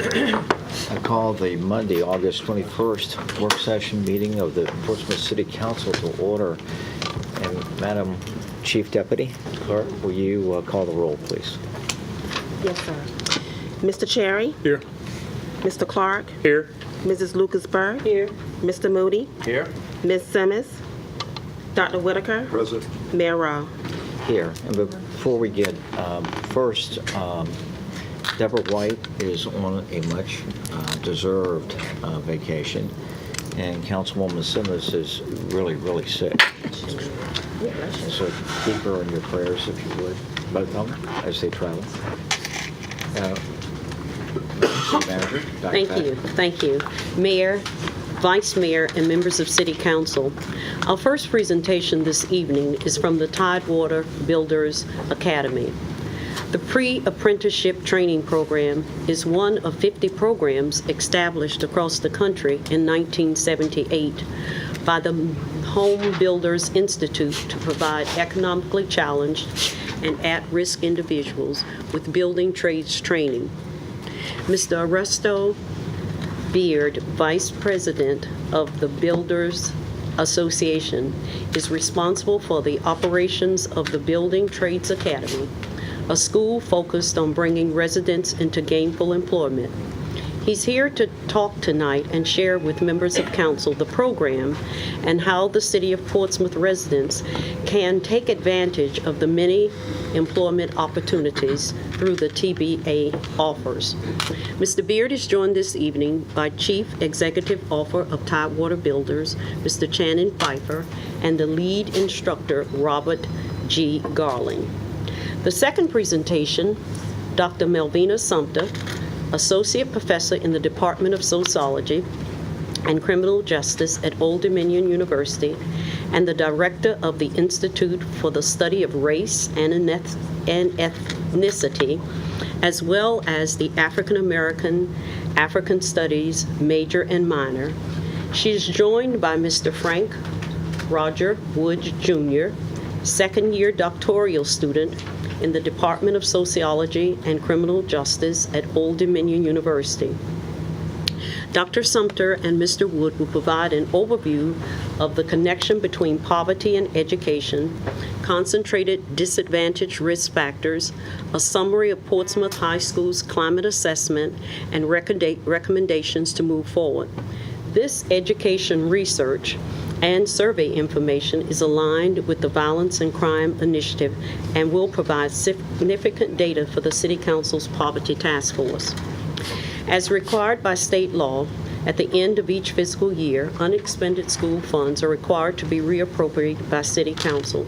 I call the Monday, August 21st work session meeting of the Portsmouth City Council to order. And Madam Chief Deputy Clerk, will you call the roll, please? Yes, sir. Mr. Cherry? Here. Mr. Clark? Here. Mrs. Lucas-Burr? Here. Mr. Moody? Here. Ms. Simmons? Dr. Whitaker? Present. Mayor Rowe? Here. And before we get first, Deborah White is on a much deserved vacation, and Councilwoman Simmons is really, really sick. So keep her in your prayers if you would, both of them, as they travel. City Manager, Dr. Thank Pat. you. Thank you. Mayor, Vice Mayor, and members of City Council. Our first presentation this evening is from the Tidewater Builders Academy. The pre-apprenticeship training program is one of 50 programs established across the country in 1978 by the Home Builders Institute to provide economically challenged and at-risk individuals with building trades training. Mr. Arresto Beard, Vice President of the Builders Association, is responsible for the operations of the Building Trades Academy, a school focused on bringing residents into gainful employment. He's here to talk tonight and share with members of council the program and how the City of Portsmouth residents can take advantage of the many employment opportunities through the TBA offers. Mr. Beard is joined this evening by Chief Executive Officer of Tidewater Builders, Mr. Channing Pfeiffer, and the lead instructor, Robert G. Garling. The second presentation, Dr. Melvina Sumter, Associate Professor in the Department of Sociology and Criminal Justice at Old Dominion University and the Director of the Institute for the Study of Race and Ethnicity, as well as the African American African Studies major and minor. She is joined by Mr. Frank Roger Wood Jr., second-year doctoral student in the Department of Sociology and Criminal Justice at Old Dominion University. Dr. Sumter and Mr. Wood will provide an overview of the connection between poverty and education, concentrated disadvantage risk factors, a summary of Portsmouth High School's climate assessment, and recommendations to move forward. This education research and survey information is aligned with the Violence and Crime Initiative and will provide significant data for the City Council's Poverty Task Force. As required by state law, at the end of each fiscal year, unexpended school funds are required to be reappropriated by City Council.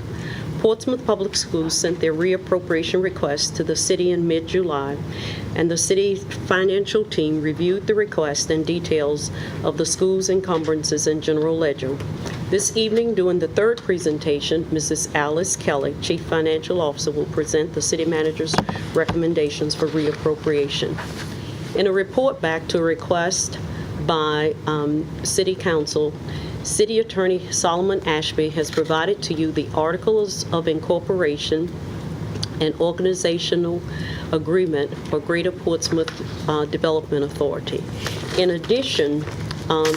Portsmouth Public Schools sent their reappropriation request to the city in mid-July, and the city financial team reviewed the request and details of the school's encumbrances and general ledger. This evening, during the third presentation, Mrs. Alice Kelly, Chief Financial Officer, will present the city manager's recommendations for reappropriation. In a report back to a request by City Council, City Attorney Solomon Ashby has provided to you the Articles of Incorporation and Organizational Agreement for Greater Portsmouth Development Authority. In addition,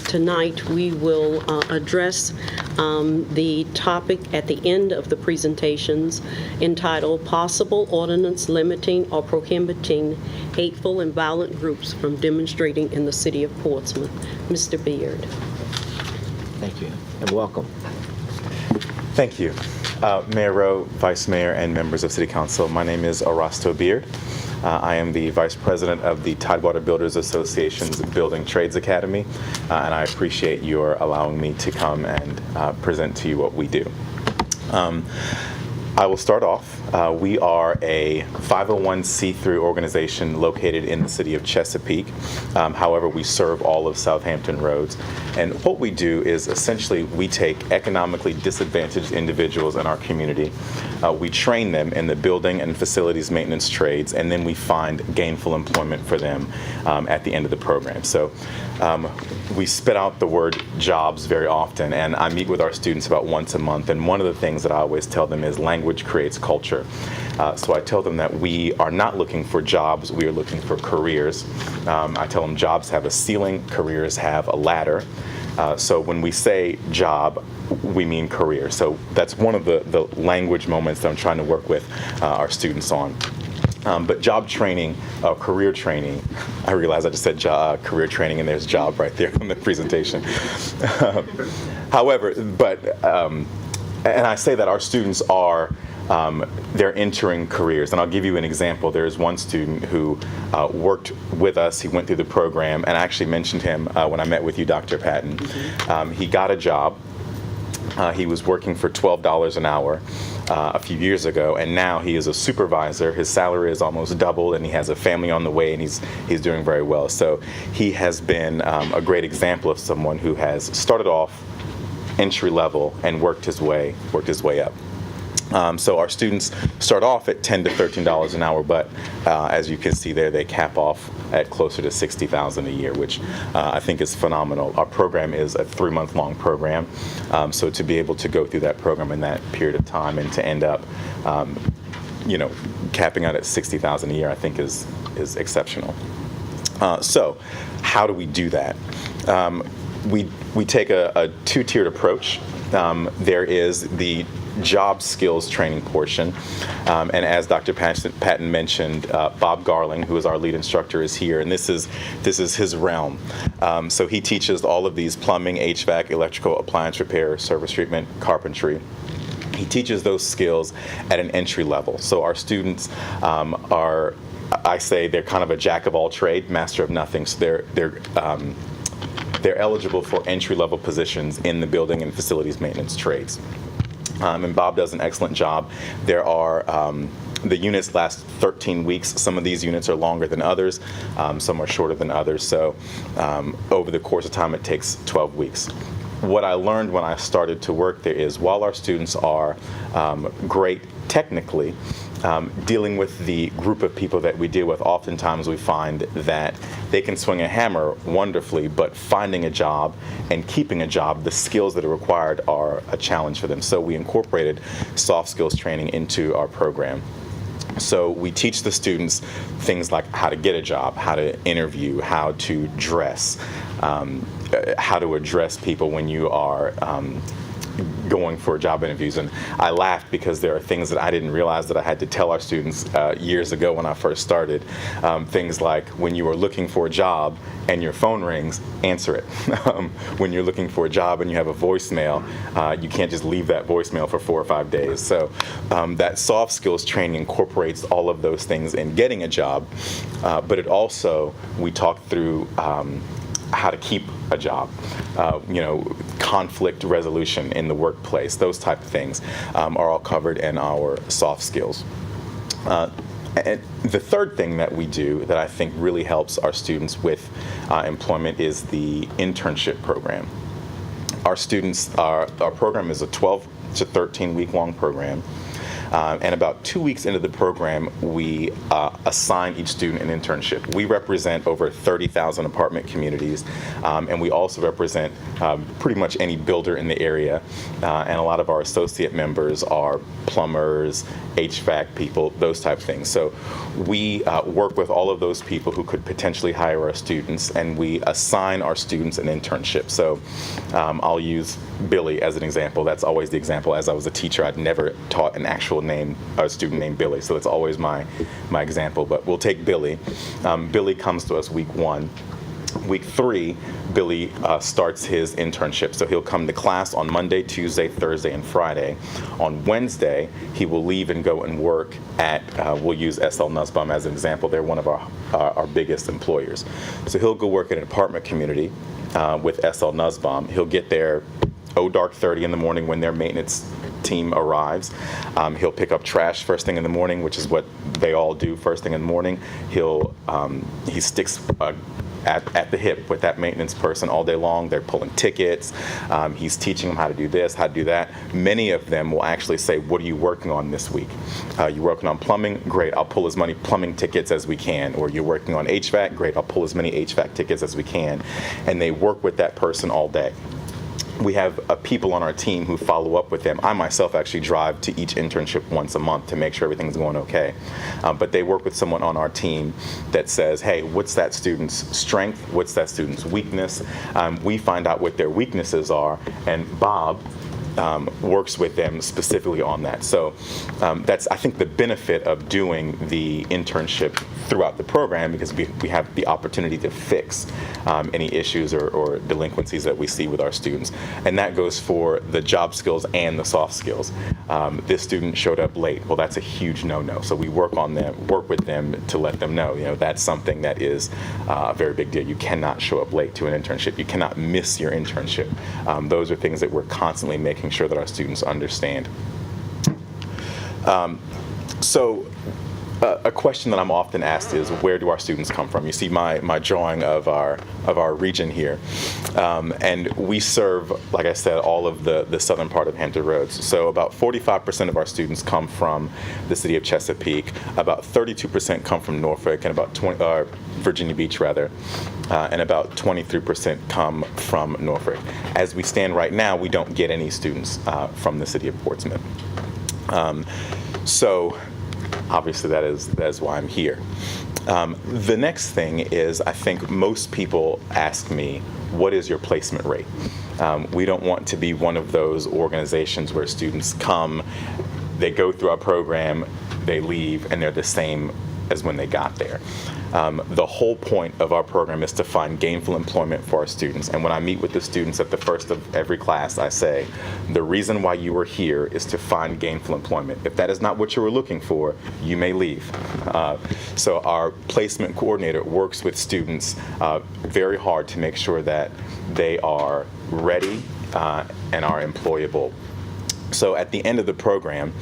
tonight we will address the topic at the end of the presentations entitled Possible Ordinance Limiting or Prohibiting Hateful and Violent Groups from Demonstrating in the City of Portsmouth. Mr. Beard. Thank you, and welcome. Thank you. Mayor Rowe, Vice Mayor, and members of City Council. My name is Arasto Beard. I am the Vice President of the Tidewater Builders Association's Building Trades Academy, and I appreciate your allowing me to come and present to you what we do. I will start off. We are a 501c3 organization located in the city of Chesapeake. However, we serve all of Southampton Roads. And what we do is essentially we take economically disadvantaged individuals in our community. We train them in the building and facilities maintenance trades, and then we find gainful employment for them at the end of the program. So we spit out the word jobs very often, and I meet with our students about once a month. And one of the things that I always tell them is language creates culture. culture. So I tell them that we are not looking for jobs, we are looking for careers. I tell them jobs have a ceiling, careers have a ladder. So when we say job, we mean career. So that's one of the language moments that I'm trying to work with our students on. But job training, career training, I realize I just said career training and there's job right there on the presentation. However, and I say that our students are, they're entering careers. And I'll give you an example. There's one student who worked with us. He went through the program, and I actually mentioned him when I met with you, Dr. Patton. He got a job. He was working for $12 an hour a few years ago, and now he is a supervisor. His salary is almost doubled, and he has a family on the way, and he's doing very well. So he has been a great example of someone who has started off entry level and worked his way up. So our students start off at $10 to $13 an hour, but as you can see there, they cap off at closer to $60,000 a year, which I think is phenomenal. Our program is a 3-month-long program, so to be able to go through that program in that period of time and to end up, capping out at $60,000 a year, I think is exceptional. So, how do we do that? We take a two-tiered approach. There is the job skills training portion, and as Dr. Patton mentioned, Bob Garling, who is our lead instructor, is here, and this is his realm. So he teaches all of these plumbing, HVAC, electrical, appliance repair, service treatment, carpentry. He teaches those skills at an entry level. So our students are, I say, they're kind of a jack of all trade, master of nothing. So they're eligible for entry-level positions in the building and facilities maintenance trades. And Bob does an excellent job. There are, the units last 13 weeks. Some of these units are longer than others. Some are shorter than others. So over the course of time, it takes 12 weeks. What I learned when I started to work there is while our students are great technically, dealing with the group of people that we deal with, oftentimes we find that they can swing a hammer wonderfully, but finding a job and keeping a job, the skills that are required are a challenge for them. So we incorporated soft skills training into our program. So we teach the students things like how to get a job, how to interview, how to dress, how to address people when you are going for job interviews. And I laughed because there are things that I didn't realize that I had to tell our students years ago when I first started. Things like when you are looking for a job and your phone rings, answer it. When you're looking for a job and you have a voicemail, you can't just leave that voicemail for 4 or 5 days. So that soft skills training incorporates all of those things in getting a job, but it also, we talk through how to keep a job, conflict resolution in the workplace, those type of things are all covered in our soft skills. And the third thing that we do that I think really helps our students with employment is the internship program. Our program is a 12 to 13 week long program. And about 2 weeks into the program, we assign each student an internship. We represent over 30,000 apartment communities, and we also represent pretty much any builder in the area. And a lot of our associate members are plumbers, HVAC people, those type of things. So we work with all of those people who could potentially hire our students, and we assign our students an internship. So I'll use Billy as an example. That's always the example. As I was a teacher, I'd never taught an actual a student named Billy, so it's always my example. But we'll take Billy. Billy comes to us week 1. Week 3, Billy starts his internship. So he'll come to class on Monday, Tuesday, Thursday, and Friday. On Wednesday, he will leave and go and work at, we'll use SL Nussbaum as an example. They're one of our biggest employers. So he'll go work at an apartment community with SL Nussbaum. He'll get there dark 30 in the morning when their maintenance team arrives. He'll pick up trash first thing in the morning, which is what they all do first thing in the morning. He sticks at the hip with that maintenance person all day long. They're pulling tickets. He's teaching them how to do this, how to do that. Many of them will actually say, what are you working on this week? You're working on plumbing? Great, I'll pull as many plumbing tickets as we can. Or you're working on HVAC? Great, I'll pull as many HVAC tickets as we can. And they work with that person all day. we have people on our team who follow up with them. I myself actually drive to each internship once a month to make sure everything's going okay. But they work with someone on our team that says, hey, what's that student's strength? What's that student's weakness? We find out what their weaknesses are, and Bob works with them specifically on that. So that's, I think, the benefit of doing the internship throughout the program, because we have the opportunity to fix any issues or delinquencies that we see with our students. And that goes for the job skills and the soft skills. This student showed up late. Well, that's a huge no-no. So we work with them to let them know, that's something that is a very big deal. You cannot show up late to an internship. You cannot miss your internship. Those are things that we're constantly making sure that our students understand. A question that I'm often asked is, where do our students come from? You see my drawing of our region here, and we serve, like I said, all of the southern part of Hampton Roads. So about 45% of our students come from the city of Chesapeake, about 32% come from Norfolk, and about Virginia Beach rather, and about 23% come from Norfolk. As we stand right now, we don't get any students from the city of Portsmouth. So obviously that is why I'm here. The next thing is, I think most people ask me, what is your placement rate? We don't want to be one of those organizations where students come, they go through our program, they leave, and they're the same as when they got there. The whole point of our program is to find gainful employment for our students. And when I meet with the students at the first of every class, I say, the reason why you are here is to find gainful employment. If that is not what you were looking for, you may leave. So our placement coordinator works with students very hard to make sure that they are ready and are employable. So at the end of the program,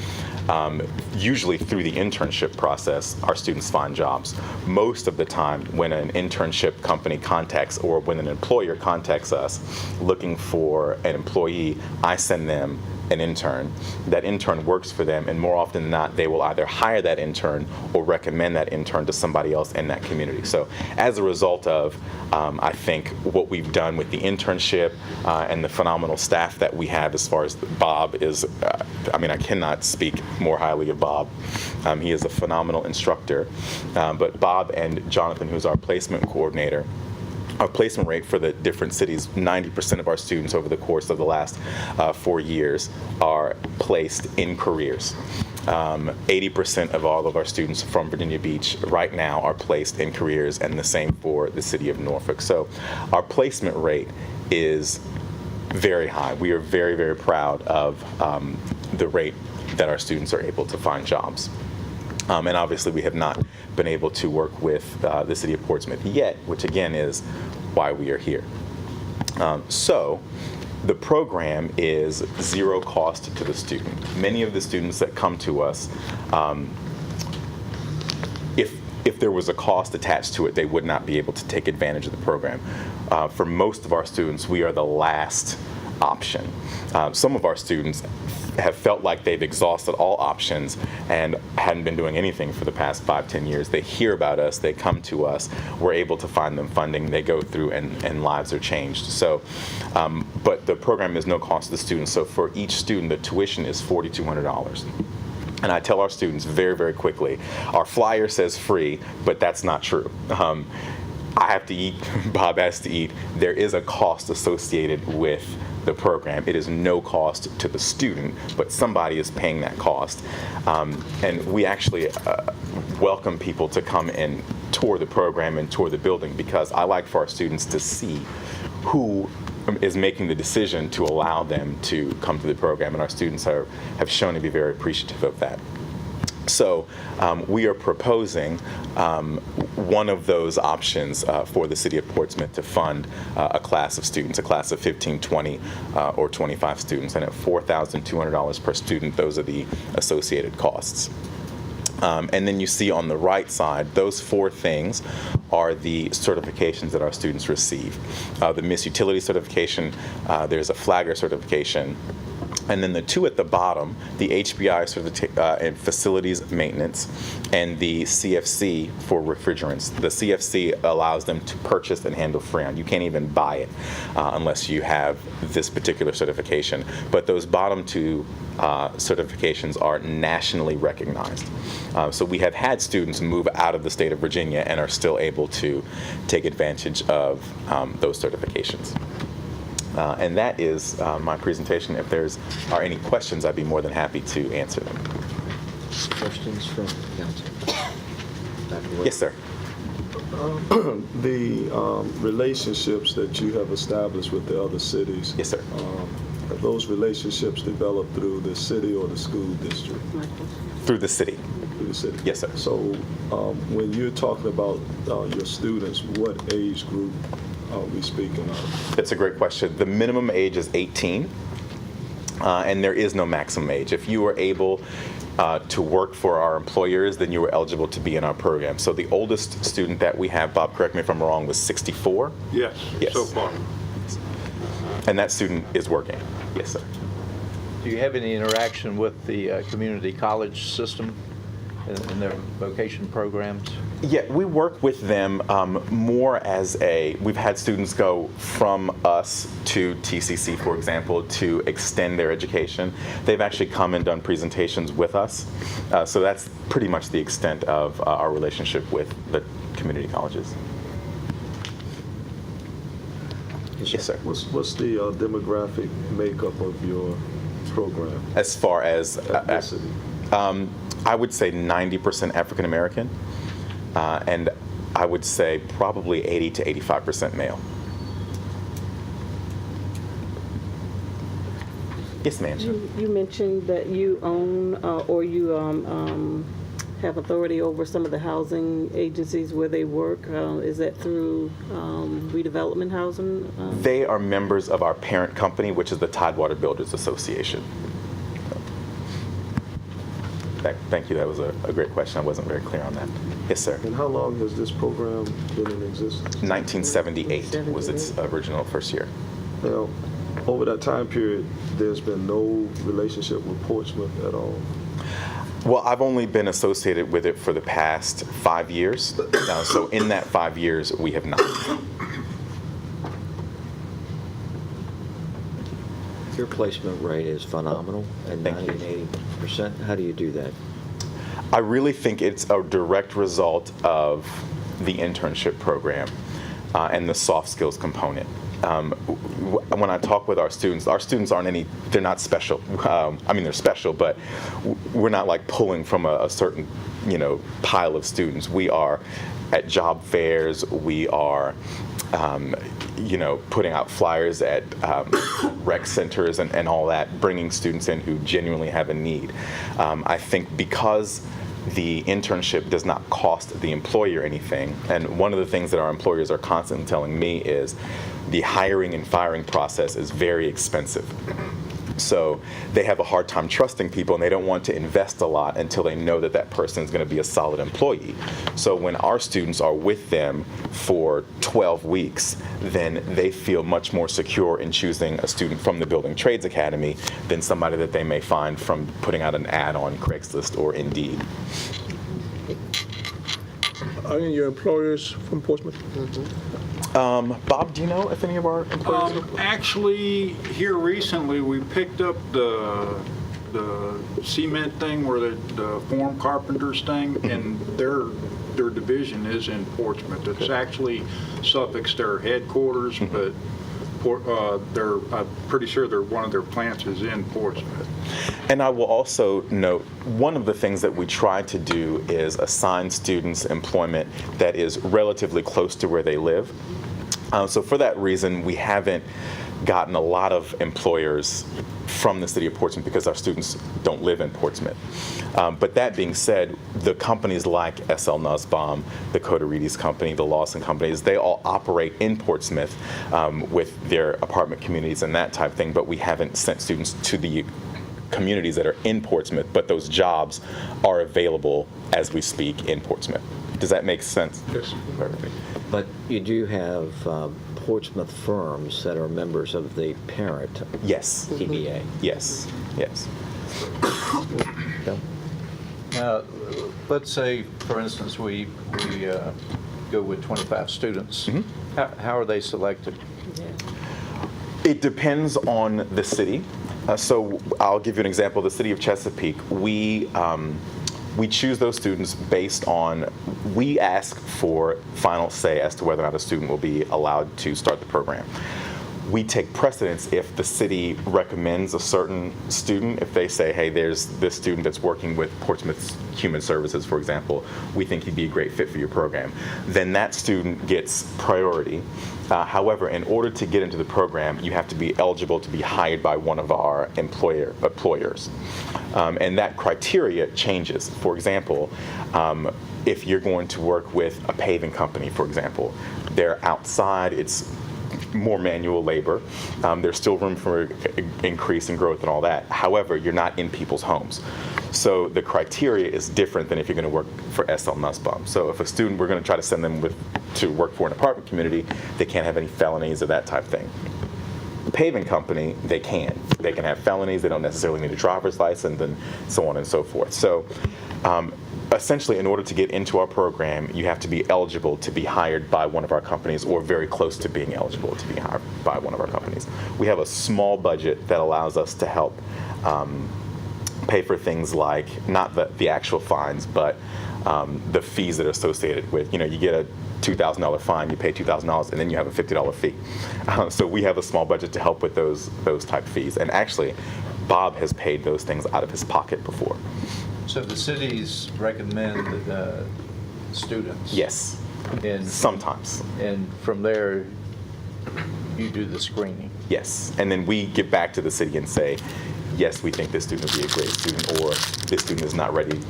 usually through the internship process, our students find jobs. Most of the time, when an internship company contacts, or when an employer contacts us looking for an employee, I send them an intern. That intern works for them, and more often than not, they will either hire that intern or recommend that intern to somebody else in that community. So as a result of, I think, what we've done with the internship and the phenomenal staff that we have, as far as Bob is, I cannot speak more highly of Bob. He is a phenomenal instructor. But Bob and Jonathan, who's our placement coordinator, our placement rate for the different cities, 90% of our students over the course of the last 4 years are placed in careers. 80% of all of our students from Virginia Beach right now are placed in careers, and the same for the city of Norfolk. So our placement rate is very high. We are very, very proud of the rate that our students are able to find jobs. And obviously we have not been able to work with the city of Portsmouth yet, which again is why we are here. So the program is zero cost to the student. Many of the students that come to us, if there was a cost attached to it, they would not be able to take advantage of the program. For most of our students, we are the last option. Some of our students have felt like they've exhausted all options and hadn't been doing anything for the past 5-10 years. They hear about us, they come to us, we're able to find them funding, they go through and lives are changed. So, but the program is no cost to the students. So for each student, the tuition is $4,200. And I tell our students very, very quickly, our flyer says free, but that's not true. I have to eat, Bob has to eat. There is a cost associated with the program. It is no cost to the student, but somebody is paying that cost. And we actually welcome people to come and tour the program and tour the building, because I like for our students to see who is making the decision to allow them to come to the program, and our students have shown to be very appreciative of that. So we are proposing one of those options for the city of Portsmouth to fund a class of students, a class of 15, 20, or 25 students, and at $4,200 per student, those are the associated costs. And then you see on the right side, those 4 things are the certifications that our students receive. The Miss Utility certification, there's a Flagger certification, And then the two at the bottom, the HBI and facilities maintenance, and the CFC for refrigerants. The CFC allows them to purchase and handle Freon. You can't even buy it unless you have this particular certification. But those bottom two certifications are nationally recognized. So we have had students move out of the state of Virginia and are still able to take advantage of those certifications. And that is my presentation. If there's are any questions, I'd be more than happy to answer them. Questions from council? Dr. Whitaker? Yes, sir. The relationships that you have established with the other cities. Yes, sir. Have those relationships developed through the city or the school district? Through the city. Through the city. Yes, sir. So when you're talking about your students, what age group are we speaking of? That's a great question. The minimum age is 18, and there is no maximum age. If you are able to work for our employers, then you are eligible to be in our program. So the oldest student that we have, Bob, correct me if I'm wrong, was 64. Yes, Yes. so far. And that student is working. Yes, sir. Do you have any interaction with the community college system in their vocation programs? Yeah, we work with them more as we've had students go from us to TCC, for example, to extend their education. They've actually come and done presentations with us. So that's pretty much the extent of our relationship with the community colleges. Yes, sir. What's the demographic makeup of your program? As far as Ethnicity. I would say 90% African American, and I would say probably 80 to 85% male. Yes, ma'am. You mentioned that you own or you have authority over some of the housing agencies where they work. Is that through redevelopment housing? They are members of our parent company, which is the Tidewater Builders Association. Thank you. That was a great question. I wasn't very clear on that. Yes, sir. And how long has this program been in existence? 1978 was its original first year. Now, over that time period, there's been no relationship with Portsmouth at all. Well, I've only been associated with it for the past 5 years. So in that 5 years, we have not. Your placement rate is phenomenal at Thank you. 90 and 80%. How do you do that? I really think it's a direct result of the internship program and the soft skills component. When I talk with our students aren't they're not special. I mean, they're special, but we're not like pulling from a certain, pile of students. We are at job fairs. We are, putting out flyers at rec centers and all that, bringing students in who genuinely have a need. I think because the internship does not cost the employer anything, and one of the things that our employers are constantly telling me is the hiring and firing process is very expensive. So they have a hard time trusting people, and they don't want to invest a lot until they know that that person is going to be a solid employee. So when our students are with them for 12 weeks, then they feel much more secure in choosing a student from the Building Trades Academy than somebody that they may find from putting out an ad on Craigslist or Indeed. Are any of your employers from Portsmouth? Bob, do you know if any of our employees are? Actually, here recently, we picked up the cement thing where the form carpenters thing, and their division is in Portsmouth. It's actually Suffolk's their headquarters, but I'm pretty sure one of their plants is in Portsmouth. And I will also note, one of the things that we try to do is assign students employment that is relatively close to where they live. So for that reason, we haven't gotten a lot of employers from the city of Portsmouth because our students don't live in Portsmouth. But that being said, the companies like SL Nussbaum, the Coterides company, the Lawson companies, they all operate in Portsmouth with their apartment communities and that type of thing, but we haven't sent students to the communities that are in Portsmouth, but those jobs are available as we speak in Portsmouth. Does that make sense? Yes. Perfect. But you do have Portsmouth firms that are members of the parent Yes. TBA. Yes. Yes. Okay. Now, let's say, for instance, we go with 25 students. How are they selected? It depends on the city. So I'll give you an example. The city of Chesapeake, we choose those students based on, we ask for final say as to whether or not a student will be allowed to start the program. We take precedence if the city recommends a certain student. If they say, hey, there's this student that's working with Portsmouth Human Services, for example, we think he'd be a great fit for your program, then that student gets priority. However, in order to get into the program, you have to be eligible to be hired by one of our employers. And that criteria changes. For example, if you're going to work with a paving company, for example, they're outside, it's more manual labor. There's still room for increase and growth and all that. However, you're not in people's homes. So the criteria is different than if you're going to work for SL Nussbaum. So if a student, we're going to try to send them to work for an apartment community, they can't have any felonies or that type of thing. Paving company, they can. They can have felonies. They don't necessarily need a driver's license and so on and so forth. So essentially, in order to get into our program, you have to be eligible to be hired by one of our companies or very close to being eligible to be hired by one of our companies. We have a small budget that allows us to help pay for things like, not the actual fines, but the fees that are associated with, you get a $2,000 fine, you pay $2,000, and then you have a $50 fee. So we have a small budget to help with those type fees. And actually, Bob has paid those things out of his pocket before. So the cities recommend students? Yes, And sometimes. And from there, you do the screening? Yes, and then we get back to the city and say, yes, we think this student would be a great student, or this student is not ready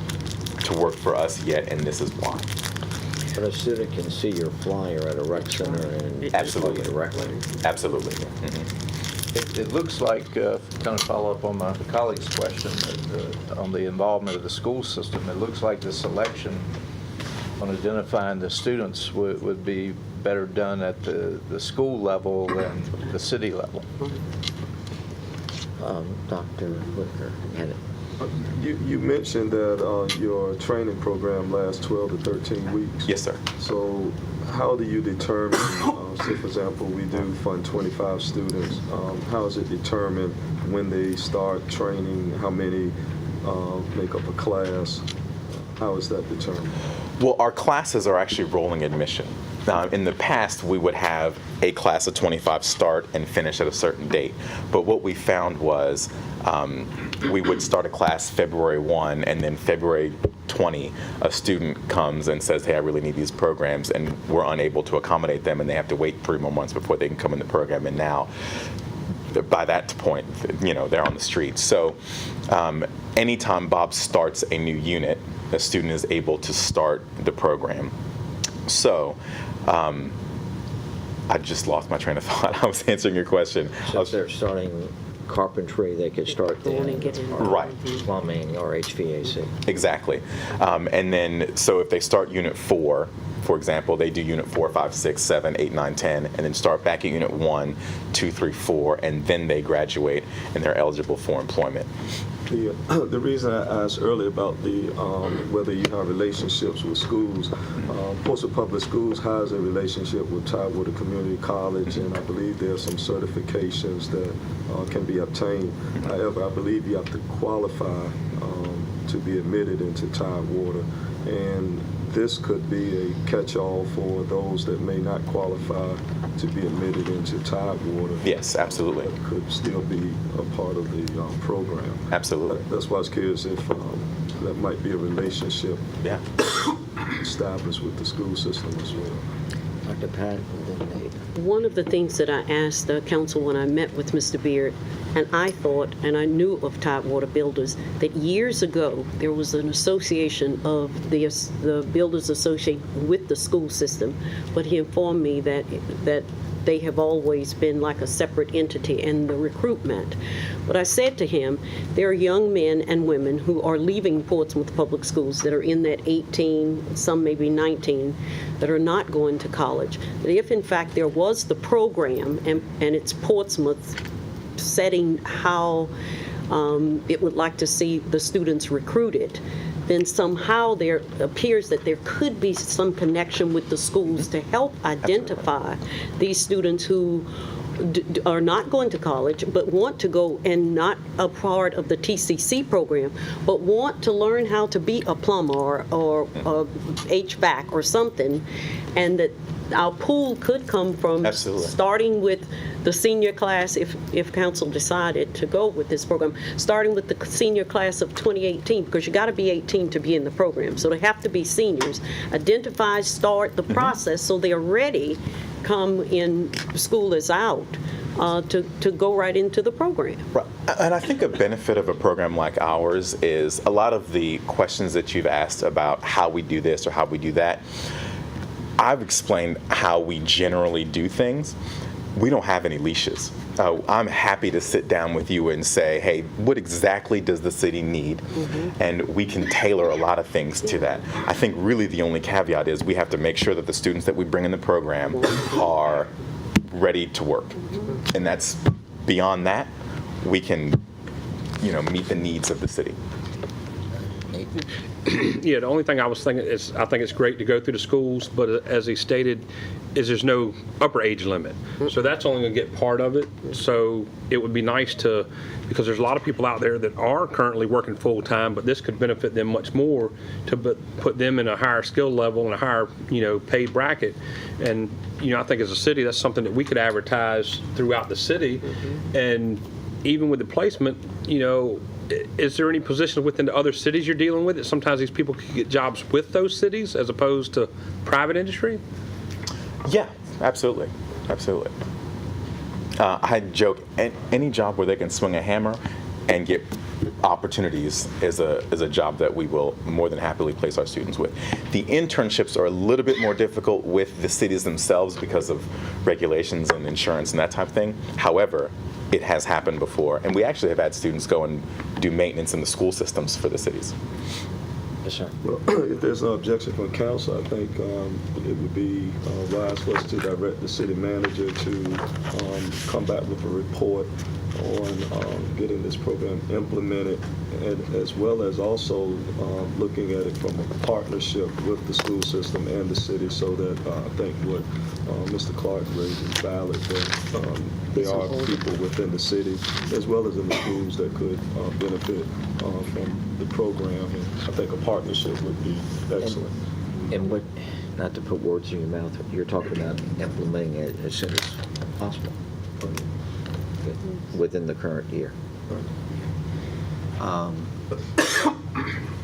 to work for us yet, and this is why. But a student can see your flyer at a rec center and Absolutely. apply directly. Absolutely. Mm-hmm. It looks like, to kind of follow up on my colleague's question, on the involvement of the school system, it looks like the selection on identifying the students would be better done at the school level than the city level. Dr. Whitaker had it. You mentioned that your training program lasts 12 to 13 weeks. Yes, sir. So how do you determine, say for example, we do fund 25 students, how is it determined when they start training, how many make up a class? How is that determined? Well, our classes are actually rolling admission. In the past, we would have a class of 25 start and finish at a certain date. But what we found was we would start a class February 1, and then February 20, a student comes and says, hey, I really need these programs, and we're unable to accommodate them, and they have to wait 3 more months before they can come in the program. And now, by that point, they're on the streets. So anytime Bob starts a new unit, a student is able to start the program. So I just lost my train of thought. I was answering your question. So if they're starting carpentry, they could start Go on and then, get in. or Right. plumbing or HVAC. Exactly. And then, so if they start Unit 4, for example, they do Unit 4, 5, 6, 7, 8, 9, 10, and then start back at Unit 1, 2, 3, 4, and then they graduate and they're eligible for employment. The reason I asked earlier about the whether you have relationships with schools, Portsmouth Public Schools has a relationship with Tidewater Community College, and I believe there are some certifications that can be obtained. However, I believe you have to qualify to be admitted into Tidewater, and this could be a catch-all for those that may not qualify to be admitted into Tidewater. Yes, absolutely. But could still be a part of the program. Absolutely. That's why I was curious if that might be a relationship Yeah. established with the school system as well. Dr. Pat and then Nate. One of the things that I asked the council when I met with Mr. Beard, and I thought, and I knew of Tidewater Builders, that years ago there was an association of the Builders Association with the school system, but he informed me that they have always been like a separate entity in the recruitment. But I said to him, there are young men and women who are leaving Portsmouth Public Schools that are in that 18, some maybe 19, that are not going to college. That if in fact there was the program and it's Portsmouth setting how it would like to see the students recruited, then somehow there appears that there could be some connection with the schools to help identify these students who are not going to college but want to go and not a part of the TCC program, but want to learn how to be a plumber or HVAC or something, and that our pool could come from Absolutely. starting with the senior class, if council decided to go with this program, starting with the senior class of 2018, because you got to be 18 to be in the program. So they have to be seniors. Identify, start the process so they're ready come in school is out to go right into the program. Right. And I think a benefit of a program like ours is a lot of the questions that you've asked about how we do this or how we do that. I've explained how we generally do things. We don't have any leashes. I'm happy to sit down with you and say, hey, what exactly does the city need? And we can tailor a lot of things to that. I think really the only caveat is we have to make sure that the students that we bring in the program are ready to work. And that's beyond that, we can, meet the needs of the city. Yeah, the only thing I was thinking is I think it's great to go through the schools, but as he stated, is there's no upper age limit. So that's only going to get part of it. So it would be nice to, because there's a lot of people out there that are currently working full time, but this could benefit them much more to put them in a higher skill level and a higher, paid bracket. And, I think as a city, that's something that we could advertise throughout the city. And even with the placement, is there any positions within the other cities you're dealing with that sometimes these people could get jobs with those cities as opposed to private industry? Yeah, absolutely. Absolutely. I joke, any job where they can swing a hammer and get opportunities is a job that we will more than happily place our students with. The internships are a little bit more difficult with the cities themselves because of regulations and insurance and that type of thing. However, it has happened before, and we actually have had students go and do maintenance in the school systems for the cities. Yes, sir. Well, if there's no objection from council, I think it would be wise for us to direct the city manager to come back with a report on getting this program implemented, and as well as also looking at it from a partnership with the school system and the city, so that I think what Mr. Clark raised is valid, that there are people within the city as well as in the schools that could benefit from the program, and I think a partnership would be excellent. And what, not to put words in your mouth, you're talking about implementing it as soon as possible within the current year.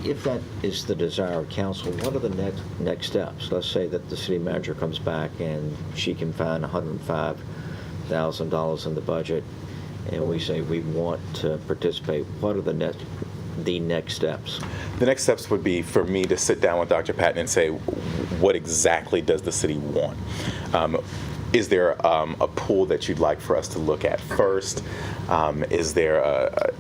If that is the desire of council, what are the next steps? Let's say that the city manager comes back and she can find $105,000 in the budget, and we say we want to participate. What are the next steps? The next steps would be for me to sit down with Dr. Patton and say, what exactly does the city want? Is there a pool that you'd like for us to look at first? Is there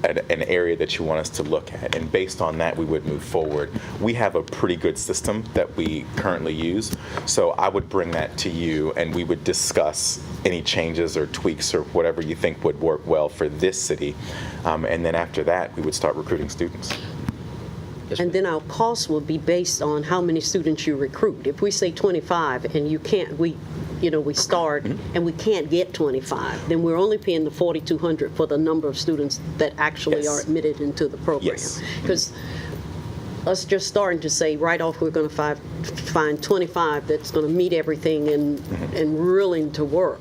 an area that you want us to look at? And based on that, we would move forward. We have a pretty good system that we currently use, so I would bring that to you, and we would discuss any changes or tweaks or whatever you think would work well for this city. And then after that, we would start recruiting students. And then our costs will be based on how many students you recruit. If we say 25 and we start and we can't get 25, then we're only paying the $4,200 for the number of students that actually are admitted into the program. Yes. Because us just starting to say right off we're going to find 25 that's going to meet everything and willing to work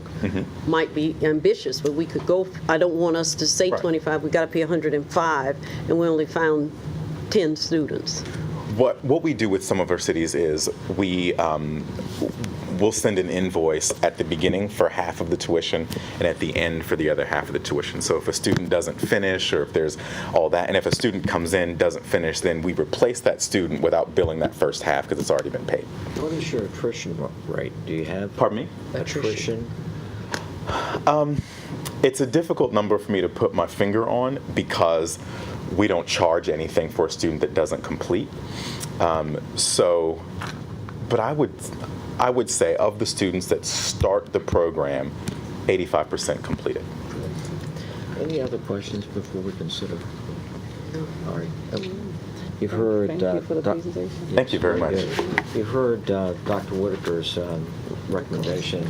might be ambitious, but we could go. I don't want us to say 25. We got to pay 105, and we only found 10 students. What we do with some of our cities is we'll send an invoice at the beginning for half of the tuition and at the end for the other half of the tuition. So if a student doesn't finish, or if there's all that, and if a student comes in, doesn't finish, then we replace that student without billing that first half because it's already been paid. What is your attrition rate? Do you have? Pardon me? Attrition? It's a difficult number for me to put my finger on because we don't charge anything for a student that doesn't complete. But I would say of the students that start the program, 85% completed. Any other questions before we consider? All right. You've heard. Thank you for the presentation. Thank you very much. You've heard Dr. Whitaker's recommendation.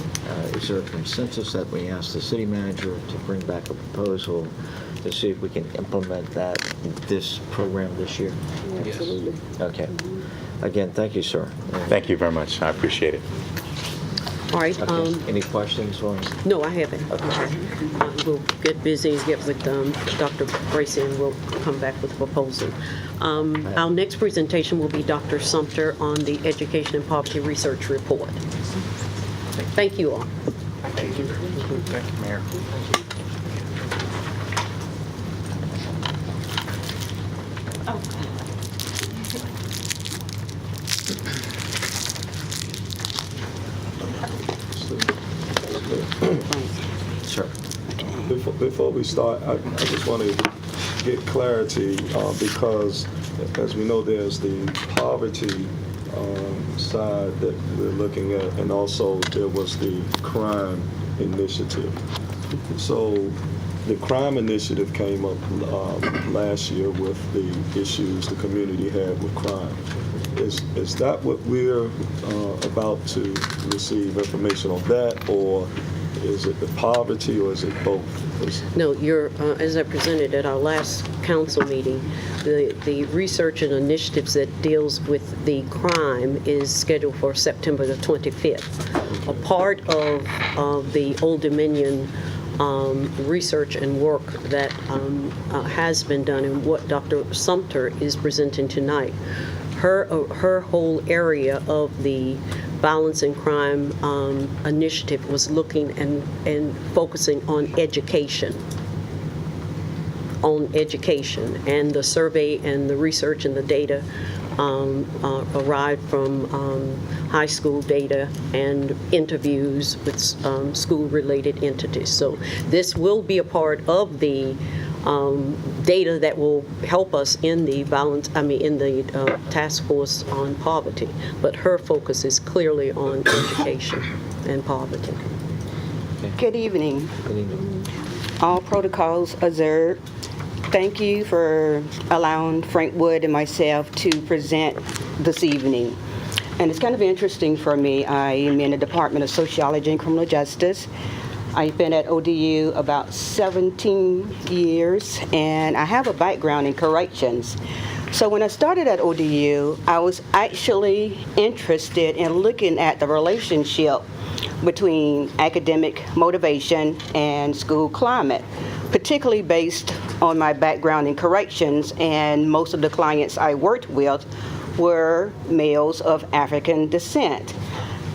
Is there a consensus that we ask the city manager to bring back a proposal to see if we can implement this program this year? Absolutely. Okay. Again, thank you, sir. Thank you very much. I appreciate it. All right. Okay. Any questions? Or? No, I haven't. Okay. We'll get busy and get with Dr. Bracy, and we'll come back with a proposal. Our next presentation will be Dr. Sumter on the Education and Poverty Research Report. Thank you all. Thank you, Mayor. Sure. Before we start, I just want to get clarity because, as we know, there's the poverty side that we're looking at, and also there was the crime initiative. So the crime initiative came up last year with the issues the community had with crime. Is that what we're about to receive information on that, or is it the poverty, or is it both? No, as I presented at our last council meeting, the research and initiatives that deals with the crime is scheduled for September the 25th. A part of the Old Dominion research and work that has been done, and what Dr. Sumter is presenting tonight, her whole area of the violence and crime initiative was looking and focusing on education. And the survey and the research and the data arrived from high school data and interviews with school-related entities. So this will be a part of the data that will help us in the task force on poverty. But her focus is clearly on education and poverty. Good evening. Good evening. All protocols observed. Thank you for allowing Frank Wood and myself to present this evening. And it's kind of interesting for me. I am in the Department of Sociology and Criminal Justice. I've been at ODU about 17 years, and I have a background in corrections. So when I started at ODU, I was actually interested in looking at the relationship between academic motivation and school climate, particularly based on my background in corrections, and most of the clients I worked with were males of African descent.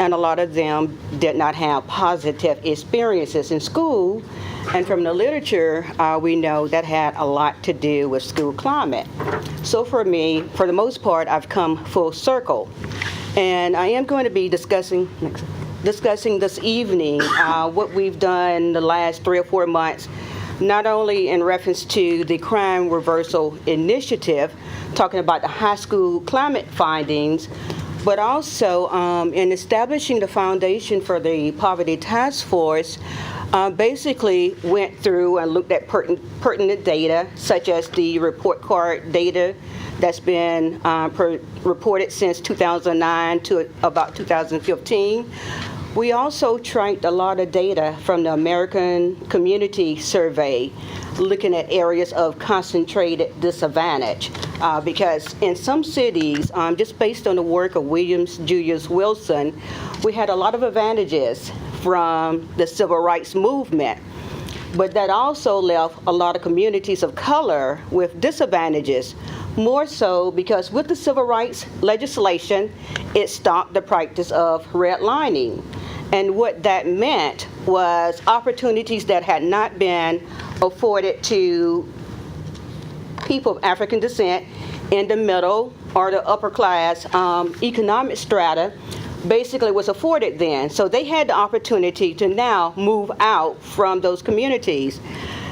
And a lot of them did not have positive experiences in school. And from the literature, we know that had a lot to do with school climate. So for me, for the most part, I've come full circle. And I am going to be discussing this evening what we've done the last 3 or 4 months, not only in reference to the Crime Reversal Initiative, talking about the high school climate findings, but also in establishing the foundation for the Poverty Task Force, basically went through and looked at pertinent data, such as the report card data that's been reported since 2009 to about 2015. We also tracked a lot of data from the American Community Survey, looking at areas of concentrated disadvantage. Because in some cities, just based on the work of Williams Julius Wilson, we had a lot of advantages from the civil rights movement. But that also left a lot of communities of color with disadvantages, more so because with the civil rights legislation, it stopped the practice of redlining. And what that meant was opportunities that had not been afforded to people of African descent in the middle or the upper class economic strata basically was afforded then. So they had the opportunity to now move out from those communities.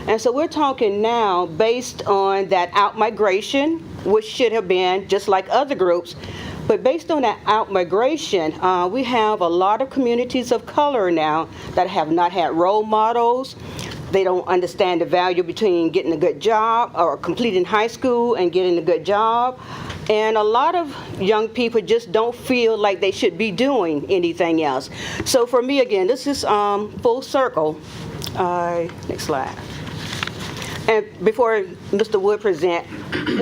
And so we're talking now based on that out-migration, which should have been just like other groups. But based on that out-migration, we have a lot of communities of color now that have not had role models. They don't understand the value between getting a good job or completing high school and getting a good job. And a lot of young people just don't feel like they should be doing anything else. So for me, again, this is full circle. Next slide. And before Mr. Wood present,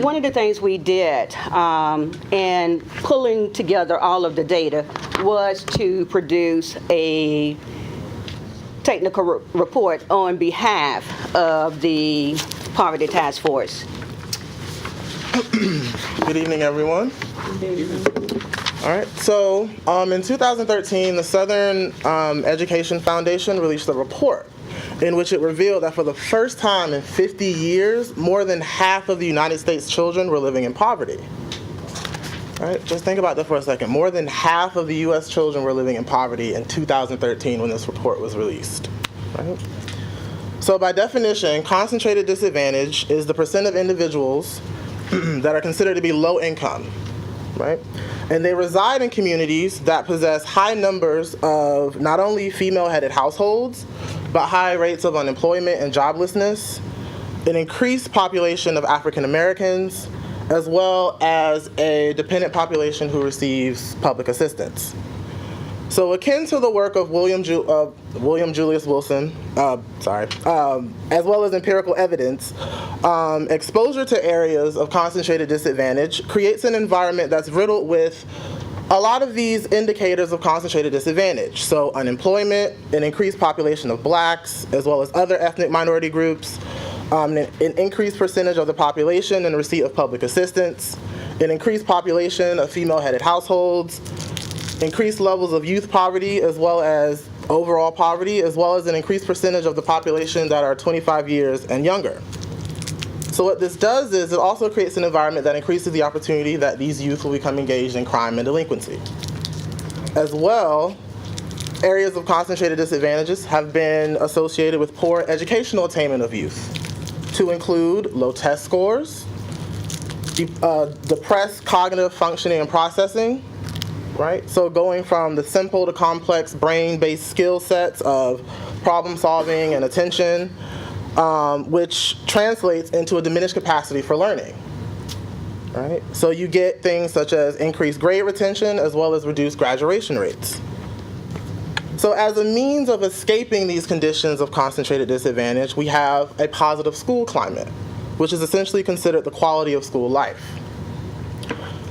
one of the things we did in pulling together all of the data was to produce a technical report on behalf of the Poverty Task Force. Good evening, everyone. All right, so in 2013, the Southern Education Foundation released a report in which it revealed that for the first time in 50 years, more than half of the United States children were living in poverty. All right, just think about that for a second. More than half of the U.S. children were living in poverty in 2013 when this report was released. Right? So by definition, concentrated disadvantage is the percent of individuals that are considered to be low income, right? And they reside in communities that possess high numbers of not only female-headed households, but high rates of unemployment and joblessness, an increased population of African Americans, as well as a dependent population who receives public assistance. So akin to the work of William Julius Wilson, as well as empirical evidence, exposure to areas of concentrated disadvantage creates an environment that's riddled with a lot of these indicators of concentrated disadvantage. So unemployment, an increased population of blacks, as well as other ethnic minority groups, an increased percentage of the population in receipt of public assistance, an increased population of female-headed households, increased levels of youth poverty, as well as overall poverty, as well as an increased percentage of the population that are 25 years and younger. So what this does is it also creates an environment that increases the opportunity that these youth will become engaged in crime and delinquency. As well, areas of concentrated disadvantages have been associated with poor educational attainment of youth, to include low test scores, depressed cognitive functioning and processing, right? So going from the simple to complex brain-based skill sets of problem solving and attention, which translates into a diminished capacity for learning, right? So you get things such as increased grade retention as well as reduced graduation rates. So as a means of escaping these conditions of concentrated disadvantage, we have a positive school climate, which is essentially considered the quality of school life.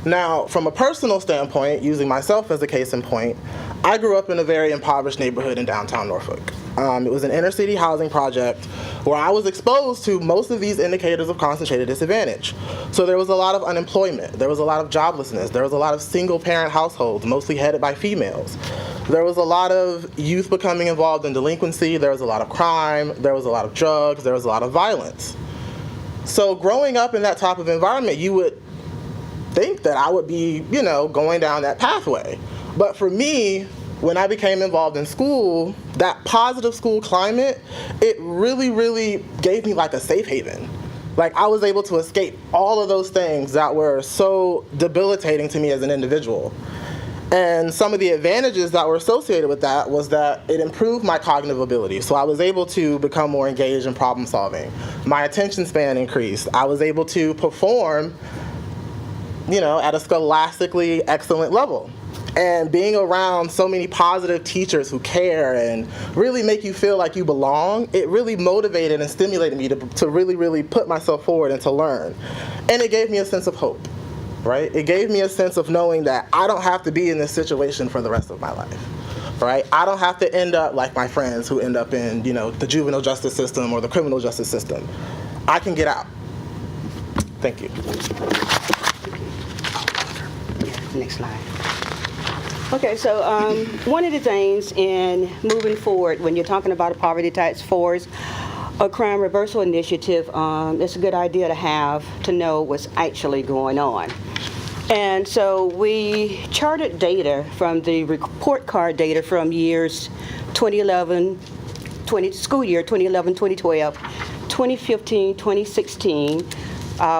Now, from a personal standpoint, using myself as a case in point, I grew up in a very impoverished neighborhood in downtown Norfolk. It was an inner city housing project where I was exposed to most of these indicators of concentrated disadvantage. So there was a lot of unemployment, there was a lot of joblessness, there was a lot of single parent households, mostly headed by females. There was a lot of youth becoming involved in delinquency, there was a lot of crime, there was a lot of drugs, there was a lot of violence. So growing up in that type of environment, you would think that I would be, going down that pathway. But for me, when I became involved in school, that positive school climate, it really, really gave me like a safe haven. Like I was able to escape all of those things that were so debilitating to me as an individual. And some of the advantages that were associated with that was that it improved my cognitive ability. So I was able to become more engaged in problem solving. My attention span increased. I was able to perform, at a scholastically excellent level. And being around so many positive teachers who care and really make you feel like you belong, it really motivated and stimulated me to really, really put myself forward and to learn. And it gave me a sense of hope, right? It gave me a sense of knowing that I don't have to be in this situation for the rest of my life, right? I don't have to end up like my friends who end up in, the juvenile justice system or the criminal justice system. I can get out. Thank you. Next slide. Okay, so one of the things in moving forward, when you're talking about a Poverty Task Force, a crime reversal initiative, it's a good idea to have to know what's actually going on. And so we charted data from the report card data from years school year 2011, 2012, 2015, 2016.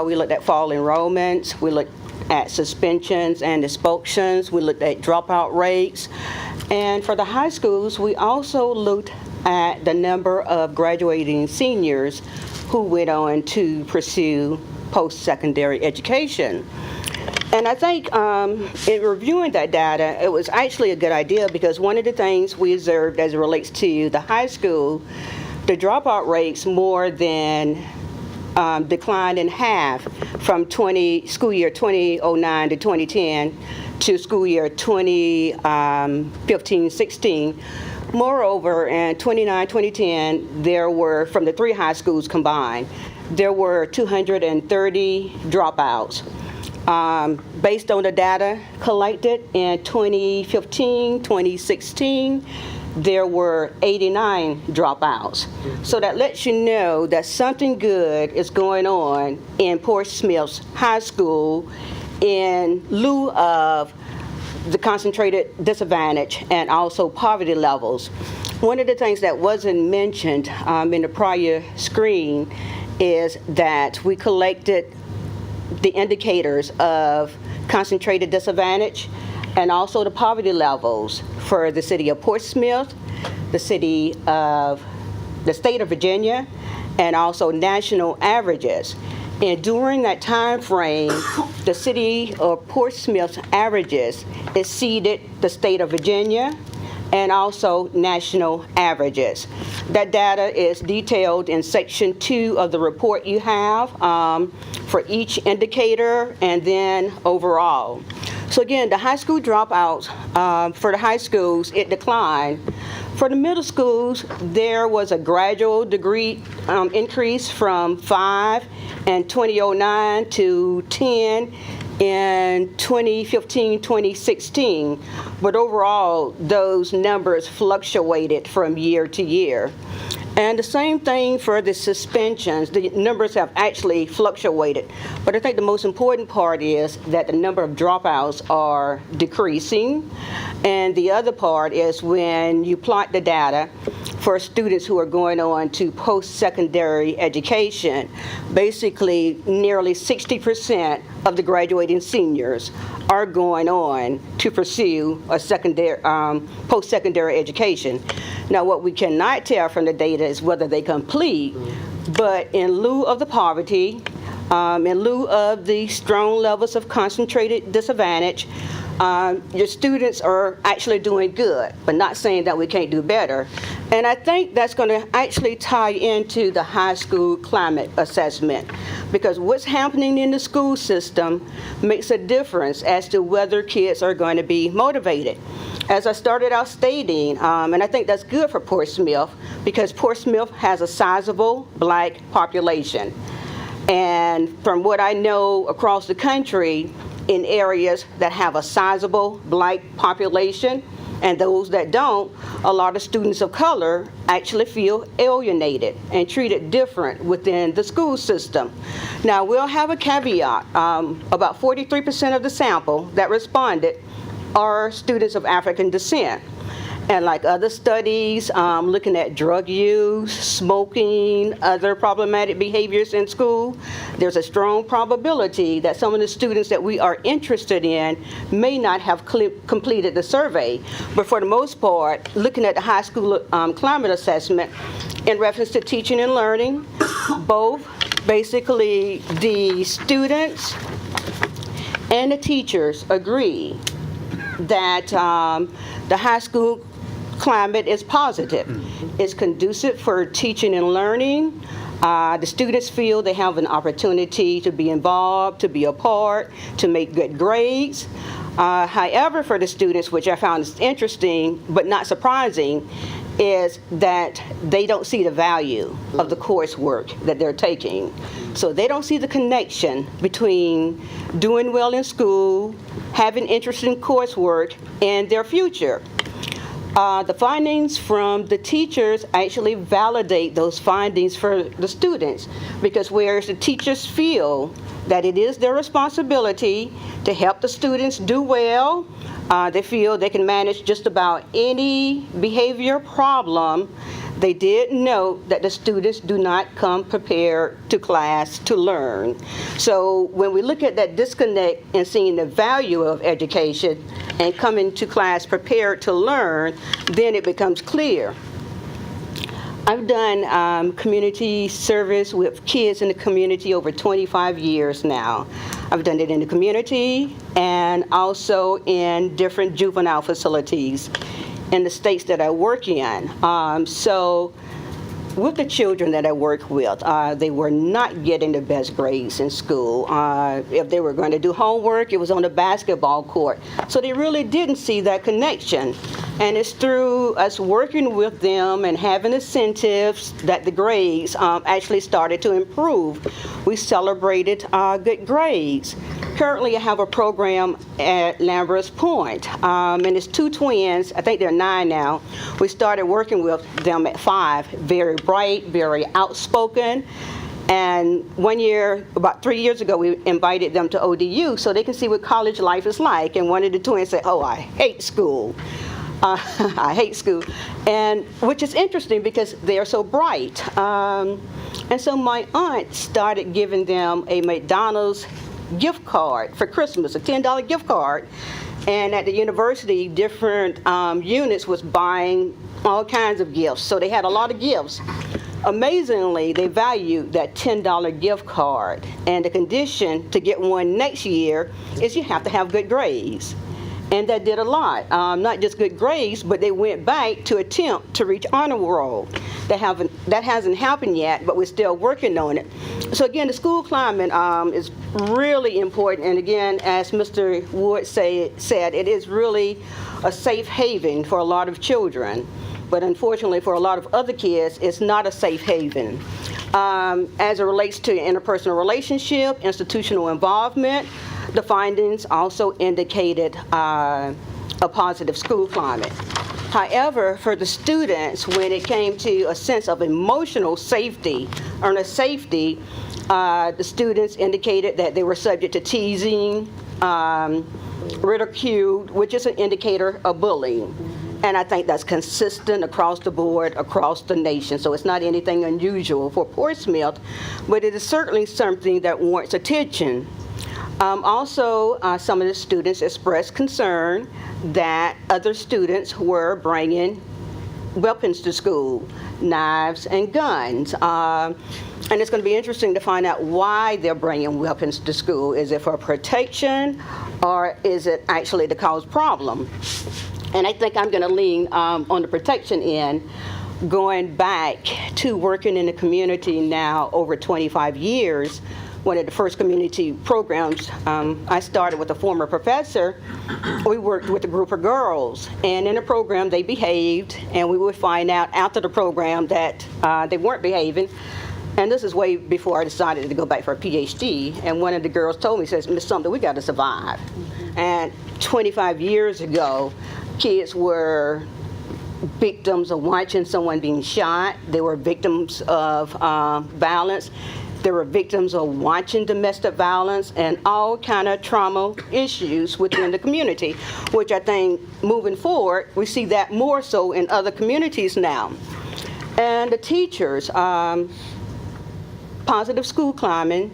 We looked at fall enrollments. We looked at suspensions and expulsions. We looked at dropout rates. And for the high schools, we also looked at the number of graduating seniors who went on to pursue post-secondary education. And I think in reviewing that data, it was actually a good idea because one of the things we observed as it relates to the high school, the dropout rates more than declined in half from school year 2009 to 2010 to school year 2015-16. Moreover, in 2009-2010, there were, from the 3 high schools combined, there were 230 dropouts. Based on the data collected in 2015-2016, there were 89 dropouts. So that lets you know that something good is going on in Portsmouth High School in lieu of the concentrated disadvantage and also poverty levels. One of the things that wasn't mentioned in the prior screen is that we collected the indicators of concentrated disadvantage and also the poverty levels for the city of Portsmouth, the state of Virginia, and also national averages. And during that time frame, the city of Portsmouth averages exceeded the state of Virginia and also national averages. That data is detailed in section 2 of the report you have for each indicator and then overall. So again, the high school dropouts, for the high schools, it declined. For the middle schools, there was a gradual degree increase from 5 in 2009 to 10 in 2015-2016, but overall, those numbers fluctuated from year to year. And the same thing for the suspensions. The numbers have actually fluctuated, but I think the most important part is that the number of dropouts are decreasing, and the other part is when you plot the data for students who are going on to post-secondary education, basically nearly 60% of the graduating seniors are going on to pursue a post-secondary education. Now, what we cannot tell from the data is whether they complete, but in lieu of the poverty, in lieu of the strong levels of concentrated disadvantage, your students are actually doing good, but not saying that we can't do better. And I think that's going to actually tie into the high school climate assessment, because what's happening in the school system makes a difference as to whether kids are going to be motivated. As I started out stating, and I think that's good for Portsmouth, because Portsmouth has a sizable Black population. And from what I know across the country, in areas that have a sizable Black population and those that don't, a lot of students of color actually feel alienated and treated different within the school system. Now, we'll have a caveat. About 43% of the sample that responded are students of African descent. And like other studies, looking at drug use, smoking, other problematic behaviors in school, there's a strong probability that some of the students that we are interested in may not have completed the survey. But for the most part, looking at the high school climate assessment in reference to teaching and learning, both basically the students and the teachers agree that the high school climate is positive. It's conducive for teaching and learning. The students feel they have an opportunity to be involved, to be a part, to make good grades. However, for the students, which I found is interesting but not surprising, is that they don't see the value of the coursework that they're taking. So they don't see the connection between doing well in school, having interesting coursework, and their future. The findings from the teachers actually validate those findings for the students, because whereas the teachers feel that it is their responsibility to help the students do well. They feel they can manage just about any behavior problem. They did note that the students do not come prepared to class to learn. So when we look at that disconnect and seeing the value of education and coming to class prepared to learn, then it becomes clear. I've done community service with kids in the community over 25 years now. I've done it in the community and also in different juvenile facilities in the states that I work in. So with the children that I work with, they were not getting the best grades in school. If they were going to do homework, it was on the basketball court. So they really didn't see that connection. And it's through us working with them and having incentives that the grades actually started to improve. We celebrated good grades. Currently, I have a program at Lambert's Point, and it's two twins. I think they're 9 now. We started working with them at 5. Very bright, very outspoken. And one year, about 3 years ago, we invited them to ODU so they can see what college life is like. And one of the twins said, "Oh, I hate school." I hate school, and which is interesting because they are so bright. And so my aunt started giving them a McDonald's gift card for Christmas, a $10 gift card. And at the university, different units was buying all kinds of gifts. So they had a lot of gifts. Amazingly, they valued that $10 gift card. And the condition to get one next year is you have to have good grades. And that did a lot. Not just good grades, but they went back to attempt to reach honor roll. That hasn't happened yet, but we're still working on it. So again, the school climate is really important. And again, as Mr. Wood said, it is really a safe haven for a lot of children. But unfortunately, for a lot of other kids, it's not a safe haven. As it relates to interpersonal relationship, institutional involvement, the findings also indicated a positive school climate. However, for the students, when it came to a sense of emotional safety, the students indicated that they were subject to teasing, ridicule, which is an indicator of bullying. And I think that's consistent across the board, across the nation. So it's not anything unusual for Portsmouth, but it is certainly something that warrants attention. Also, some of the students expressed concern that other students were bringing weapons to school, knives and guns. And it's going to be interesting to find out why they're bringing weapons to school. Is it for protection, or is it actually to cause problem? And I think I'm going to lean on the protection end, going back to working in the community now over 25 years. One of the first community programs I started with a former professor. We worked with a group of girls, and in the program they behaved, and we would find out after the program that they weren't behaving. And this is way before I decided to go back for a PhD. And one of the girls told me, says, "Miss Sumter, we got to survive." And 25 years ago, kids were victims of watching someone being shot. They were victims of violence. They were victims of watching domestic violence and all kind of trauma issues within the community, which I think moving forward, we see that more so in other communities now. And the teachers, positive school climate,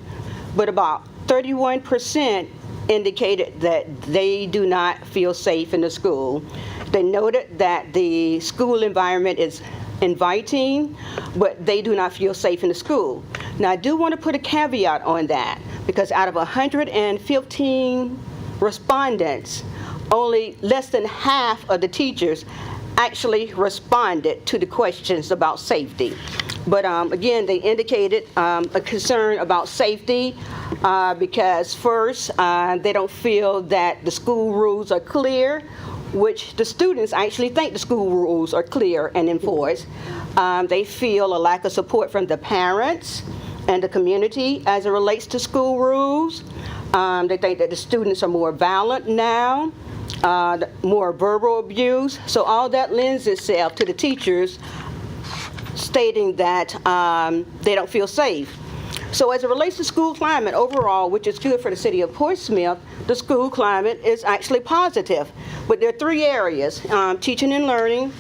but about 31% indicated that they do not feel safe in the school. They noted that the school environment is inviting, but they do not feel safe in the school. Now, I do want to put a caveat on that, because out of 115 respondents, only less than half of the teachers actually responded to the questions about safety. But again, they indicated a concern about safety because first, they don't feel that the school rules are clear, which the students actually think the school rules are clear and enforced. They feel a lack of support from the parents and the community as it relates to school rules. They think that the students are more violent now, more verbal abuse. So all that lends itself to the teachers stating that they don't feel safe. So as it relates to school climate overall, which is good for the city of Portsmouth, the school climate is actually positive. But there are three areas, teaching and learning,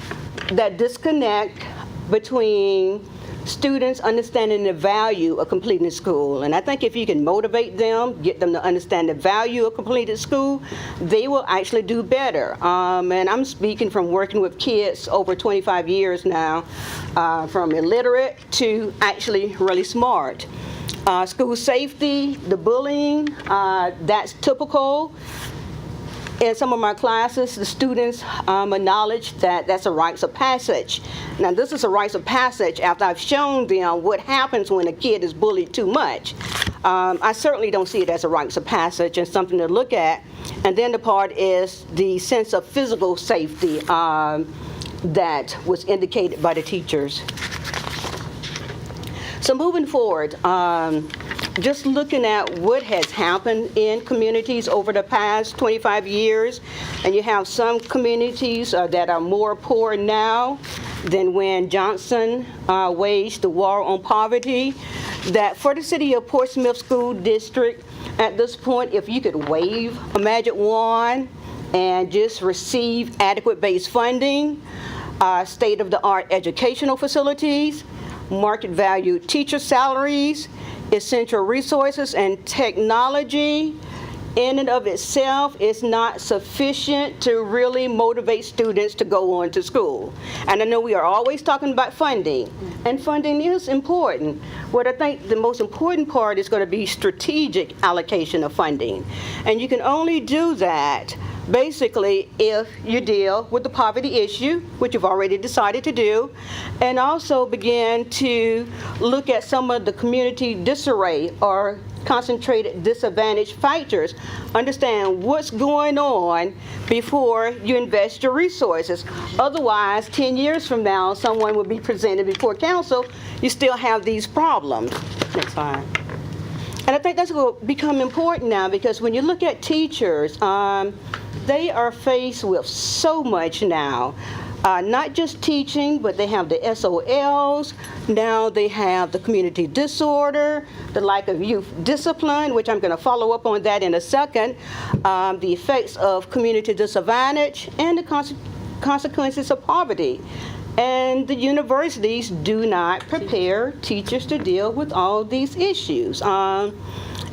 that disconnect between students understanding the value of completing school. And I think if you can motivate them, get them to understand the value of completed school, they will actually do better. And I'm speaking from working with kids over 25 years now, from illiterate to actually really smart. School safety, the bullying, that's typical. In some of my classes, the students acknowledge that that's a rites of passage. Now, this is a rites of passage after I've shown them what happens when a kid is bullied too much. I certainly don't see it as a rites of passage and something to look at. And then the part is the sense of physical safety that was indicated by the teachers. So moving forward, just looking at what has happened in communities over the past 25 years, and you have some communities that are more poor now than when Johnson waged the war on poverty, that for the city of Portsmouth School District, at this point, if you could wave a magic wand and just receive adequate base funding, state-of-the-art educational facilities, market value teacher salaries, essential resources, and technology in and of itself is not sufficient to really motivate students to go on to school. And I know we are always talking about funding, and funding is important. What I think the most important part is going to be strategic allocation of funding. And you can only do that basically if you deal with the poverty issue, which you've already decided to do, and also begin to look at some of the community disarray or concentrated disadvantage factors. Understand what's going on before you invest your resources. Otherwise, 10 years from now, someone will be presented before council, you still have these problems. Next slide. And I think that's going to become important now, because when you look at teachers, they are faced with so much now. Not just teaching, but they have the SOLs. Now they have the community disorder, the lack of youth discipline, which I'm going to follow up on that in a second, the effects of community disadvantage, and the consequences of poverty. And the universities do not prepare teachers to deal with all these issues.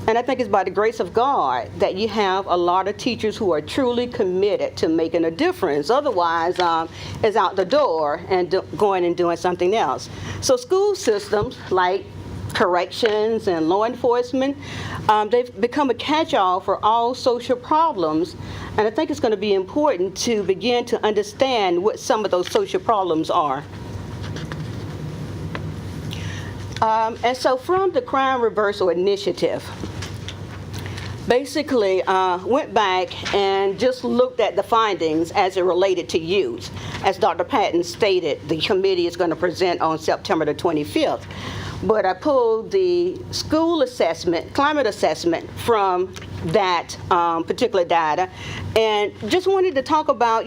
And I think it's by the grace of God that you have a lot of teachers who are truly committed to making a difference. Otherwise, it's out the door and going and doing something else. So school systems like corrections and law enforcement, they've become a catch-all for all social problems. And I think it's going to be important to begin to understand what some of those social problems are. And so from the Crime Reversal Initiative, basically went back and just looked at the findings as it related to youth. As Dr. Patton stated, the committee is going to present on September the 25th. But I pulled the school assessment, climate assessment from that particular data, and just wanted to talk about,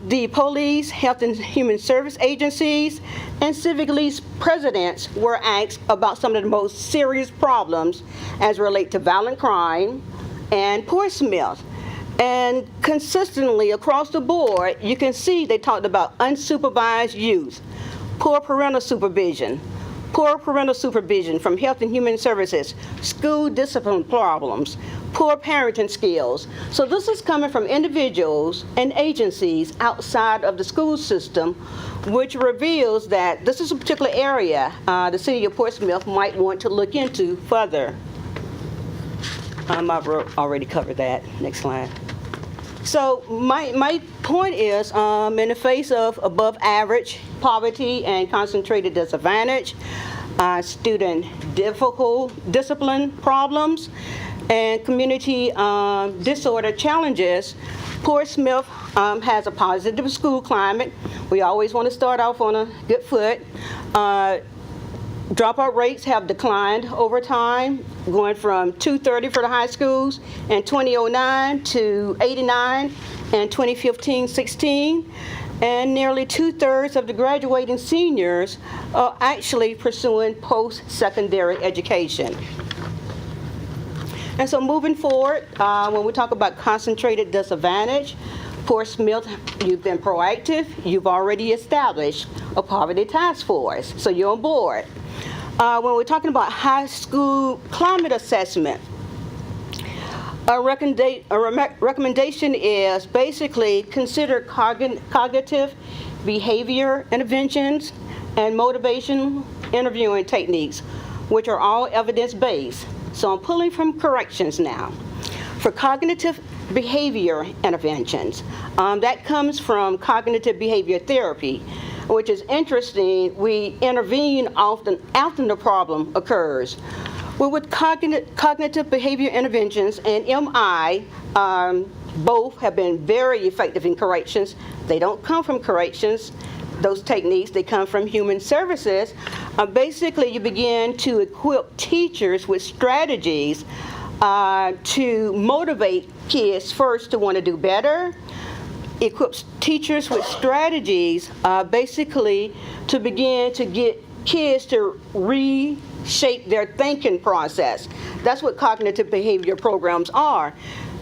the police, health and human service agencies, and civic league presidents were asked about some of the most serious problems as relate to violent crime and Portsmouth. And consistently across the board, you can see they talked about unsupervised youth, poor parental supervision from Health and Human Services, school discipline problems, poor parenting skills. So this is coming from individuals and agencies outside of the school system, which reveals that this is a particular area the city of Portsmouth might want to look into further. I've already covered that. Next slide. So my point is, in the face of above average poverty and concentrated disadvantage, student discipline problems, and community disorder challenges, Portsmouth has a positive school climate. We always want to start off on a good foot. Dropout rates have declined over time, going from 230 for the high schools in 2009 to 89 in 2015-16. and nearly 2/3 of the graduating seniors are actually pursuing post-secondary education. And so moving forward, when we talk about concentrated disadvantage, Portsmouth, you've been proactive. You've already established a poverty task force, so you're on board. When we're talking about high school climate assessment, a recommendation is basically consider cognitive behavior interventions and motivation interviewing techniques, which are all evidence-based. So I'm pulling from corrections now. For cognitive behavior interventions, that comes from cognitive behavior therapy, which is interesting. We intervene often after the problem occurs. Well, with cognitive behavior interventions and MI, both have been very effective in corrections. They don't come from corrections. Those techniques, they come from human services. Basically, you begin to equip teachers with strategies to motivate kids first to want to do better, equips teachers with strategies basically to begin to get kids to reshape their thinking process. That's what cognitive behavior programs are.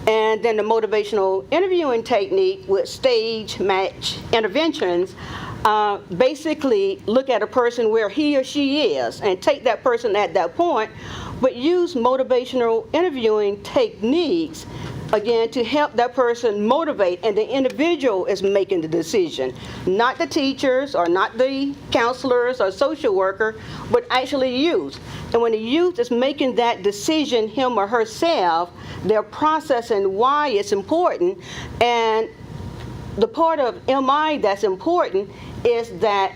And then the motivational interviewing technique with stage match interventions basically look at a person where he or she is and take that person at that point, but use motivational interviewing techniques again to help that person motivate, and the individual is making the decision, not the teachers or not the counselors or social worker, but actually youth. And when the youth is making that decision, him or herself, they're processing why it's important. And the part of MI that's important is that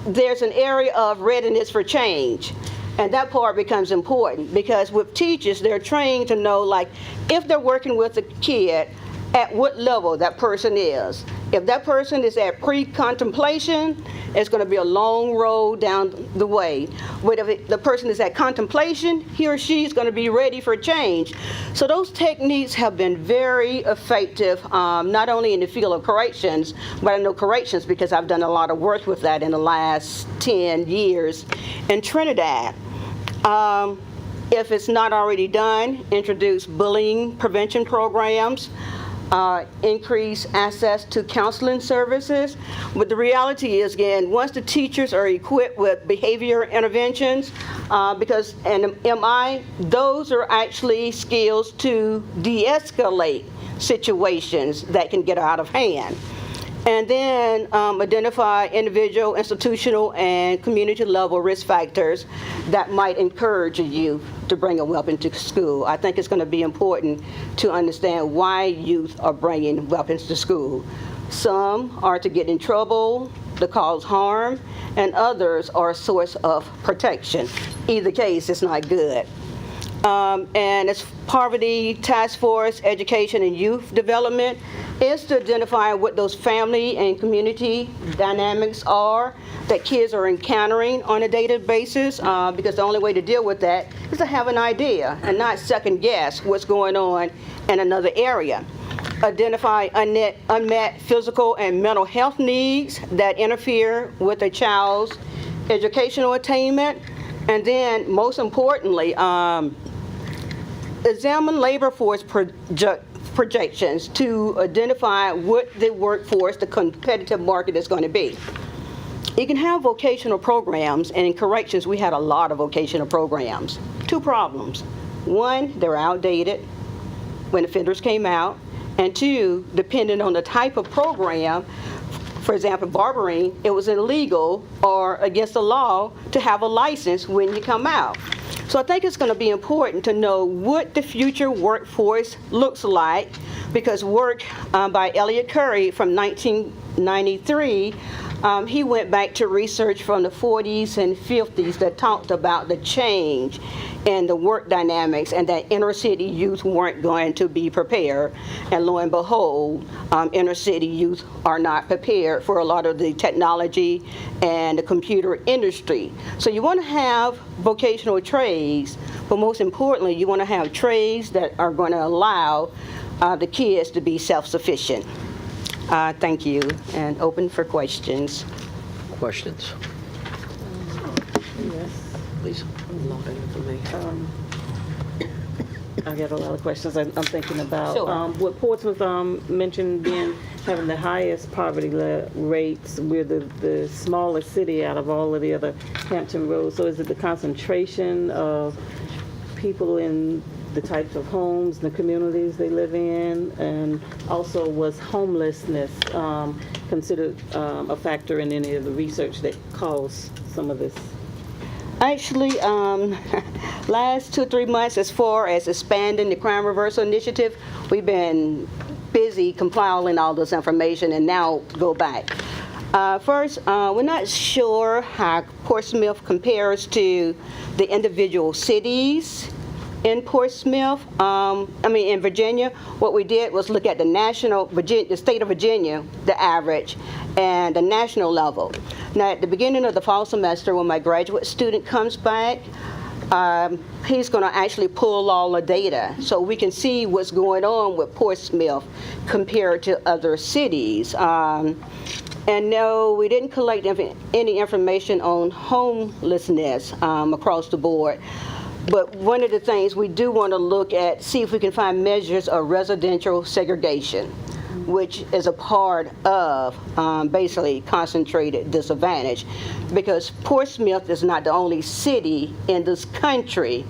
there's an area of readiness for change. And that part becomes important because with teachers, they're trained to know, like, if they're working with a kid, at what level that person is. If that person is at pre-contemplation, it's going to be a long road down the way. But if the person is at contemplation, he or she is going to be ready for change. So those techniques have been very effective, not only in the field of corrections, but I know corrections because I've done a lot of work with that in the last 10 years in Trinidad. If it's not already done, introduce bullying prevention programs, increase access to counseling services. But the reality is, again, once the teachers are equipped with behavior interventions, because in MI, those are actually skills to de-escalate situations that can get out of hand. And then identify individual, institutional, and community level risk factors that might encourage a youth to bring a weapon to school. I think it's going to be important to understand why youth are bringing weapons to school. Some are to get in trouble, to cause harm, and others are a source of protection. Either case, it's not good. And it's Poverty Task Force Education and Youth Development is to identify what those family and community dynamics are that kids are encountering on a daily basis, because the only way to deal with that is to have an idea and not second guess what's going on in another area. Identify unmet physical and mental health needs that interfere with a child's educational attainment. And then, most importantly, examine labor force projections to identify what the workforce, the competitive market is going to be. You can have vocational programs, and in corrections, we had a lot of vocational programs. Two problems. One, they're outdated when offenders came out, and two, depending on the type of program, for example, barbering, it was illegal or against the law to have a license when you come out. So I think it's going to be important to know what the future workforce looks like, because work by Elliott Curry from 1993, he went back to research from the 40s and 50s that talked about the change in the work dynamics and that inner city youth weren't going to be prepared. And lo and behold, inner city youth are not prepared for a lot of the technology and the computer industry. So you want to have vocational trades, but most importantly, you want to have trades that are going to allow the kids to be self-sufficient. Thank you, and open for questions. Questions? Please. I got a lot of questions I'm thinking about. Sure. What Portsmouth mentioned having the highest poverty rates, we're the smallest city out of all of the other Hampton Roads. So is it the concentration of people in the types of homes, the communities they live in? And also, was homelessness considered a factor in any of the research that caused some of this? Actually, last 2 or 3 months, as far as expanding the crime reversal initiative, we've been busy compiling all this information and now go back. First, we're not sure how Portsmouth compares to the individual cities in Portsmouth. In Virginia. What we did was look at the state of Virginia, the average, and the national level. Now, at the beginning of the fall semester, when my graduate student comes back, he's going to actually pull all the data so we can see what's going on with Portsmouth compared to other cities. And no, we didn't collect any information on homelessness across the board. But one of the things we do want to look at, see if we can find measures of residential segregation, which is a part of basically concentrated disadvantage, because Portsmouth is not the only city in this country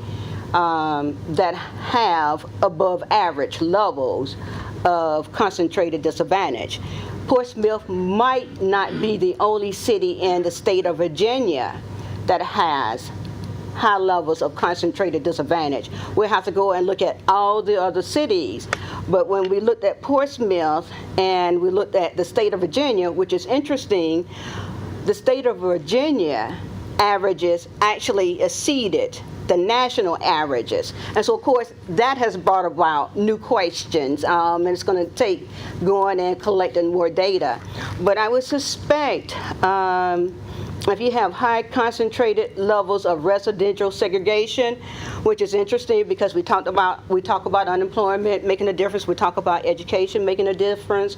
that have above average levels of concentrated disadvantage. Portsmouth might not be the only city in the state of Virginia that has high levels of concentrated disadvantage. We'll have to go and look at all the other cities. But when we looked at Portsmouth and we looked at the state of Virginia, which is interesting, the state of Virginia averages actually exceeded the national averages. And so, of course, that has brought about new questions, and it's going to take going and collecting more data. But I would suspect if you have high concentrated levels of residential segregation, which is interesting because we talk about unemployment making a difference, we talk about education making a difference,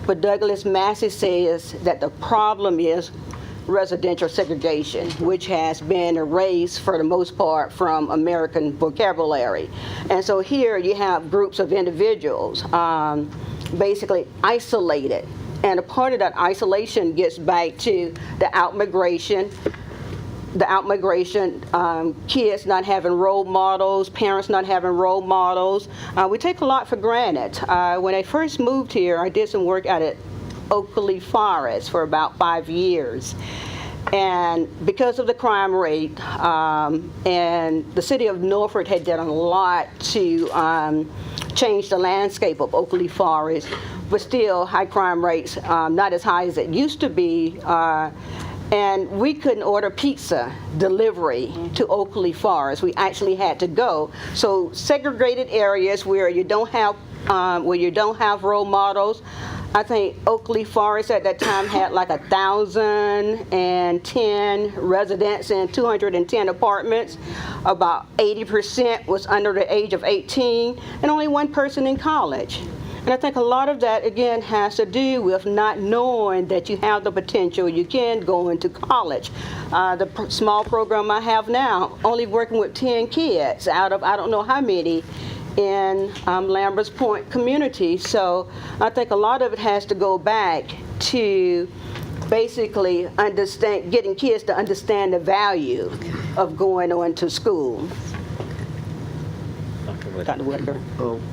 but Douglas Massey says that the problem is residential segregation, which has been erased for the most part from American vocabulary. And so here you have groups of individuals basically isolated. And a part of that isolation gets back to the out-migration, kids not having role models, parents not having role models. We take a lot for granted. When I first moved here, I did some work out at Oakley Forest for about 5 years. And because of the crime rate, and the city of Norfolk had done a lot to change the landscape of Oakley Forest, but still high crime rates, not as high as it used to be. And we couldn't order pizza delivery to Oakley Forest. We actually had to go. So segregated areas where you don't have role models. I think Oakley Forest at that time had like 1,010 residents and 210 apartments. About 80% was under the age of 18, and only one person in college. And I think a lot of that, again, has to do with not knowing that you have the potential, you can go into college. The small program I have now, only working with 10 kids out of I don't know how many in Lambert's Point community. So I think a lot of it has to go back to basically getting kids to understand the value of going on to school. Dr. Whitaker.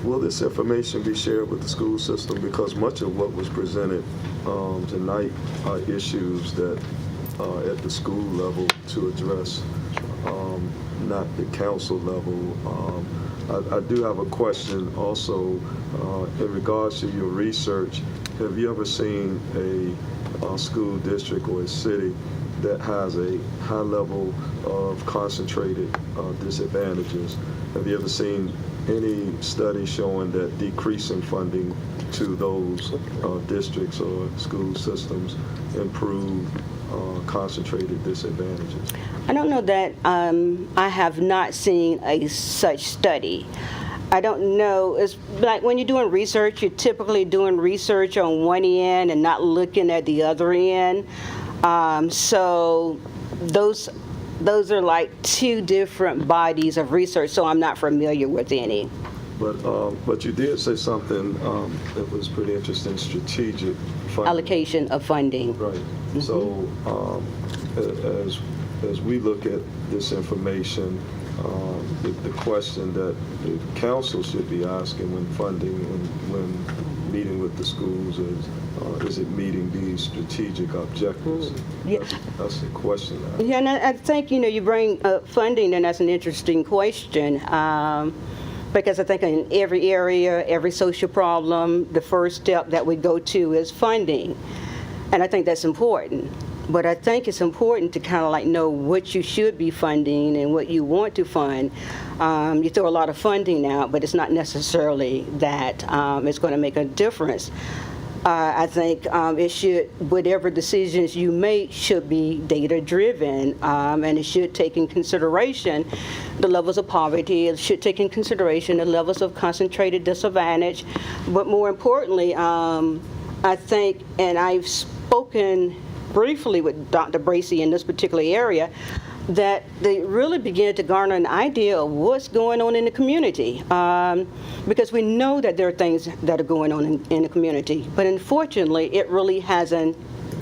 Will this information be shared with the school system? Because much of what was presented tonight are issues that at the school level to address, not the council level. I do have a question also in regards to your research. Have you ever seen a school district or a city that has a high level of concentrated disadvantages? Have you ever seen any study showing that decreasing funding to those districts or school systems improve concentrated disadvantages? I don't know that I have not seen such study. I don't know, it's like when you're doing research, you're typically doing research on one end and not looking at the other end. So those are like two different bodies of research, so I'm not familiar with any. But you did say something that was pretty interesting, strategic funding. Allocation of funding. Right. So as we look at this information, the question that the council should be asking when funding and when meeting with the schools is it meeting these strategic objectives? Yeah. That's the question. Yeah, and I think, you bring up funding, and that's an interesting question. Because I think in every area, every social problem, the first step that we go to is funding. And I think that's important. But I think it's important to kind of like know what you should be funding and what you want to fund. You throw a lot of funding out, but it's not necessarily that it's going to make a difference. I think it should, whatever decisions you make should be data-driven, and it should take in consideration the levels of poverty. It should take in consideration the levels of concentrated disadvantage. But more importantly, I think, and I've spoken briefly with Dr. Bracey in this particular area, that they really begin to garner an idea of what's going on in the community. Because we know that there are things that are going on in the community, but unfortunately, it really hasn't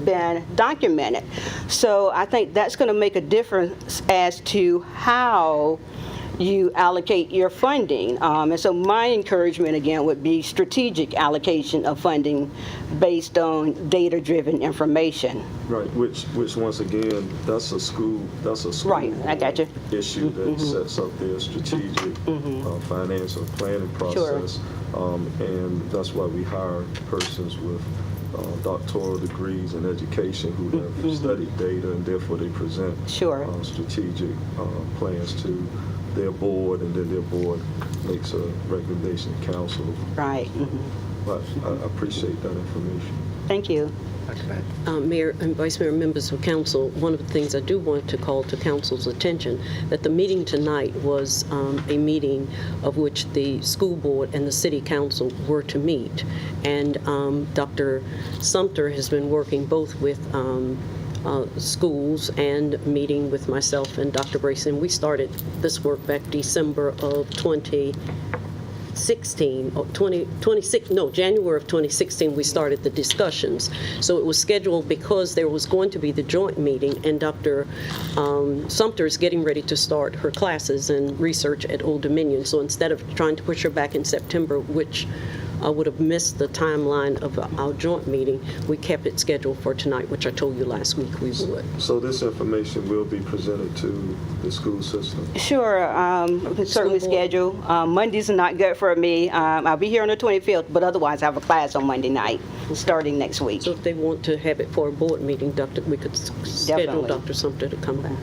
been documented. So I think that's going to make a difference as to how you allocate your funding. And so my encouragement, again, would be strategic allocation of funding based on data-driven information. Right, which once again, that's a school Right, I got you. issue that sets up their strategic financial planning process. And that's why we hire persons with doctoral degrees in education who have studied data, and therefore they present strategic plans to their board, and then their board makes a recommendation to council. Right. But I appreciate that information. Thank you. Mayor and Vice Mayor, members of council, one of the things I do want to call to council's attention, that the meeting tonight was a meeting of which the school board and the city council were to meet. And Dr. Sumter has been working both with schools and meeting with myself and Dr. Bracey. And we started this work back December of 2016, January of 2016, we started the discussions. So it was scheduled because there was going to be the joint meeting, and Dr. Sumter is getting ready to start her classes in research at Old Dominion. So instead of trying to push her back in September, which I would have missed the timeline of our joint meeting, we kept it scheduled for tonight, which I told you last week we would. So this information will be presented to the school system? Sure, we can certainly schedule. Mondays are not good for me. I'll be here on the 25th, but otherwise I have a class on Monday night, starting next week. So if they want to have it for a board meeting, we could schedule Definitely. Dr. Sumter to come back.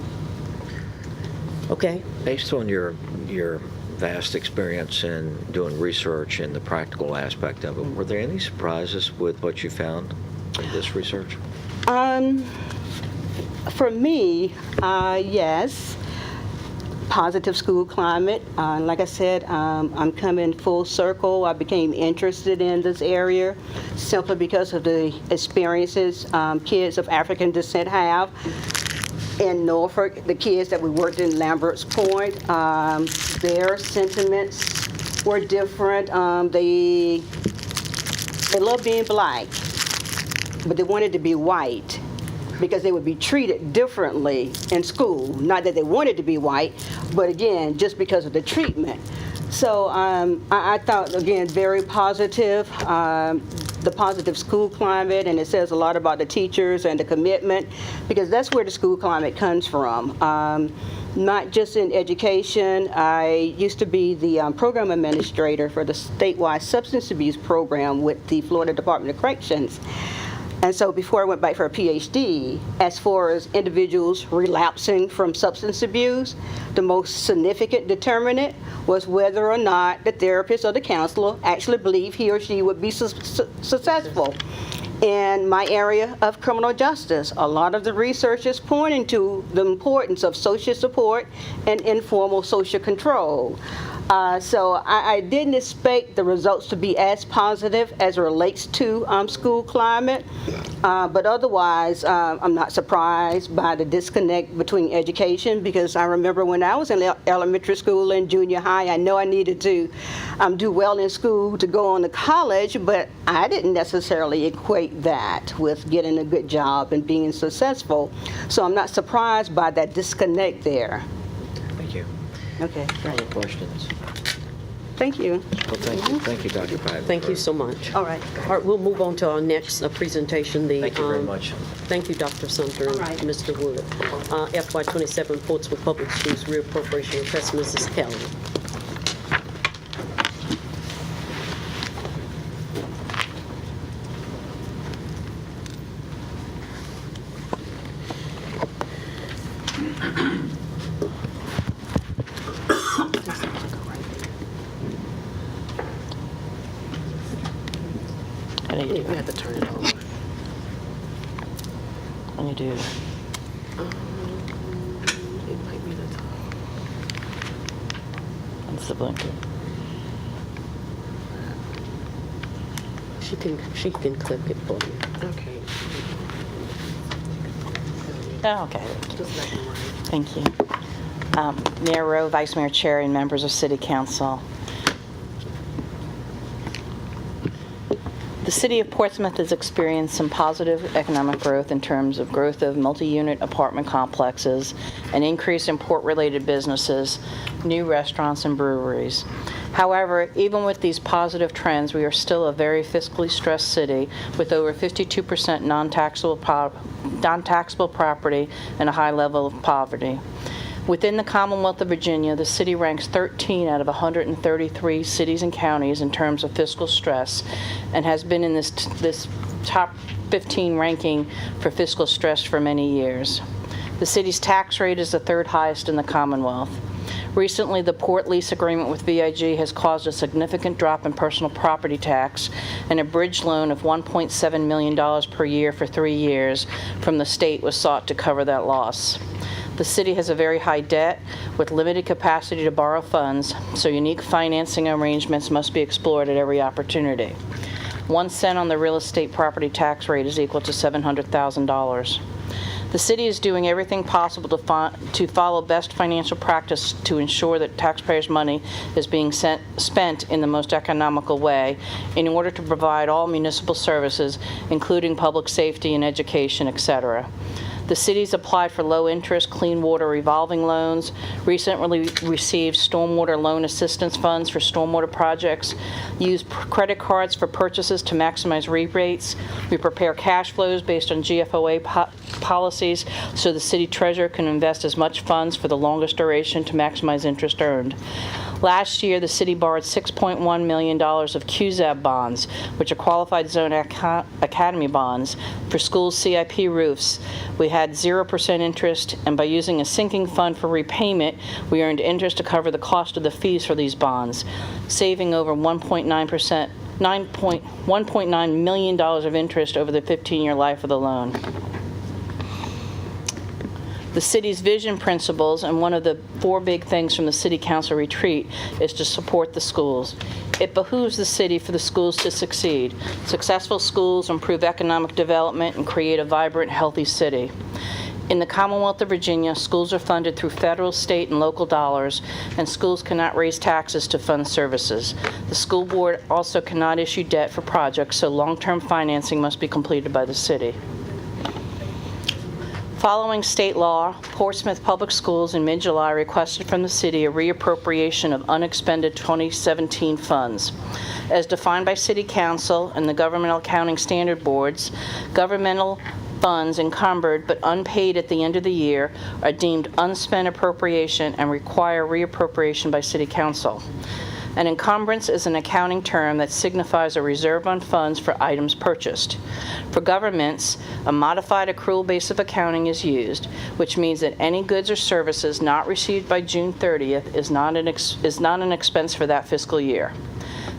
Okay. Based on your vast experience in doing research and the practical aspect of it, were there any surprises with what you found in this research? For me, yes. Positive school climate. Like I said, I'm coming full circle. I became interested in this area simply because of the experiences kids of African descent have. In Norfolk, the kids that we worked in Lambert's Point, their sentiments were different. They love being black, but they wanted to be white because they would be treated differently in school. Not that they wanted to be white, but again, just because of the treatment. So I thought, again, very positive, the positive school climate, and it says a lot about the teachers and the commitment, because that's where the school climate comes from. Not just in education. I used to be the program administrator for the statewide substance abuse program with the Florida Department of Corrections. And so before I went back for a PhD, as far as individuals relapsing from substance abuse, the most significant determinant was whether or not the therapist or the counselor actually believed he or she would be successful. In my area of criminal justice, a lot of the research is pointing to the importance of social support and informal social control. So I didn't expect the results to be as positive as it relates to school climate, but otherwise, I'm not surprised by the disconnect between education, because I remember when I was in elementary school and junior high, I know I needed to do well in school to go on to college, but I didn't necessarily equate that with getting a good job and being successful. So I'm not surprised by that disconnect there. Thank you. Okay, Other questions? thank you. Well, thank you, Dr. Piper. Thank you so much. All right. All right, we'll move on to our next presentation. Thank you very much. Thank you, Dr. Sumter and All right. Mr. Wood. FY27 Portsmouth Public Schools reappropriation request, Mrs. Kelly. You have to turn it over. When you do. It might be the top. It's the blinker. She can click it for you. Okay. Oh, okay. Just let me run. Thank you. Mayor Rowe, Vice Mayor Cherry, and members of City Council. The City of Portsmouth has experienced some positive economic growth in terms of growth of multi-unit apartment complexes, an increase in port-related businesses, new restaurants and breweries. However, even with these positive trends, we are still a very fiscally stressed city with over 52% non-taxable property and a high level of poverty. Within the Commonwealth of Virginia, the city ranks 13 out of 133 cities and counties in terms of fiscal stress and has been in this top 15 ranking for fiscal stress for many years. The city's tax rate is the third highest in the Commonwealth. Recently, the port lease agreement with VIG has caused a significant drop in personal property tax, and a bridge loan of $1.7 million per year for 3 years from the state was sought to cover that loss. The city has a very high debt with limited capacity to borrow funds, so unique financing arrangements must be explored at every opportunity. 1 cent on the real estate property tax rate is equal to $700,000. The city is doing everything possible to follow best financial practice to ensure that taxpayers' money is being spent in the most economical way in order to provide all municipal services, including public safety and education, etc. The city's applied for low-interest, clean water revolving loans, recently received stormwater loan assistance funds for stormwater projects, used credit cards for purchases to maximize rebates. We prepare cash flows based on GFOA policies so the city treasurer can invest as much funds for the longest duration to maximize interest earned. Last year, the city borrowed $6.1 million of QZAB bonds, which are qualified zone academy bonds, for school CIP roofs. We had 0% interest, and by using a sinking fund for repayment, we earned interest to cover the cost of the fees for these bonds, saving over $1.9 million of interest over the 15-year life of the loan. The city's vision principles, and one of the 4 big things from the City Council retreat, is to support the schools. It behooves the city for the schools to succeed. Successful schools improve economic development and create a vibrant, healthy city. In the Commonwealth of Virginia, schools are funded through federal, state, and local dollars, and schools cannot raise taxes to fund services. The school board also cannot issue debt for projects, so long-term financing must be completed by the city. Following state law, Portsmouth Public Schools in mid-July requested from the city a reappropriation of unexpended 2017 funds. As defined by City Council and the Governmental Accounting Standard Boards, governmental funds encumbered but unpaid at the end of the year are deemed unspent appropriation and require reappropriation by City Council. An encumbrance is an accounting term that signifies a reserve on funds for items purchased. For governments, a modified accrual base of accounting is used, which means that any goods or services not received by June 30th is not an expense for that fiscal year.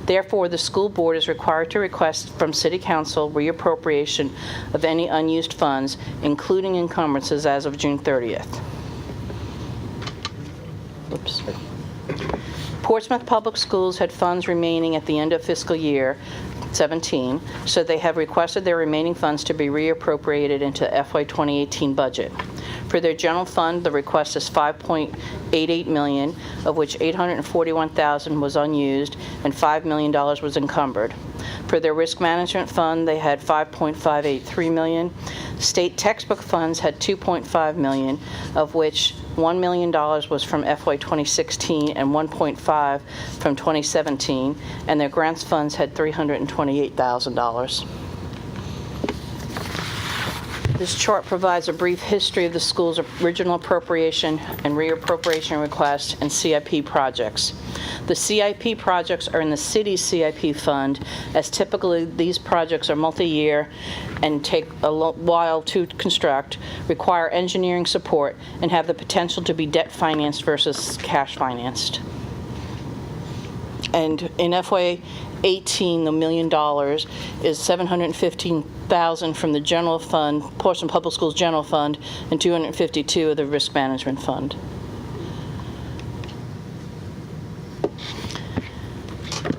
Therefore, the school board is required to request from City Council reappropriation of any unused funds, including encumbrances as of June 30th. Oops. Portsmouth Public Schools had funds remaining at the end of fiscal year 17, so they have requested their remaining funds to be reappropriated into FY 2018 budget. For their general fund, the request is $5.88 million, of which $841,000 was unused and $5 million was encumbered. For their risk management fund, they had $5.583 million. State textbook funds had $2.5 million, of which $1 million was from FY 2016 and $1.5 from 2017, and their grants funds had $328,000. This chart provides a brief history of the school's original appropriation and reappropriation requests and CIP projects. The CIP projects are in the city's CIP fund, as typically these projects are multi-year and take a while to construct, require engineering support, and have the potential to be debt financed versus cash financed. And in FY 18, the $1 million is $715,000 from the general fund, Portsmouth Public Schools general fund, and $252,000 of the risk management fund.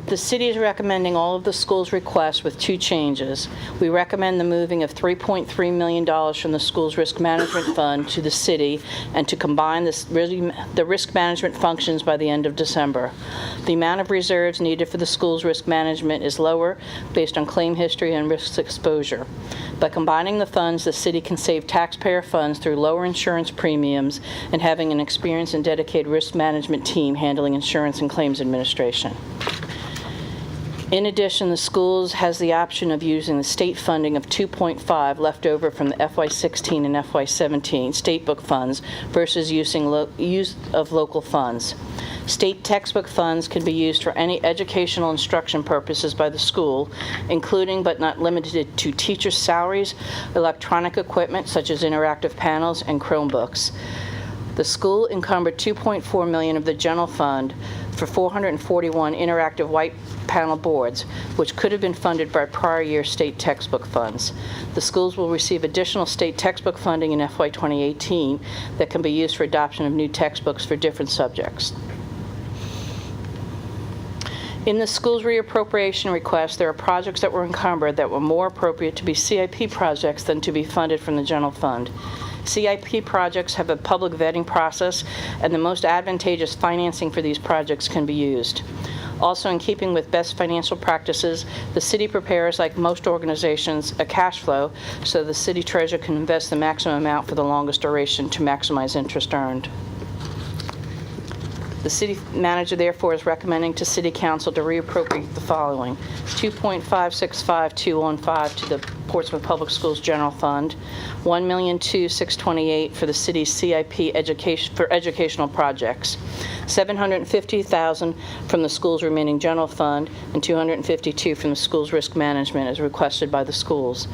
The city is recommending all of the school's requests with two changes. We recommend the moving of $3.3 million from the school's risk management fund to the city and to combine the risk management functions by the end of December. The amount of reserves needed for the school's risk management is lower based on claim history and risk exposure. By combining the funds, the city can save taxpayer funds through lower insurance premiums and having an experienced and dedicated risk management team handling insurance and claims administration. In addition, the schools has the option of using the state funding of $2.5 left over from the FY16 and FY17 state book funds versus using use of local funds. State textbook funds can be used for any educational instruction purposes by the school, including but not limited to teacher salaries, electronic equipment such as interactive panels, and Chromebooks. The school encumbered $2.4 million of the general fund for 441 interactive white panel boards, which could have been funded by prior year state textbook funds. The schools will receive additional state textbook funding in FY 2018 that can be used for adoption of new textbooks for different subjects. In the school's reappropriation request, there are projects that were encumbered that were more appropriate to be CIP projects than to be funded from the general fund. CIP projects have a public vetting process, and the most advantageous financing for these projects can be used. Also, in keeping with best financial practices, the city prepares, like most organizations, a cash flow so the city treasurer can invest the maximum amount for the longest duration to maximize interest earned. The city manager, therefore, is recommending to City Council to reappropriate the following: $2.565215 to the Portsmouth Public Schools General Fund, $1,262,628 for the city's CIP for educational projects, $750,000 from the school's remaining general fund, and $252,000 from the school's risk management as requested by the schools.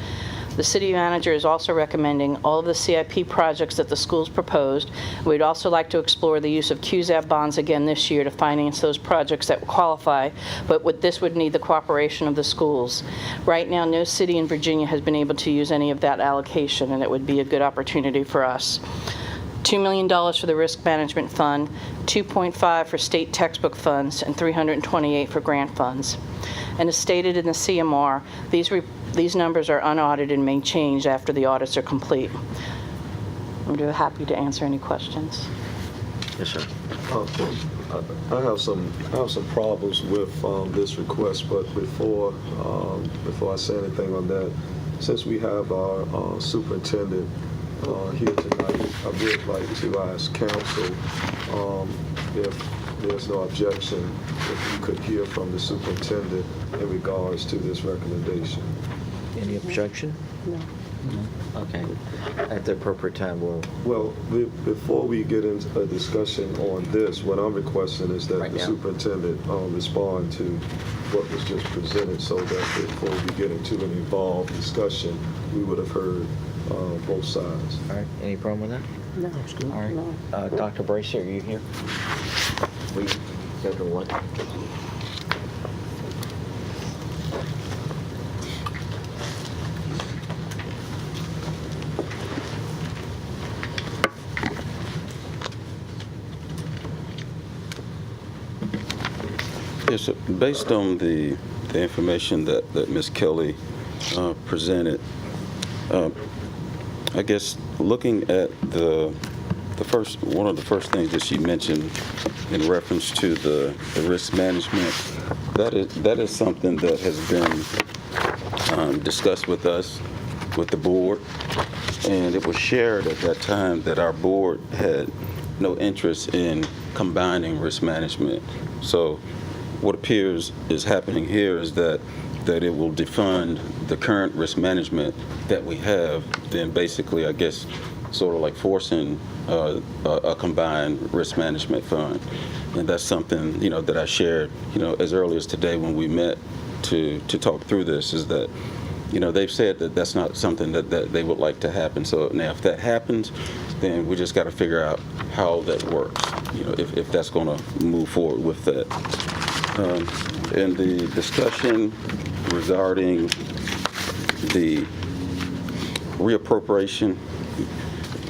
The city manager is also recommending all of the CIP projects that the schools proposed. We'd also like to explore the use of QZAB bonds again this year to finance those projects that qualify, but this would need the cooperation of the schools. Right now, no city in Virginia has been able to use any of that allocation, and it would be a good opportunity for us. $2 million for the risk management fund, $2.5 for state textbook funds, and $328 for grant funds. And as stated in the CMR, these numbers are unaudited and may change after the audits are complete. I'm very happy to answer any questions. Yes, sir. I have some problems with this request, but before I say anything on that, since we have our superintendent here tonight, I would like to ask council if there's no objection, if you could hear from the superintendent in regards to this recommendation. Any objection? No. Okay. At the appropriate time, we'll... Well, before we get into a discussion on this, what I'm requesting is that the superintendent respond to what was just presented, so that before we get into an involved discussion, we would have heard both sides. All right. Any problem with that? No. That's good. All right. No. Dr. Bracy, are you here? We go to what? Yes, sir. Based on the information that Ms. Kelly presented, I guess looking at one of the first things that she mentioned in reference to the risk management, that is something that has been discussed with us, with the board, and it was shared at that time that our board had no interest in combining risk management. So what appears is happening here is that it will defund the current risk management that we have, then basically, I guess, sort of like forcing a combined risk management fund. And that's something, that I shared, as early as today when we met to talk through this, is that, they've said that that's not something that they would like to happen. So now if that happens, then we just got to figure out how that works, if that's going to move forward with that. In the discussion regarding the reappropriation,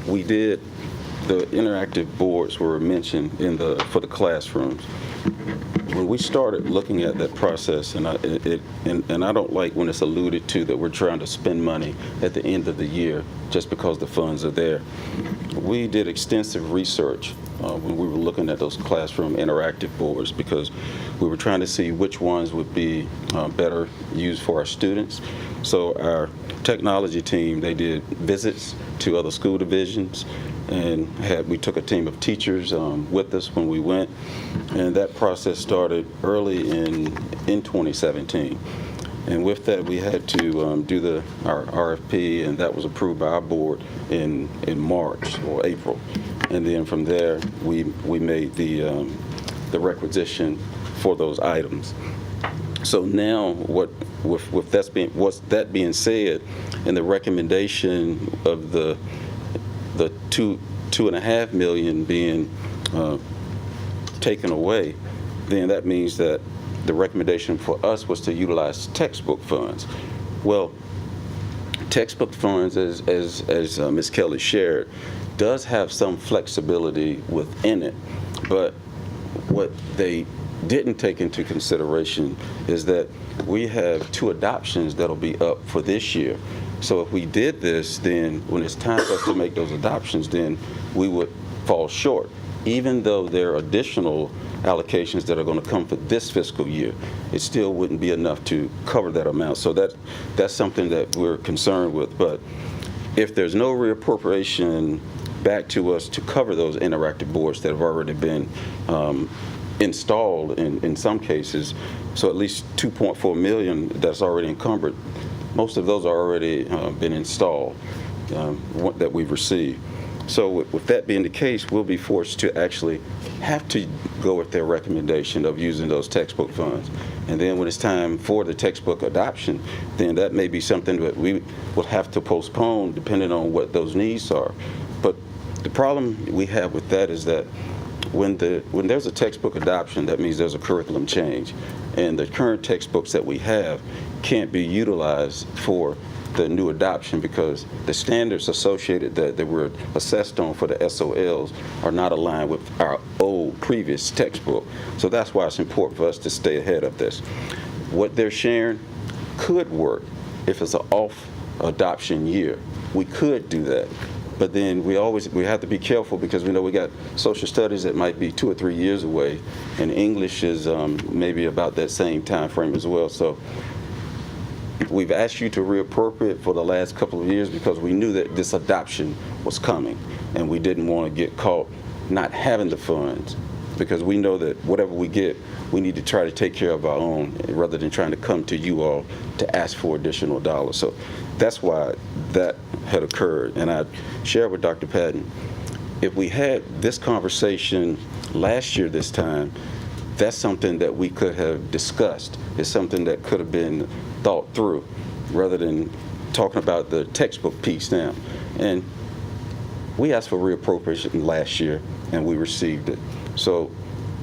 the interactive boards were mentioned for the classrooms. When we started looking at that process, and I don't like when it's alluded to that we're trying to spend money at the end of the year just because the funds are there. We did extensive research when we were looking at those classroom interactive boards, because we were trying to see which ones would be better used for our students. So our technology team, they did visits to other school divisions, and we took a team of teachers with us when we went, and that process started early in 2017. And with that, we had to do our RFP, and that was approved by our board in March or April. And then from there, we made the requisition for those items. So now, with that being said, and the recommendation of the $2.5 million being taken away, then that means that the recommendation for us was to utilize textbook funds. Well, textbook funds, as Ms. Kelly shared, does have some flexibility within it, but what they didn't take into consideration is that we have 2 adoptions that'll be up for this year. So if we did this, then when it's time for us to make those adoptions, then we would fall short, even though there are additional allocations that are going to come for this fiscal year. It still wouldn't be enough to cover that amount. So that's something that we're concerned with. But if there's no reappropriation back to us to cover those interactive boards that have already been installed in some cases, so at least $2.4 million that's already encumbered, most of those are already been installed that we've received. So with that being the case, we'll be forced to actually have to go with their recommendation of using those textbook funds. And then when it's time for the textbook adoption, then that may be something that we will have to postpone depending on what those needs are. But the problem we have with that is that when there's a textbook adoption, that means there's a curriculum change. And the current textbooks that we have can't be utilized for the new adoption because the standards associated that were assessed on for the SOLs are not aligned with our old previous textbook. So that's why it's important for us to stay ahead of this. What they're sharing could work if it's an off adoption year. We could do that. But then we have to be careful because we know we got social studies that might be 2 or 3 years away, and English is maybe about that same time frame as well. So we've asked you to reappropriate for the last couple of years because we knew that this adoption was coming, and we didn't want to get caught not having the funds because we know that whatever we get, we need to try to take care of our own rather than trying to come to you all to ask for additional dollars. So that's why that had occurred. And I shared with Dr. Patton, if we had this conversation last year this time, that's something that we could have discussed. It's something that could have been thought through rather than talking about the textbook piece now. And we asked for reappropriation last year and we received it. So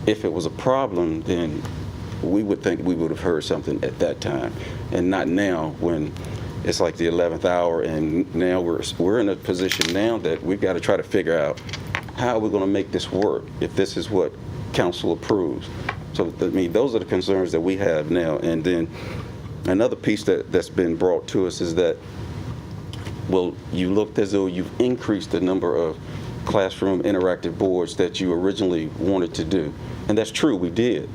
if it was a problem, then we would think we would have heard something at that time and not now when it's like the 11th hour and now we're in a position now that we've got to try to figure out how we're going to make this work if this is what council approves. So, I mean, those are the concerns that we have now. And then another piece that's been brought to us is that, well, you looked as though you've increased the number of classroom interactive boards that you originally wanted to do. And that's true, we did.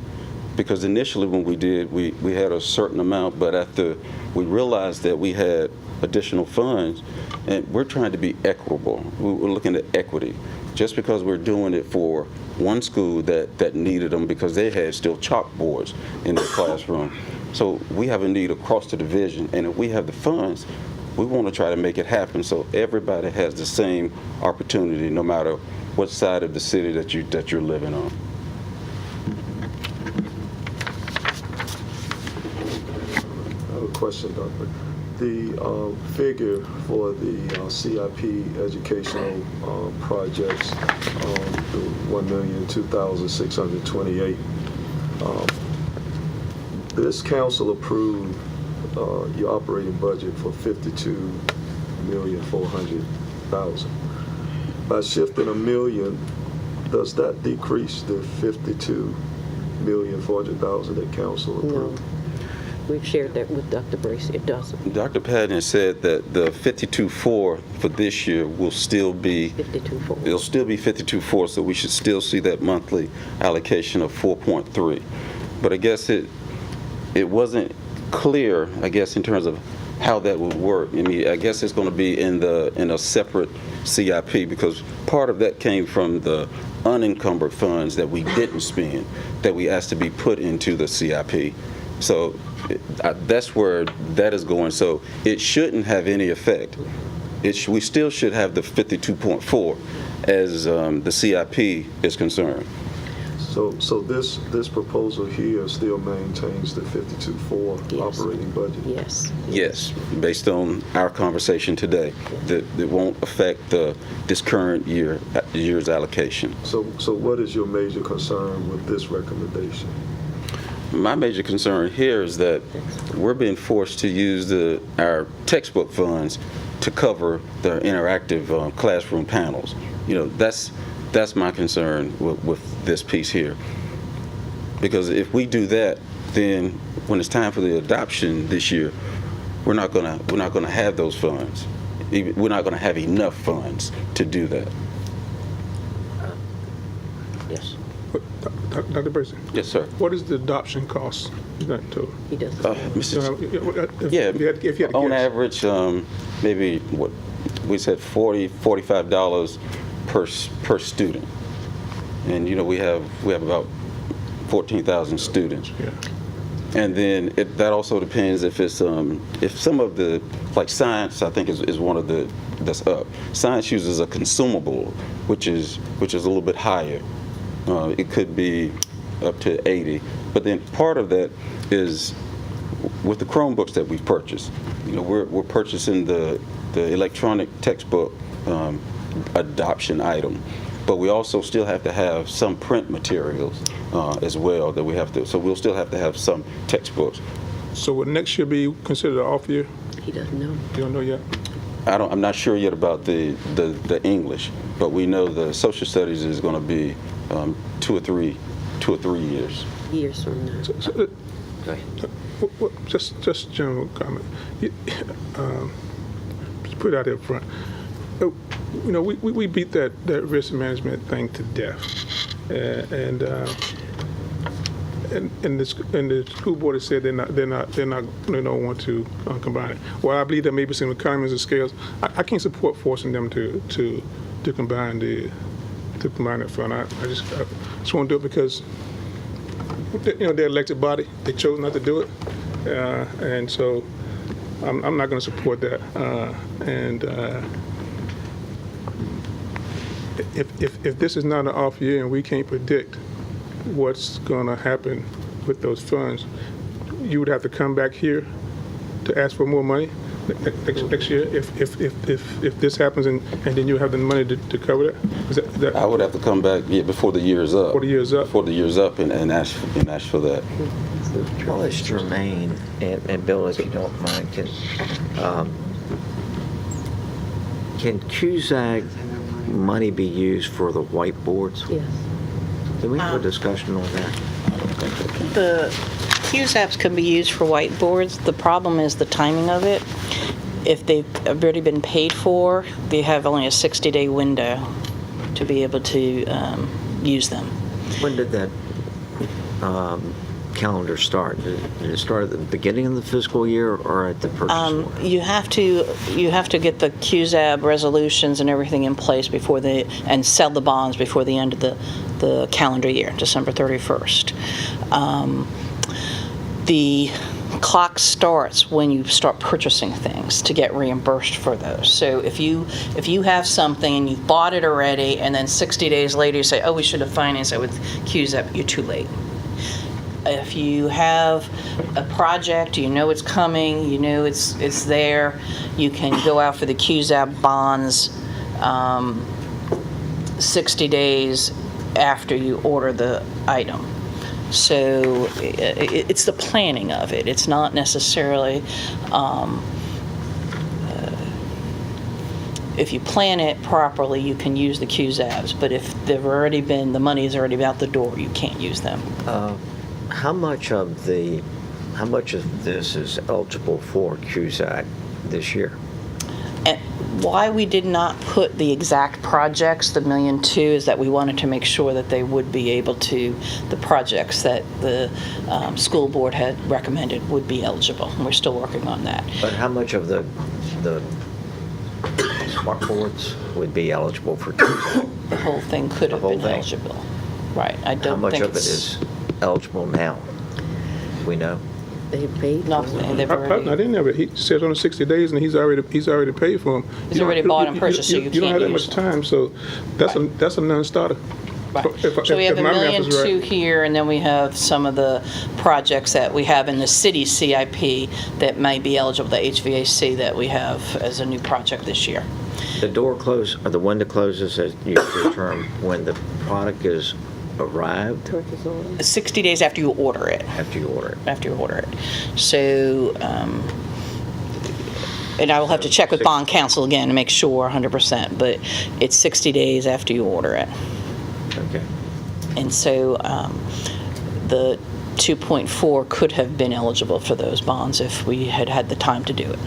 Because initially when we did, we had a certain amount, but after we realized that we had additional funds, and we're trying to be equitable. We're looking at equity. Just because we're doing it for one school that needed them because they had still chalkboards in their classroom. So we have a need across the division, and if we have the funds, we want to try to make it happen so everybody has the same opportunity, no matter what side of the city that you're living on. I have a question, Doctor. The figure for the CIP educational projects, the $1,02,628. This council approved your operating budget for $52,400,000. By shifting $1 million, does that decrease the $52,400,000 that council approved? We've shared that with Dr. Bracy. It doesn't. Dr. Patton said that the 52.4 for this year will still be 52.4. It'll still be 52.4, so we should still see that monthly allocation of 4.3. But I guess it wasn't clear, I guess, in terms of how that would work. I mean, I guess it's going to be in a separate CIP because part of that came from the unencumbered funds that we didn't spend that we asked to be put into the CIP. So that's where that is going. So it shouldn't have any effect. We still should have the 52.4 as the CIP is concerned. So this proposal here still maintains the 52.4 Yes. operating budget? Yes. Yes, based on our conversation today, that won't affect this current year's allocation. So what is your major concern with this recommendation? My major concern here is that we're being forced to use our textbook funds to cover the interactive classroom panels. You know, that's my concern with this piece here. Because if we do that, then when it's time for the adoption this year, we're not gonna have those funds. We're not gonna have enough funds to do that. Yes. Dr. Bracy, Yes, sir. what is the adoption cost? You got to. He doesn't. Yeah, If you had to on guess. average, maybe what we said $45 per student, and you know we have about 14,000 students. Yeah. And then that also depends if it's if some of the, like science, I think is one of the that's up. Science uses a consumable, which is a little bit higher. It could be up to 80, but then part of that is with the Chromebooks that we've purchased. You know, we're purchasing the electronic textbook adoption item, but we also still have to have some print materials as well that we have to. So we'll still have to have some textbooks. So would next year be considered an off year? He doesn't know. You don't know yet? I'm not sure yet about the English, but we know the social studies is going to be 2 or 3 years. Years from now. So, Go ahead. just general comment. Just put it out there front. You know, we beat that risk management thing to death, and the school board has said they don't want to combine it. Well, I believe there may be some economies of scales. I can't support forcing them to combine the fund. I just want to do it because you know they're elected body. They chose not to do it, and so I'm not going to support that. If this is not an off year and we can't predict what's going to happen with those funds, you would have to come back here to ask for more money next year if this happens and then you have the money to cover that? Is that I would have to come back before the year is up. Before the year is up? Before the year is up and ask for that. Well, it's germane, and Bill, if you don't mind, can CUSAC money be used for the whiteboards? Yes. Did we have a discussion on that? The QZAPs can be used for whiteboards. The problem is the timing of it. If they've already been paid for, they have only a 60-day window to be able to use them. When did that calendar start? Did it start at the beginning of the fiscal year or at the purchase order? You have to get the QZAB resolutions and everything in place before and sell the bonds before the end of the calendar year, December 31st. The clock starts when you start purchasing things to get reimbursed for those. So if you have something and you've bought it already, and then 60 days later you say, oh, we should have financed it with QZAP, you're too late. If you have a project, you know it's coming, you know it's there, you can go out for the QZAP bonds 60 days after you order the item. So it's the planning of it. It's not necessarily, if you plan it properly, you can use the QZABs, but if the money is already out the door, you can't use them. How much of this is eligible for QZAC this year? And why we did not put the exact projects, the $1.2 million, is that we wanted to make sure that they would be able to, the projects that the school board had recommended would be eligible. And we're still working on that. But how much of the smart boards would be eligible for QZAC? The whole thing could have been eligible. Right. I don't think How much of it is eligible now? We know. They paid. Nothing. They've already. I didn't know it. He says on the 60 days, and he's already paid for them. He's already bought and purchased, so you don't have that can't much use time, so that's a non-starter. Right. If So we have my $1.2 math is million right. here, and then we have some of the projects that we have in the city CIP that might be eligible, the HVAC that we have as a new project this year. The door close, or the window closes, as you term, when the product is arrived? 60 days after you order it. After you order it. After you order it. So, and I will have to check with bond counsel again to make sure 100%, but it's 60 days after you order it. Okay. And so the 2.4 could have been eligible for those bonds if we had had the time to do it.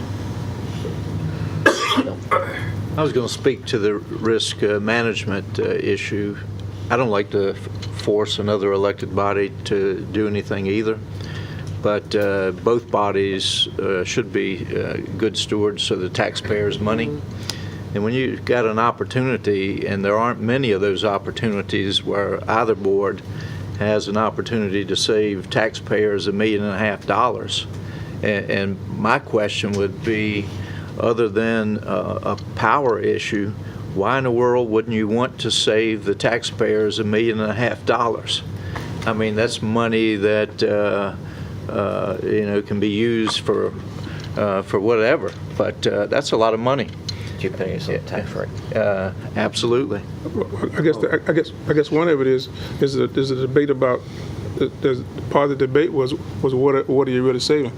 I was going to speak to the risk management issue. I don't like to force another elected body to do anything either, but both bodies should be good stewards of the taxpayers' money. And when you've got an opportunity, and there aren't many of those opportunities where either board has an opportunity to save taxpayers $1.5 million, and my question would be, other than a power issue, why in the world wouldn't you want to save the taxpayers $1.5 million? I mean, that's money that can be used for whatever, but that's a lot of money. You pay us a tax rate. Absolutely. I guess one of it is a debate about. Part of the debate was what are you really saving?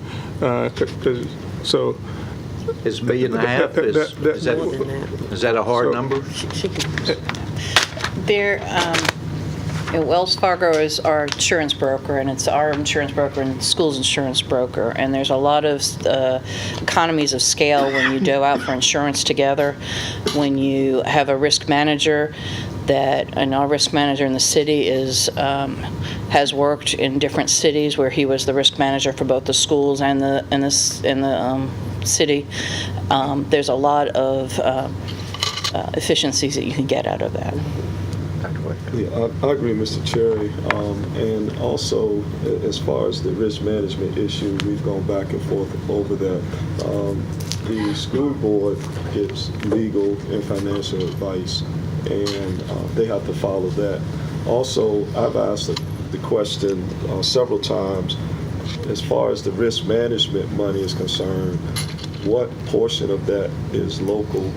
So. Is $1.5 million, is that a hard number? Wells Fargo is our insurance broker, and it's our insurance broker and the school's insurance broker. And there's a lot of economies of scale when you go out for insurance together. When you have a risk manager, and our risk manager in the city has worked in different cities where he was the risk manager for both the schools and the city. There's a lot of efficiencies that you can get out of that. Yeah, I agree, Mr. Cherry. And also, as far as the risk management issue, we've gone back and forth over that. The school board gives legal and financial advice, and they have to follow that. Also, I've asked the question several times, as far as the risk management money is concerned, what portion of that is local,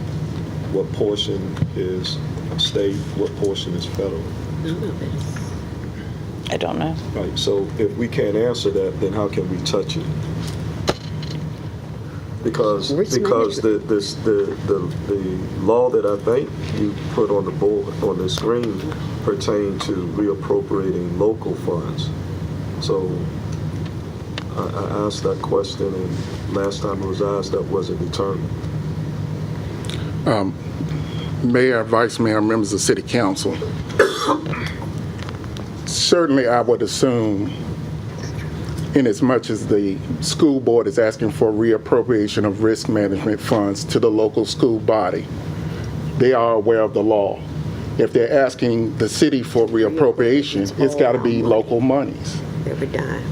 what portion is state, what portion is federal? I don't know. Right, so if we can't answer that, then how can we touch it? Because the law that I think you put on the board, on the screen, pertain to reappropriating local funds. So I asked that question, and last time it was asked, that wasn't determined. Mayor, Vice Mayor, members of City Council, certainly I would assume, in as much as the school board is asking for reappropriation of risk management funds to the local school body, they are aware of the law. If they're asking the city for reappropriation, it's got to be local monies. Every dime.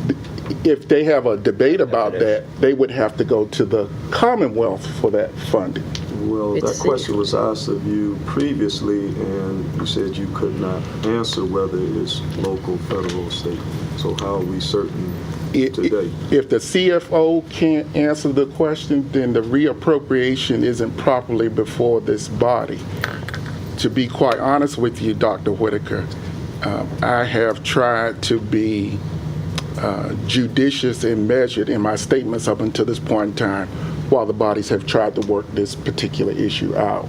If they have a debate about that, they would have to go to the Commonwealth for that funding. Well, that question was asked of you previously, and you said you could not answer whether it's local, federal, or state. So how are we certain today? If the CFO can't answer the question, then the reappropriation isn't properly before this body. To be quite honest with you, Dr. Whitaker, I have tried to be judicious and measured in my statements up until this point in time, while the bodies have tried to work this particular issue out.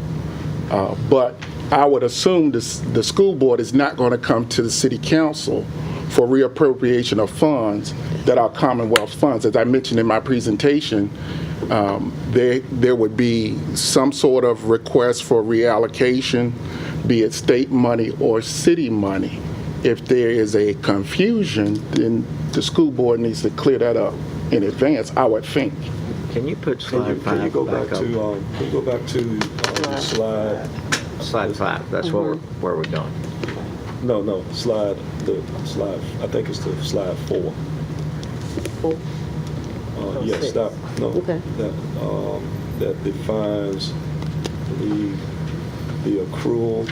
But I would assume the school board is not going to come to the city council for reappropriation of funds that are Commonwealth funds. As I mentioned in my presentation, there would be some sort of request for reallocation, be it state money or city money. If there is a confusion, then the school board needs to clear that up in advance, I would think. Can you put slide Can you 5 go back back up? to slide? Slide 5, that's where we're going. No, slide. I think it's the slide 4. Yes, that. No. Okay. That defines the accrual.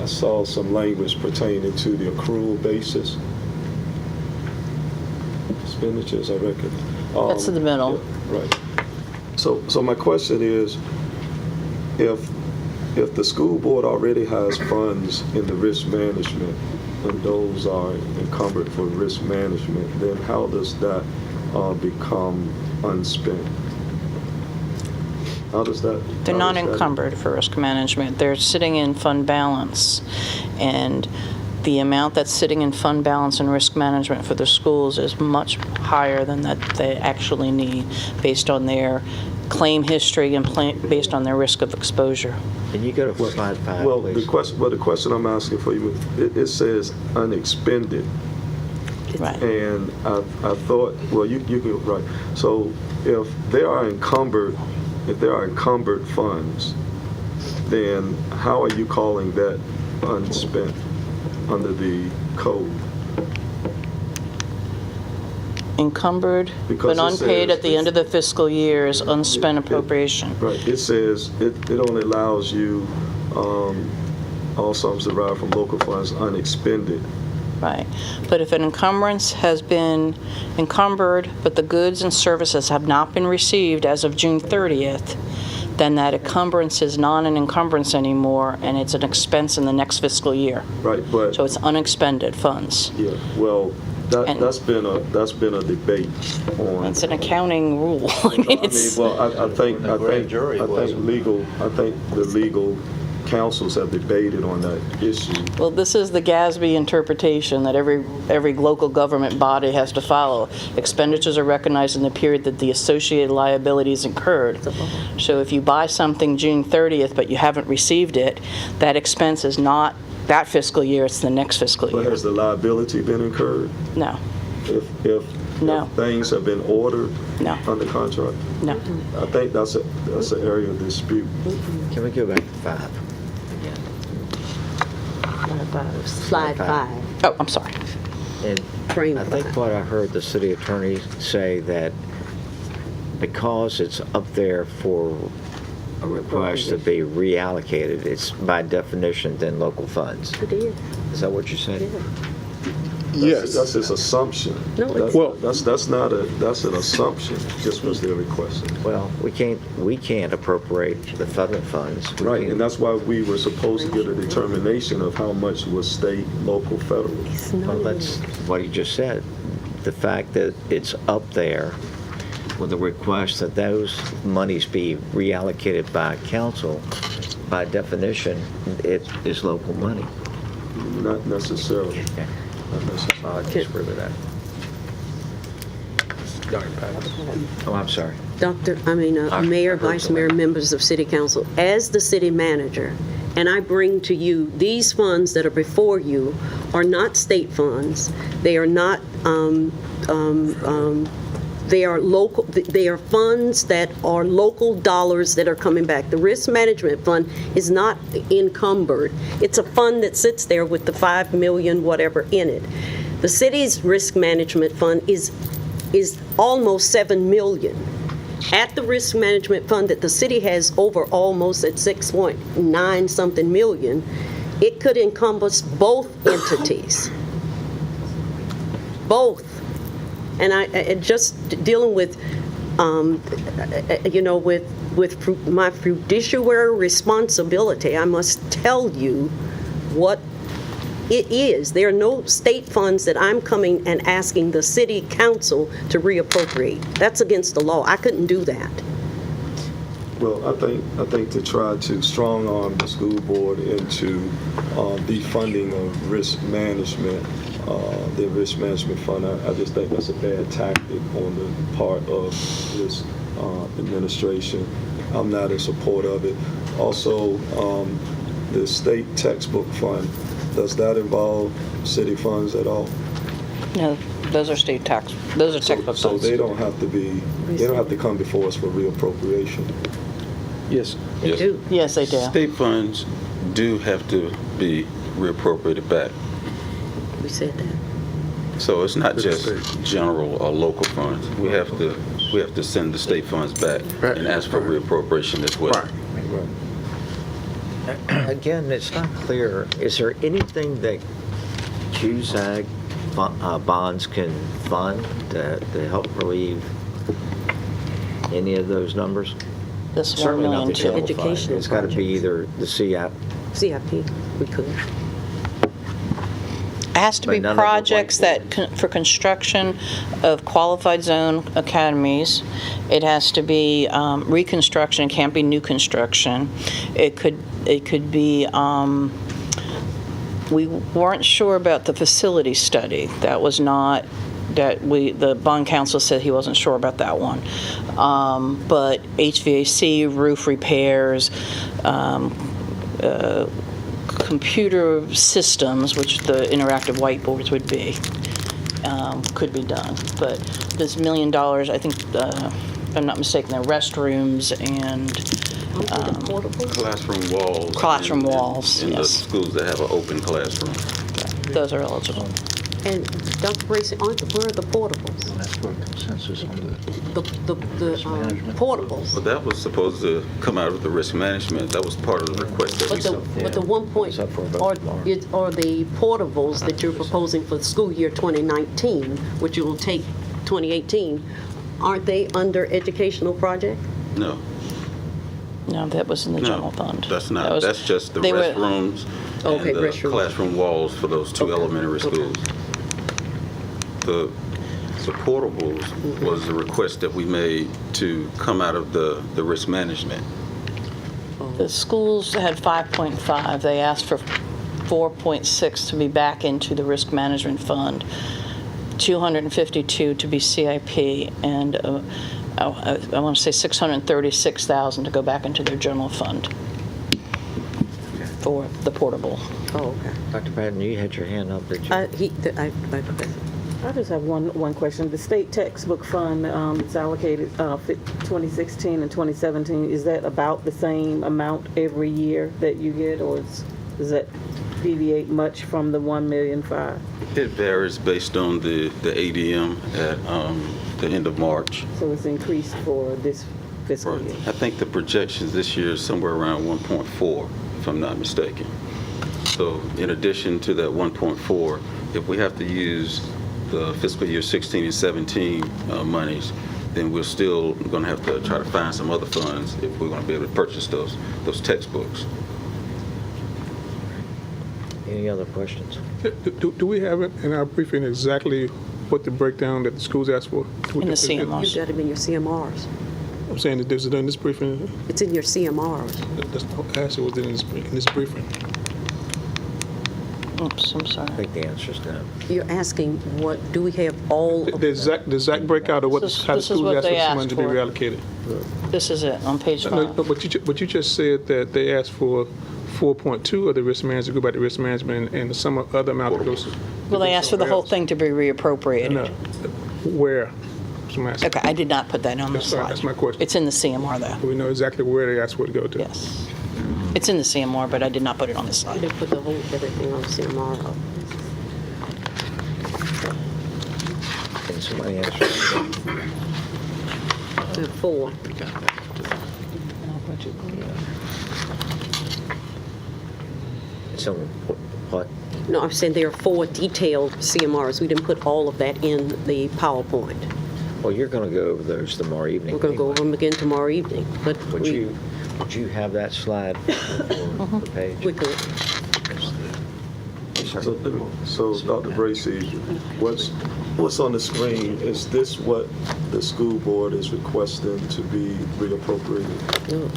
I saw some language pertaining to the accrual basis. Expenditures, I reckon. That's in the middle. Yeah, right. So my question is, if the school board already has funds in the risk management, and those are encumbered for risk management, then how does that become unspent? How does that? They're not encumbered for risk management. They're sitting in fund balance. And the amount that's sitting in fund balance and risk management for the schools is much higher than that they actually need based on their claim history and based on their risk of exposure. Can you go to slide 5, Well, please? the question I'm asking for you, it says unexpended. Right. And I thought, well, you can, right. So if there are encumbered funds, then how are you calling that unspent under the code? Encumbered Because but it unpaid says at the end of the fiscal year is unspent appropriation. Right. It says it only allows you all sums derived from local funds unexpended. Right. But if an encumbrance has been encumbered, but the goods and services have not been received as of June 30th, then that encumbrance is not an encumbrance anymore, and it's an expense in the next fiscal year. Right, but So it's unexpended funds. yeah, well, And- that's been a debate on. It's an accounting rule. I mean, it's, Well, I think The grand jury wasn't. the legal councils have debated on that issue. well, this is the GASB interpretation that every local government body has to follow. Expenditures are recognized in the period that the associated liabilities incurred. So if you buy something June 30th, but you haven't received it, that expense is not that fiscal year, it's the next fiscal But year. has the liability been incurred? No, If No. things have been ordered No. under contract? no. I think that's an area of dispute. Can we go back to 5? slide 5. Oh, I'm sorry. And Frame I think 5. what I heard the city attorney say that because it's up there for a request to be reallocated, it's by definition then local funds. It is. Is that what you said? Yes. That's his assumption. No, it's- Well- That's an assumption, just was their request. Well, we can't appropriate the federal funds. We Right, can't- and that's why we were supposed to get a determination of how much was state, local, federal. Well, that's what he just said. The fact that it's up there with a request that those monies be reallocated by council, by definition, it is local money. Not necessarily. Just further that. Dr. Patton. Oh, I'm sorry. Mayor, Vice Mayor, members of City Council, as the city manager, and I bring to you, these funds that are before you are not state funds. They are not, they are local, they are funds that are local dollars that are coming back. The Risk Management Fund is not encumbered. It's a fund that sits there with the 5 million whatever in it. The city's Risk Management Fund is almost 7 million. At the Risk Management Fund that the city has over almost at 6.9 something million, it could encompass both entities. Both. And I just dealing with, with my fiduciary responsibility, I must tell you what it is. There are no state funds that I'm coming and asking the city council to reappropriate. That's against the law. I couldn't do that. Well, I think to try to strong arm the school board into defunding of risk management, the risk management fund, I just think that's a bad tactic on the part of this administration. I'm not in support of it. Also, the state textbook fund, does that involve city funds at all? No, those are textbook funds. So they don't have to come before us for reappropriation. Yes. They do. Yes, they do. State funds do have to be reappropriated back. We said that. So it's not just general or local funds. We have to send the state funds back and ask for reappropriation as well. Again, it's not clear. Is there anything that CUSAG bonds can fund to help relieve any of those numbers? This Certainly not the general fund. Educational It's got to be either the CIP. CIP, we could. It has to be But none of the projects for construction of qualified zone academies. It has to be reconstruction, it can't be new construction. It could be, we weren't sure about the facility study. That was not, the bond counsel said he wasn't sure about that one. But HVAC, roof repairs, computer systems, which the interactive whiteboards would be, could be done. But this $1 million, I think, if I'm not mistaken, they're restrooms and Classroom walls. In the yes. schools that have an open classroom. Those are eligible. And Dr. Bracy, where are the portables? That's for consensus on The portables. But that was supposed to come out of the risk management. That was part of the request that we sent. But the 1 point, or the portables that you're proposing for the school year 2019, which will take 2018, aren't they under educational project? No. No, that was in the general fund. That's not. That's just the they were- restrooms and the restrooms. classroom walls for those two elementary schools. The portables was the request that we made to come out of the risk management. The schools had 5.5. They asked for 4.6 to be back into the risk management fund, 252 to be CIP, and I want to say 636,000 to go back into their general fund for the portable. Oh, okay. Dr. Patton, you had your hand up. Did you? I just have one question. The state textbook fund it's allocated 2016 and 2017. Is that about the same amount every year that you get, or does that deviate much from the $1.5 million? It varies based on the ADM at the end of March. So it's increased for this fiscal year. I think the projections this year is somewhere around 1.4, if I'm not mistaken. So in addition to that 1.4, if we have to use the fiscal year 16 and 17 monies, then we're still going to have to try to find some other funds if we're going to be able to purchase those textbooks. Any other questions? Do we have it in our briefing exactly what the breakdown that the schools asked for? In the CMRs. You've got them in your CMRs. I'm saying that there's in this briefing. It's in your CMRs. That's not actually within this briefing. Oops, I'm I sorry. think the answer's no. You're asking what, do we have all of Does Zach break out of what, This is- how the this is schools what ask they for some money to be asked for. reallocated? This is it, on page No, 5. but you just said that they asked for 4.2 of the risk management, go back to risk management, and some other amount that goes. Well, they asked for the whole thing to be reappropriated. No, where? So I'm asking. Okay, I did not put that on the That's right, slide. that's my question. It's in the CMR, though. We know exactly where they asked for it to go to. Yes. It's in the CMR, but I did not put it on the I slide. didn't put the whole, everything on CMR. Can somebody answer? The 4. So what? No, I'm saying there are 4 detailed CMRs. We didn't put all of that in the PowerPoint. Well, you're going to go over those tomorrow evening. We're going to go anyway. over them again tomorrow evening, but Would you have that slide on the page? we could. So Dr. Bracy, what's on the screen, is this what the school board is requesting to be reappropriated?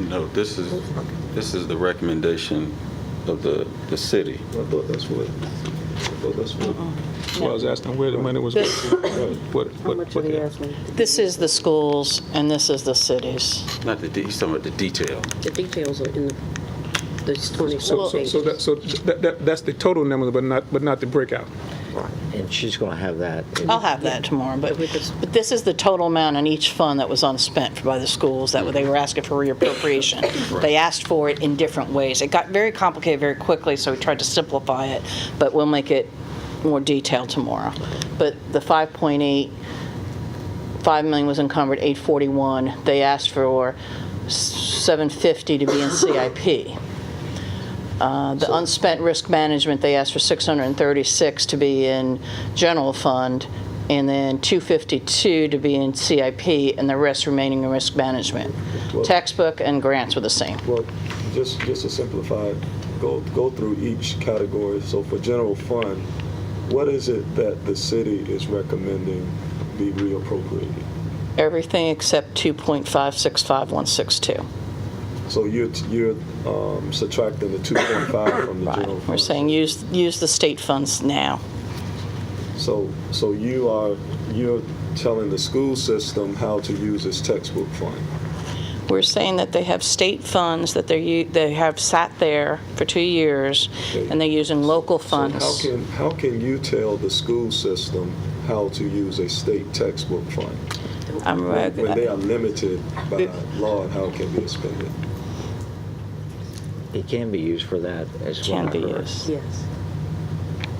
No, this is the recommendation of the city. I thought that's what. So I was asking where the money was going. How much are they asking? This is the schools, and this is the cities. Not the, he's talking about the detail. The details are in there's 24 So pages. that's the total number, but not the breakout. And she's going to have that. I'll have that tomorrow, but this is the total amount on each fund that was unspent by the schools that they were asking for reappropriation. They asked for it in different ways. It got very complicated very quickly, so we tried to simplify it, but we'll make it more detailed tomorrow. But the 5.8, $5 million was encumbered, 841. They asked for 750 to be in CIP. The unspent risk management, they asked for 636 to be in general fund, and then 252 to be in CIP, and the rest remaining in risk management. Textbook and grants were the same. Well, just to simplify, go through each category. So for general fund, what is it that the city is recommending be reappropriated? Everything except 2.565162. So you're subtracting the 2.5 from the general fund. We're saying use the state funds now. So you're telling the school system how to use its textbook fund. We're saying that they have state funds that they have sat there for 2 years, and they're using local funds. So how can you tell the school system how to use a state textbook fund? When they are limited by law and how it can be expended? It can be used for that as well. Can be used. Yes.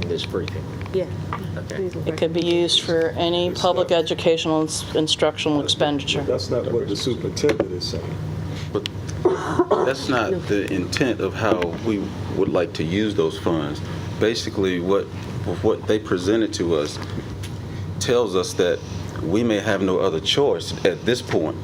In this briefing. Yeah. Okay. It could be used for any public educational instructional expenditure. That's not what the superintendent is saying. But that's not the intent of how we would like to use those funds. Basically, what they presented to us tells us that we may have no other choice at this point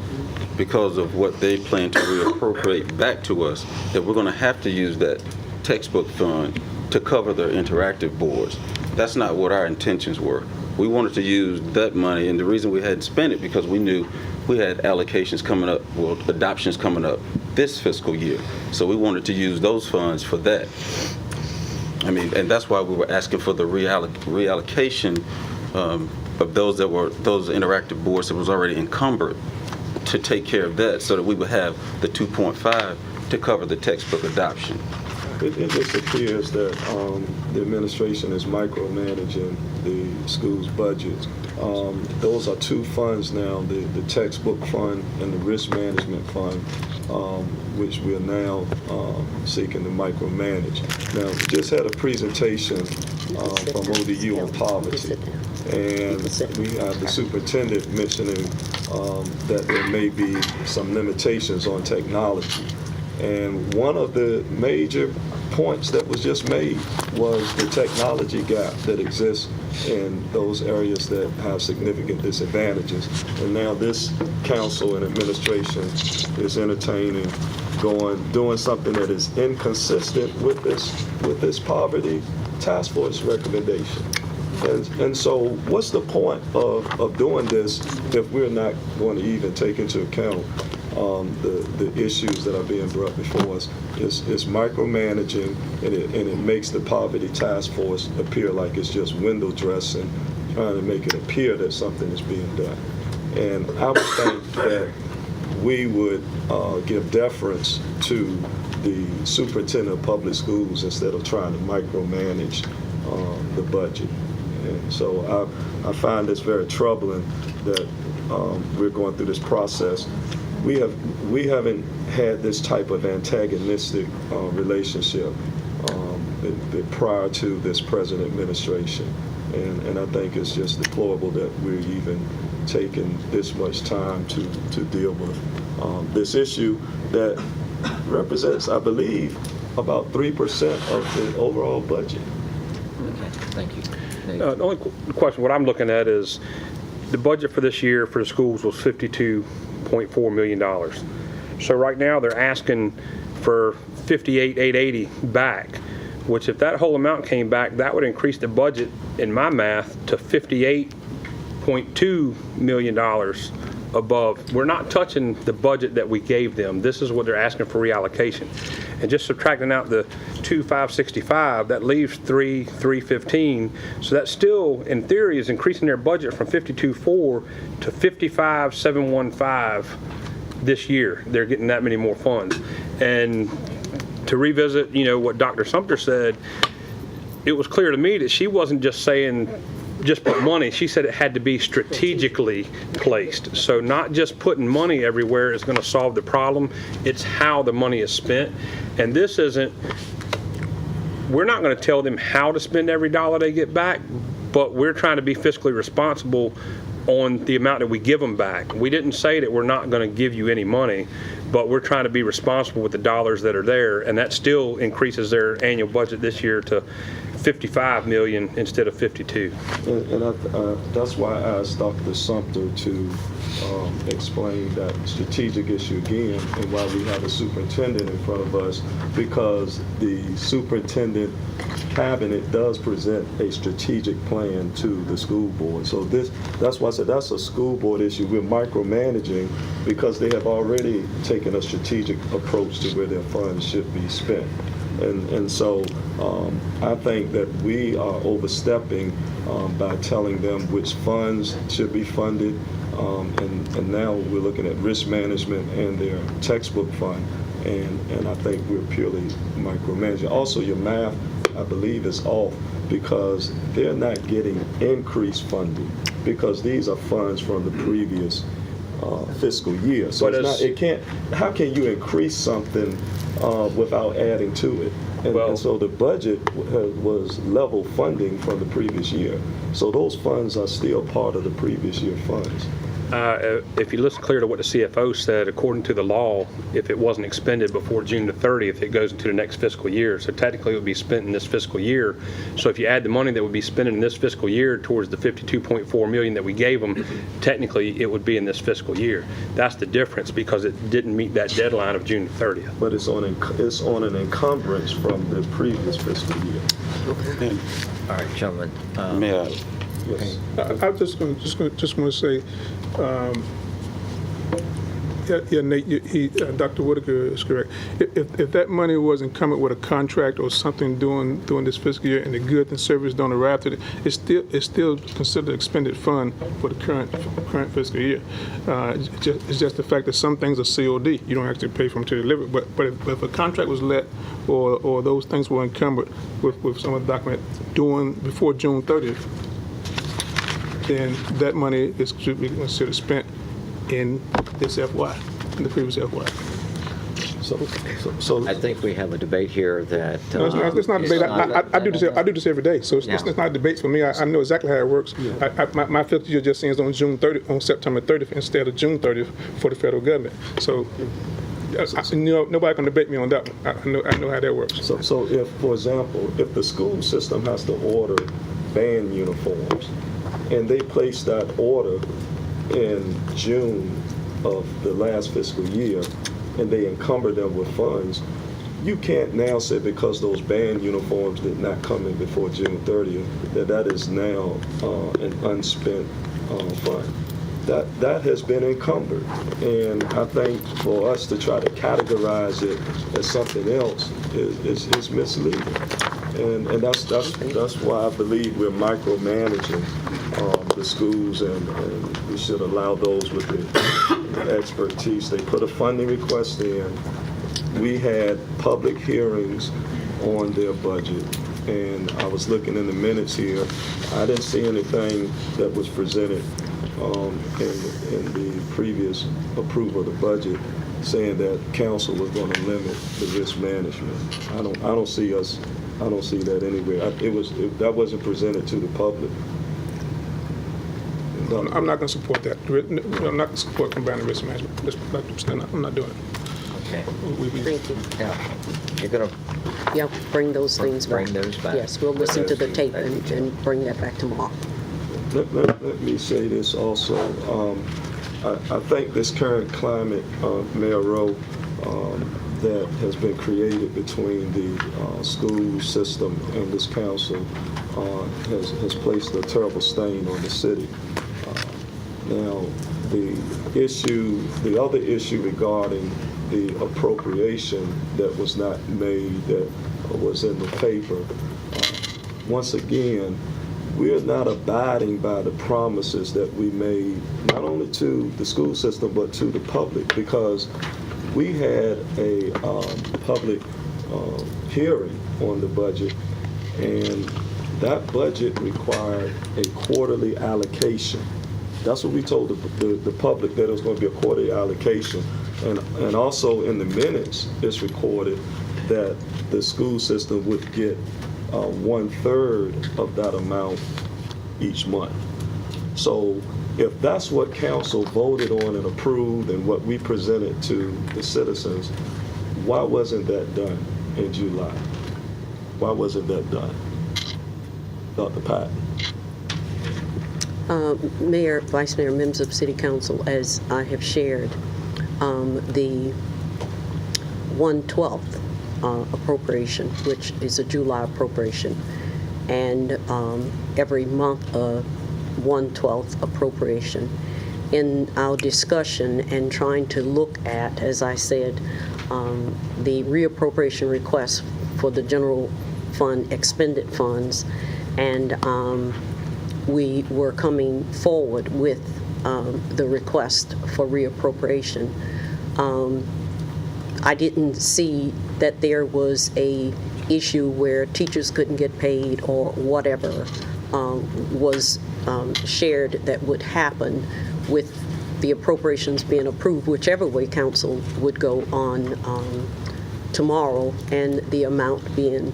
because of what they plan to reappropriate back to us, that we're going to have to use that textbook fund to cover their interactive boards. That's not what our intentions were. We wanted to use that money, and the reason we hadn't spent it because we knew we had allocations coming up, well, adoptions coming up this fiscal year. So we wanted to use those funds for that. I mean, and that's why we were asking for the reallocation of those interactive boards that was already encumbered to take care of that, so that we would have the 2.5 to cover the textbook adoption. It just appears that the administration is micromanaging the school's budget. Those are 2 funds now, the textbook fund and the risk management fund, which we are now seeking to micromanage. Now, we just had a presentation from ODU on poverty, and we have the superintendent mentioning that there may be some limitations on technology. And one of the major points that was just made was the technology gap that exists in those areas that have significant disadvantages. And now this council and administration is entertaining doing something that is inconsistent with this poverty task force recommendation. And so what's the point of doing this if we're not going to even take into account the issues that are being brought before us. It's micromanaging, and it makes the poverty task force appear like it's just window dressing, trying to make it appear that something is being done. And I would think that we would give deference to the superintendent of public schools instead of trying to micromanage the budget. And so I find this very troubling that we're going through this process. We haven't had this type of antagonistic relationship prior to this present administration, and I think it's just deplorable that we're even taking this much time to deal with this issue that represents, I believe, about 3% of the overall budget. Okay, thank you. The only question, what I'm looking at is the budget for this year for the schools was $52.4 million. So right now they're asking for $58,880 back, which if that whole amount came back, that would increase the budget, in my math, to $58.2 million above. We're not touching the budget that we gave them. This is what they're asking for reallocation. And just subtracting out the 2,565, that leaves 3,315. So that still, in theory, is increasing their budget from 52.4 to 55,715 this year. They're getting that many more funds. And to revisit, what Dr. Sumter said, it was clear to me that she wasn't just saying just put money. She said it had to be strategically placed. So not just putting money everywhere is going to solve the problem. It's how the money is spent. And this isn't, we're not going to tell them how to spend every dollar they get back, but we're trying to be fiscally responsible on the amount that we give them back. We didn't say that we're not going to give you any money, but we're trying to be responsible with the dollars that are there, and that still increases their annual budget this year to $55 million instead of $52. And that's why I asked Dr. Sumter to explain that strategic issue again, and why we have a superintendent in front of us, because the superintendent cabinet does present a strategic plan to the school board. So that's why I said that's a school board issue. We're micromanaging because they have already taken a strategic approach to where their funds should be spent. And so I think that we are overstepping by telling them which funds should be funded. And now we're looking at risk management and their textbook fund. And I think we're purely micromanaging. Also, your math, I believe, is off because they're not getting increased funding because these are funds from the previous fiscal year. So how can you increase something without adding to it? And so the budget was level funding from the previous year. So those funds are still part of the previous year funds. If you listen clear to what the CFO said, according to the law, if it wasn't expended before June the 30th, it goes into the next fiscal year. So technically it would be spent in this fiscal year. So if you add the money that would be spent in this fiscal year towards the $52.4 million that we gave them, technically it would be in this fiscal year. That's the difference because it didn't meet that deadline of June the 30th. But it's on an encumbrance from the previous fiscal year. Okay. All right, gentlemen. May I? Yes. I just want to say, Nate, Dr. Whitaker is correct. If that money wasn't coming with a contract or something during this fiscal year, and the goods and services don't arrive to it, it's still considered expended fund for the current fiscal year. It's just the fact that some things are COD. You don't actually pay for them to deliver. But if a contract was let or those things were encumbered with some of the document before June 30th, then that money should be considered spent in this FY, in the previous FY. So I think we have a debate here that... No, it's not a debate. I do this every day, so it's not debates for me. I know exactly how it works. My fiscal year just ends on September 30th instead of June 30th for the federal government. So nobody can debate me on that one. I know how that works. So if, for example, if the school system has to order band uniforms, and they place that order in June of the last fiscal year, and they encumber them with funds, you can't now say because those band uniforms did not come in before June 30th, that is now an unspent fund. that has been encumbered. And I think for us to try to categorize it as something else is misleading. And that's why I believe we're micromanaging the schools, and we should allow those with the expertise. They put a funding request in. We had public hearings on their budget, and I was looking in the minutes here. I didn't see anything that was presented in the previous approval of the budget saying that council was going to limit the risk management. I don't see that anywhere. That wasn't presented to the public. I'm not going to support that. I'm not going to support combining risk management. I'm not doing it. Okay. Thank you. Yeah. You're going to Yeah, bring those things back. bring those back? Yes, we'll listen to the tape and bring that back tomorrow. Let me say this also. I think this current climate, Mayor Rowe, that has been created between the school system and this council has placed a terrible stain on the city. Now, the other issue regarding the appropriation that was not made, that was in the paper, once again, we're not abiding by the promises that we made, not only to the school system, but to the public, because we had a public hearing on the budget, and that budget required a quarterly allocation. That's what we told the public, that it was going to be a quarterly allocation. And also in the minutes, it's recorded that the school system would get 1/3 of that amount each month. So if that's what council voted on and approved and what we presented to the citizens, why wasn't that done in July? Why wasn't that done? Dr. Patton. Mayor, Vice Mayor, members of City Council, as I have shared, the 1/12 appropriation, which is a July appropriation, and every month a 1/12 appropriation. In our discussion and trying to look at, as I said, the reappropriation request for the general fund expended funds, and we were coming forward with the request for reappropriation. I didn't see that there was a issue where teachers couldn't get paid or whatever was shared that would happen with the appropriations being approved, whichever way council would go on tomorrow, and the amount being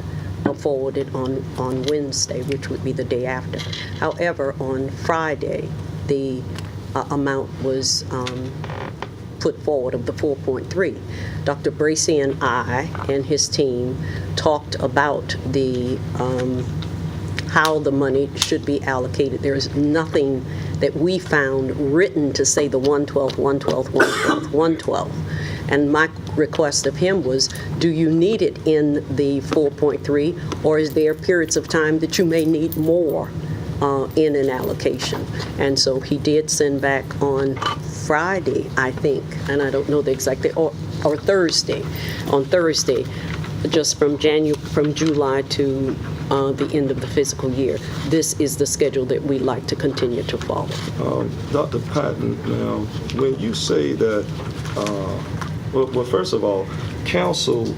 forwarded on Wednesday, which would be the day after. However, on Friday, the amount was put forward of the 4.3. Dr. Bracy and I and his team talked about the how the money should be allocated. There's nothing that we found written to say the 1/12, 1/12, 1/12, 1/12. And my request of him was, do you need it in the 4.3, or is there periods of time that you may need more in an allocation? And so he did send back on Friday, I think, and I don't know the exact day, or Thursday, on Thursday, just from July to the end of the fiscal year. This is the schedule that we'd like to continue to follow. Dr. Patton, now, when you say that, well, first of all, council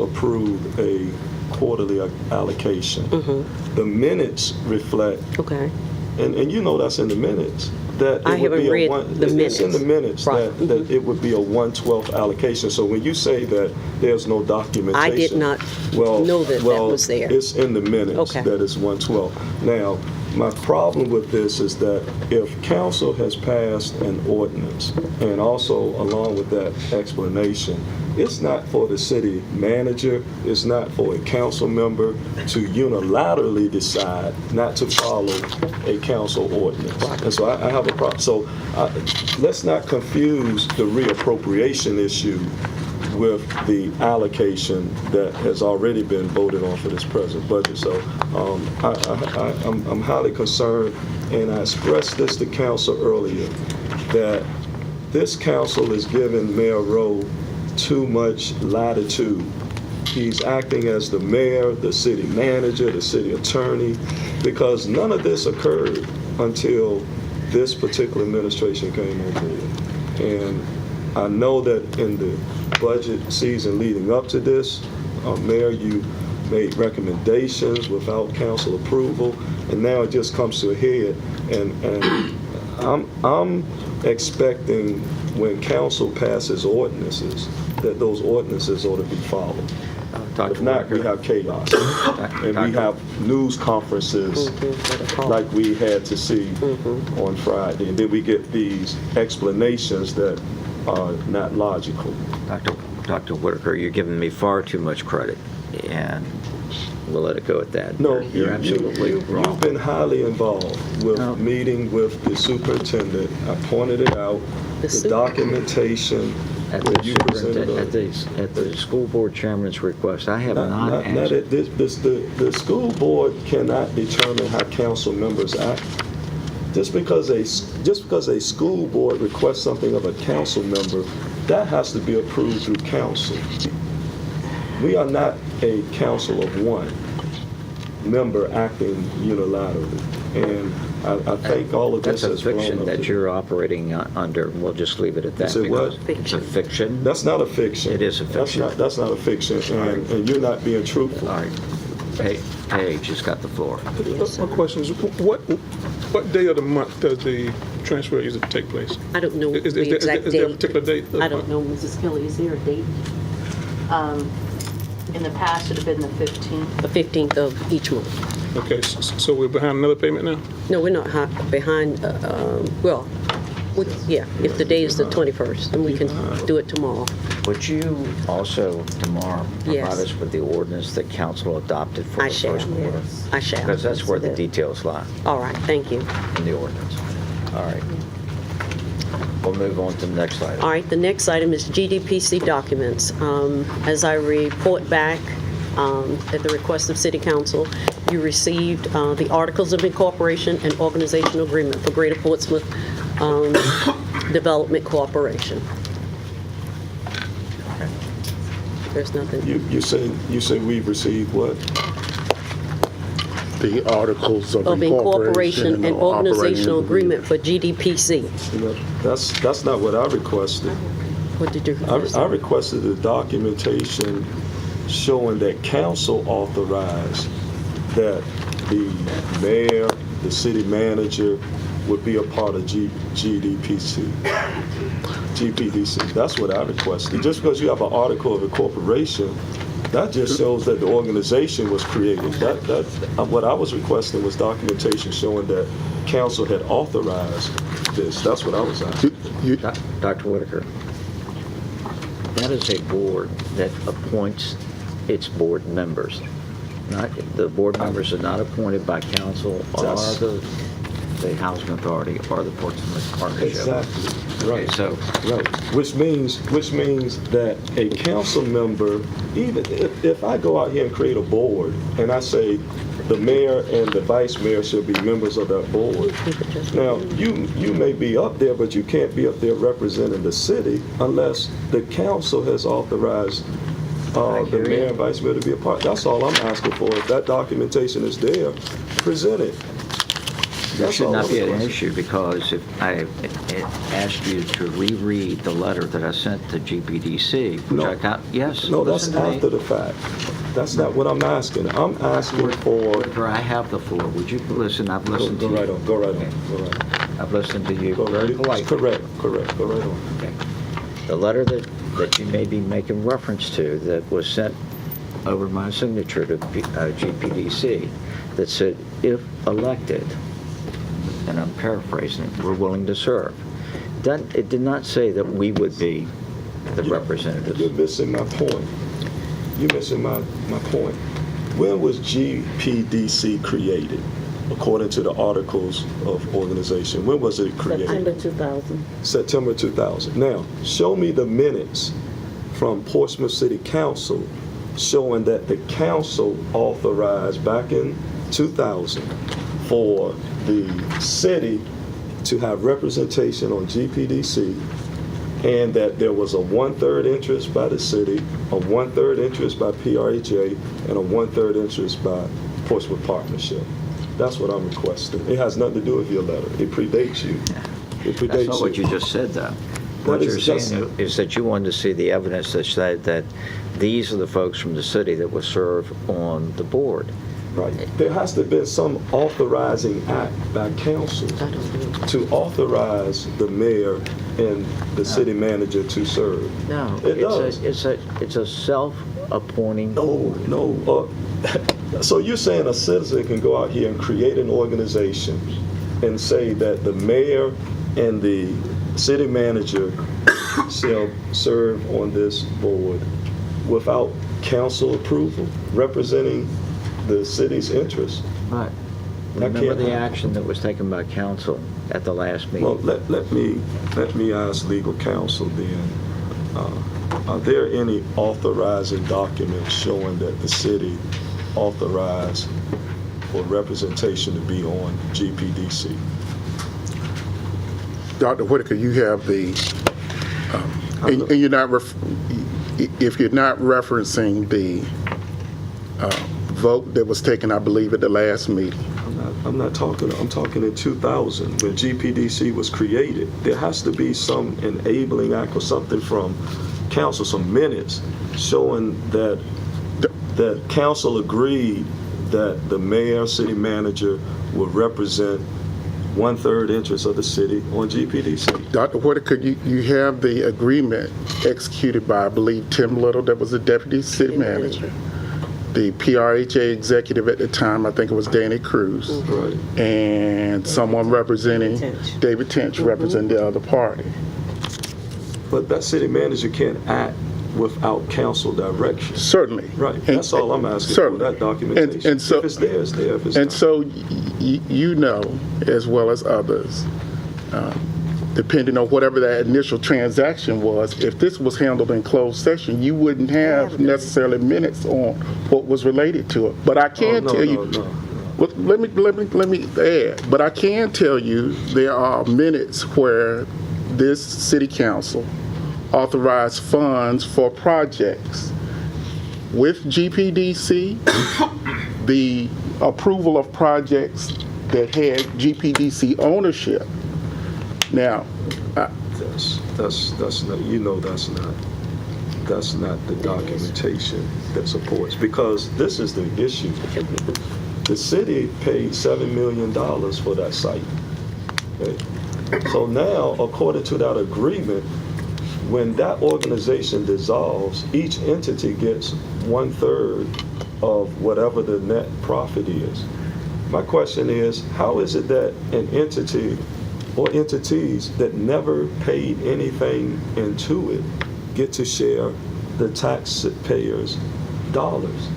approved a quarterly allocation. Mm-hmm. The minutes reflect, okay, and you know that's in the minutes, that it I would haven't be read the it's in the minutes right. that it would be a 1/12 allocation. So when you say that there's no documentation, I did not know that was there. It's in the minutes Okay. that it's 1/12. Now, my problem with this is that if council has passed an ordinance, and also along with that explanation, it's not for the city manager, it's not for a council member to unilaterally decide not to follow a council ordinance. And so I have a problem. So let's not confuse the reappropriation issue with the allocation that has already been voted on for this present budget. So I'm highly concerned, and I expressed this to council earlier. that this council is giving Mayor Rowe too much latitude. He's acting as the mayor, the city manager, the city attorney, because none of this occurred until this particular administration came on board. And I know that in the budget season leading up to this, Mayor, you made recommendations without council approval, and now it just comes to a head. And I'm expecting when council passes ordinances, that those ordinances ought to be followed. If not, we have chaos. And we have news conferences like we had to see on Friday. And then we get these explanations that are not logical. Dr. Whitaker, you're giving me far too much credit, and we'll let it go at that. No, you're absolutely wrong. You've been highly involved with meeting with the superintendent. I pointed it out, the documentation. At the school board chairman's request, I have not asked. The school board cannot determine how council members act. Just because a school board requests something of a council member, that has to be approved through council. We are not a council of one member acting unilaterally. And I think all of this That's a has fiction blown up. that you're operating under. We'll just leave it at that. You say what? It's a fiction. That's not a fiction. It is a fiction. That's not a fiction, and you're not being truthful. All right. Paige has got the floor. My question is, what day of the month does the transfer usually take place? I don't know Is the there exact a date. particular date? I don't know, Mrs. Kelly, is there a date? In the past, it had been the 15th. The 15th of each month. Okay, so we're behind another payment now? No, we're not behind, if the day is the 21st, then we can do it tomorrow. Would you also tomorrow provide Yes. us with the ordinance that council adopted for I the shall. first quarter? I shall. Because that's where the details lie All right, thank you. in the ordinance. All right. We'll move on to the next item. All right, the next item is GDPC documents. As I report back at the request of City Council, you received the Articles of Incorporation and Organizational Agreement for Greater Portsmouth Development Corporation. There's nothing. You say we've received what? The Articles of Of Incorporation and Operating Organizational Agreement for GDPC. You know, that's not what I requested. What did you request? I requested the documentation showing that council authorized that the mayor, the city manager would be a part of GPDC. That's what I requested. Just because you have an article of incorporation, that just shows that the organization was created. What I was requesting was documentation showing that council had authorized this. That's what I was asking. Dr. Whitaker, that is a board that appoints its board members. The board members are not appointed by council or the housing authority or the Portsmouth Partnership. Exactly. Right. So, right. Which means that a council member, even if I go out here and create a board and I say the mayor and the vice mayor should be members of that board. Now, you may be up there, but you can't be up there representing the city unless the council has authorized the mayor and vice mayor to be a part. That's all I'm asking for. If that documentation is there, present it. there should not be an issue, because if I asked you to reread the letter that I sent to GPDC, which I got, yes. No, that's listen to me. after the fact. That's not what I'm asking. I'm asking for. I have the floor. Would you listen? I've listened to you. Go right on. I've listened to you Go very right on. politely. Correct. Go right on. Okay. The letter that you may be making reference to that was sent over my signature to GPDC that said, if elected, and I'm paraphrasing, we're willing to serve. It did not say that we would be the representatives. You're missing my point. You're missing my point. When was GPDC created, according to the Articles of Organization? When was it created? September 2000. September 2000. Now, show me the minutes from Portsmouth City Council showing that the council authorized back in 2000 for the city to have representation on GPDC, and that there was a 1/3 interest by the city, a 1/3 interest by PRHA, and a 1/3 interest by Portsmouth Partnership. That's what I'm requesting. It has nothing to do with your letter. It predates you. It predates you. That's not what you just said, though. What is you're just- saying is that you wanted to see the evidence that said that these are the folks from the city that will serve on the board. Right. There has to be some authorizing act by council to authorize the mayor and the city manager to serve. No, It does. it's a self-appointing. No. So you're saying a citizen can go out here and create an organization and say that the mayor and the city manager shall serve on this board without council approval, representing the city's interests? Right. That Remember can't the happen. action that was taken by council at the last meeting? Well, let me ask legal counsel then, are there any authorizing documents showing that the city authorized for representation to be on GPDC? Dr. Whitaker, you have the, and you're not, if you're not referencing the vote that was taken, I believe, at the last meeting. I'm talking in 2000, when GPDC was created. There has to be some enabling act or something from council, some minutes showing that council agreed that the mayor, city manager will represent 1/3 interest of the city on GPDC. Dr. Whitaker, you have the agreement executed by, I believe, Tim Little, that was the deputy city manager. The PRHA executive at the time, I think it was Danny Cruz. Right. And someone representing, David Tench representing the other party. But that city manager can't act without council direction. Certainly. Right, that's all I'm asking for, certainly. that documentation. And so, if it's there, it's there. If it's and not. so you know, as well as others, depending on whatever that initial transaction was, if this was handled in closed session, you wouldn't have necessarily minutes on what was related to it. But I can tell you, well, let me add. But I can tell you there are minutes where this city council authorized funds for projects with GPDC, the approval of projects that had GPDC ownership. Now, that's not, you know, that's not the documentation that supports, because this is the issue. The city paid $7 million for that site. Okay? So now, according to that agreement, when that organization dissolves, each entity gets 1/3 of whatever the net profit is. My question is, how is it that an entity or entities that never paid anything into it get to share the taxpayers' dollars?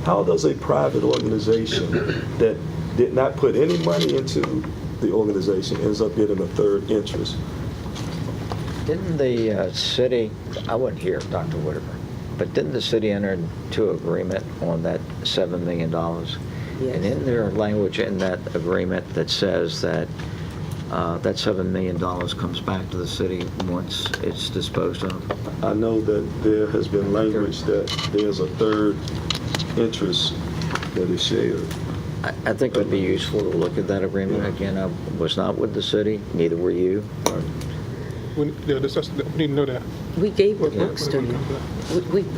How does a private organization that did not put any money into the organization ends up getting a 1/3 interest? Didn't the city, I wasn't here, Dr. Whitaker, but didn't the city enter into agreement on that $7 million? Yes. And isn't there language in that agreement that says that that $7 million comes back to the city once it's disposed of? I know that there has been language that there's a 1/3 interest that is shared. I think it would be useful to look at that agreement again. I was not with the city, neither were you. We need to know that. We gave the books to you.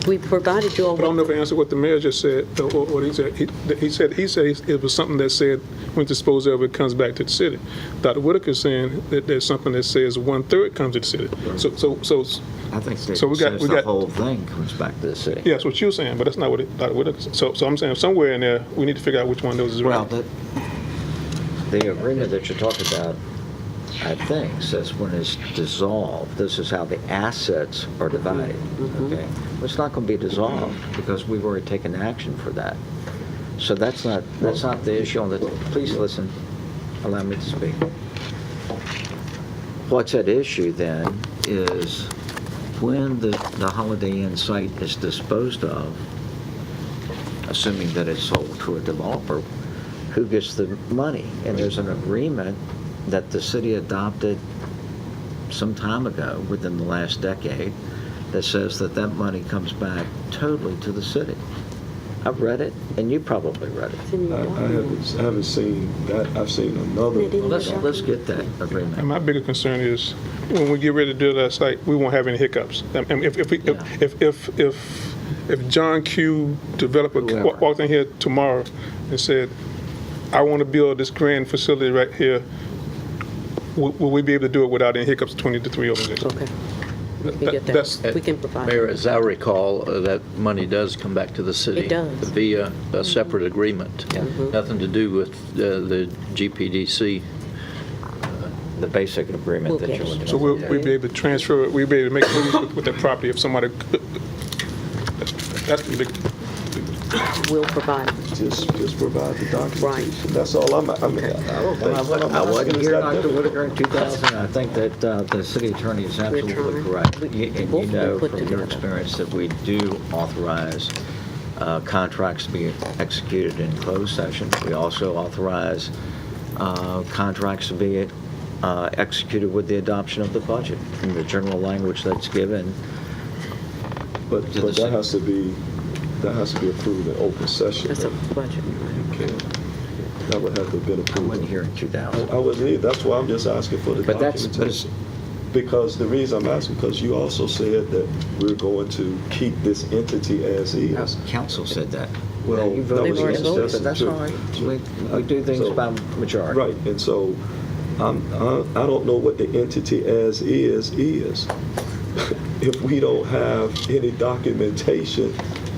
We provided you all. But I don't know if I answered what the mayor just said, or what he said. He said it was something that said when disposed of, it comes back to the city. Dr. Whitaker is saying that there's something that says 1/3 comes to the city. So I think that so we got the whole thing comes back to the city. yeah, that's what you're saying, but that's not what Dr. Whitaker said. So I'm saying somewhere in there, we need to figure out which one of those is right. Well, the agreement that you're talking about, I think, says when it's dissolved, this is how the assets are divided. Okay, well, it's not going to be dissolved because we've already taken action for that. So that's not the issue on the. Please listen. Allow me to speak. What's at issue then is when the Holiday Inn site is disposed of, assuming that it's sold to a developer, who gets the money? And there's an agreement that the city adopted some time ago, within the last decade, that says that that money comes back totally to the city. I've read it, and you probably read it. I haven't seen that. I've seen another. Let's get that agreement. And my biggest concern is when we get ready to do that site, we won't have any hiccups. I mean, if John Q. developer walked in here tomorrow and said, "I want to build this grand facility right here," will we be able to do it without any hiccups between the three organizations? Okay. We can get That's- that. We can provide. Mayor, as I recall, that money does come back to the city. It does. Via a separate agreement. Nothing to do with the GPDC. The basic agreement We'll that get you're it. looking at. So we'll be able to transfer it, we'll be able to make moves with that property if somebody, that's the big, We'll provide it. Just provide the documentation. Right. That's all I don't think I wasn't here, Dr. Whitaker, in 2000. I think that the city attorney is absolutely trying. correct. And you know Put from your together. experience that we do authorize contracts to be executed in closed session. We also authorize contracts to be executed with the adoption of the budget and the general language that's given. But that has to be approved in open session. That's a budget. Okay. That would have to have been I approved. wasn't here in 2000. I wasn't either. That's why I'm just asking for the But documentation. Because the reason I'm asking, because you also said that we're going to keep this entity as is. Council said that. Well, You that voted was against it, just but that's true. all right. We do things So- by majority. Right, and so I don't know what the entity as is if we don't have any documentation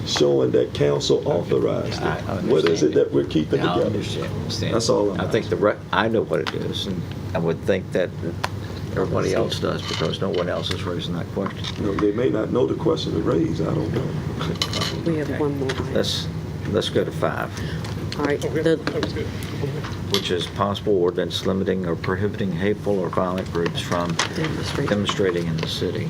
showing that council authorized I it. understand. What is it that we're keeping Yeah, I together? understand. That's all I'm I think I know what it is, and I would think that everybody else does because no one else is raising that question. You know, they may not know the question to raise, I don't know. We have one more. Let's go to 5, All right. which is possible ordinance limiting or prohibiting hateful or violent groups from demonstrating in the city.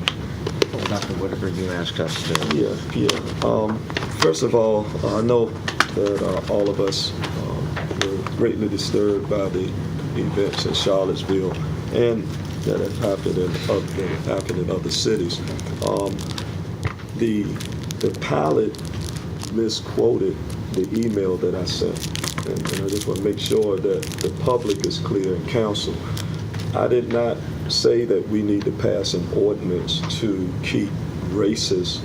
Dr. Whitaker, you asked us to. Yeah. First of all, I know that all of us were greatly disturbed by the events in Charlottesville and that have happened in other cities. The pilot misquoted the email that I sent, and I just want to make sure that the public is clear in council. I did not say that we need to pass an ordinance to keep racist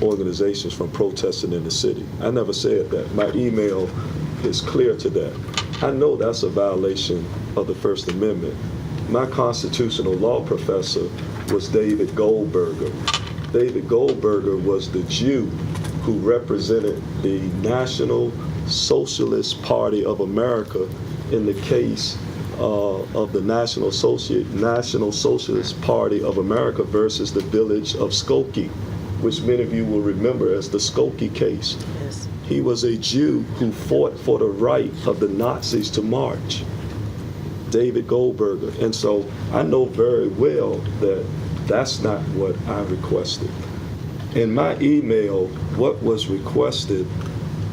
organizations from protesting in the city. I never said that. My email is clear to that. I know that's a violation of the First Amendment. My constitutional law professor was David Goldberger. David Goldberger was the Jew who represented the National Socialist Party of America in the case of the National Socialist Party of America versus the village of Skokie, which many of you will remember as the Skokie case. Yes. He was a Jew who fought for the right of the Nazis to march. David Goldberger. And so I know very well that that's not what I requested. In my email, what was requested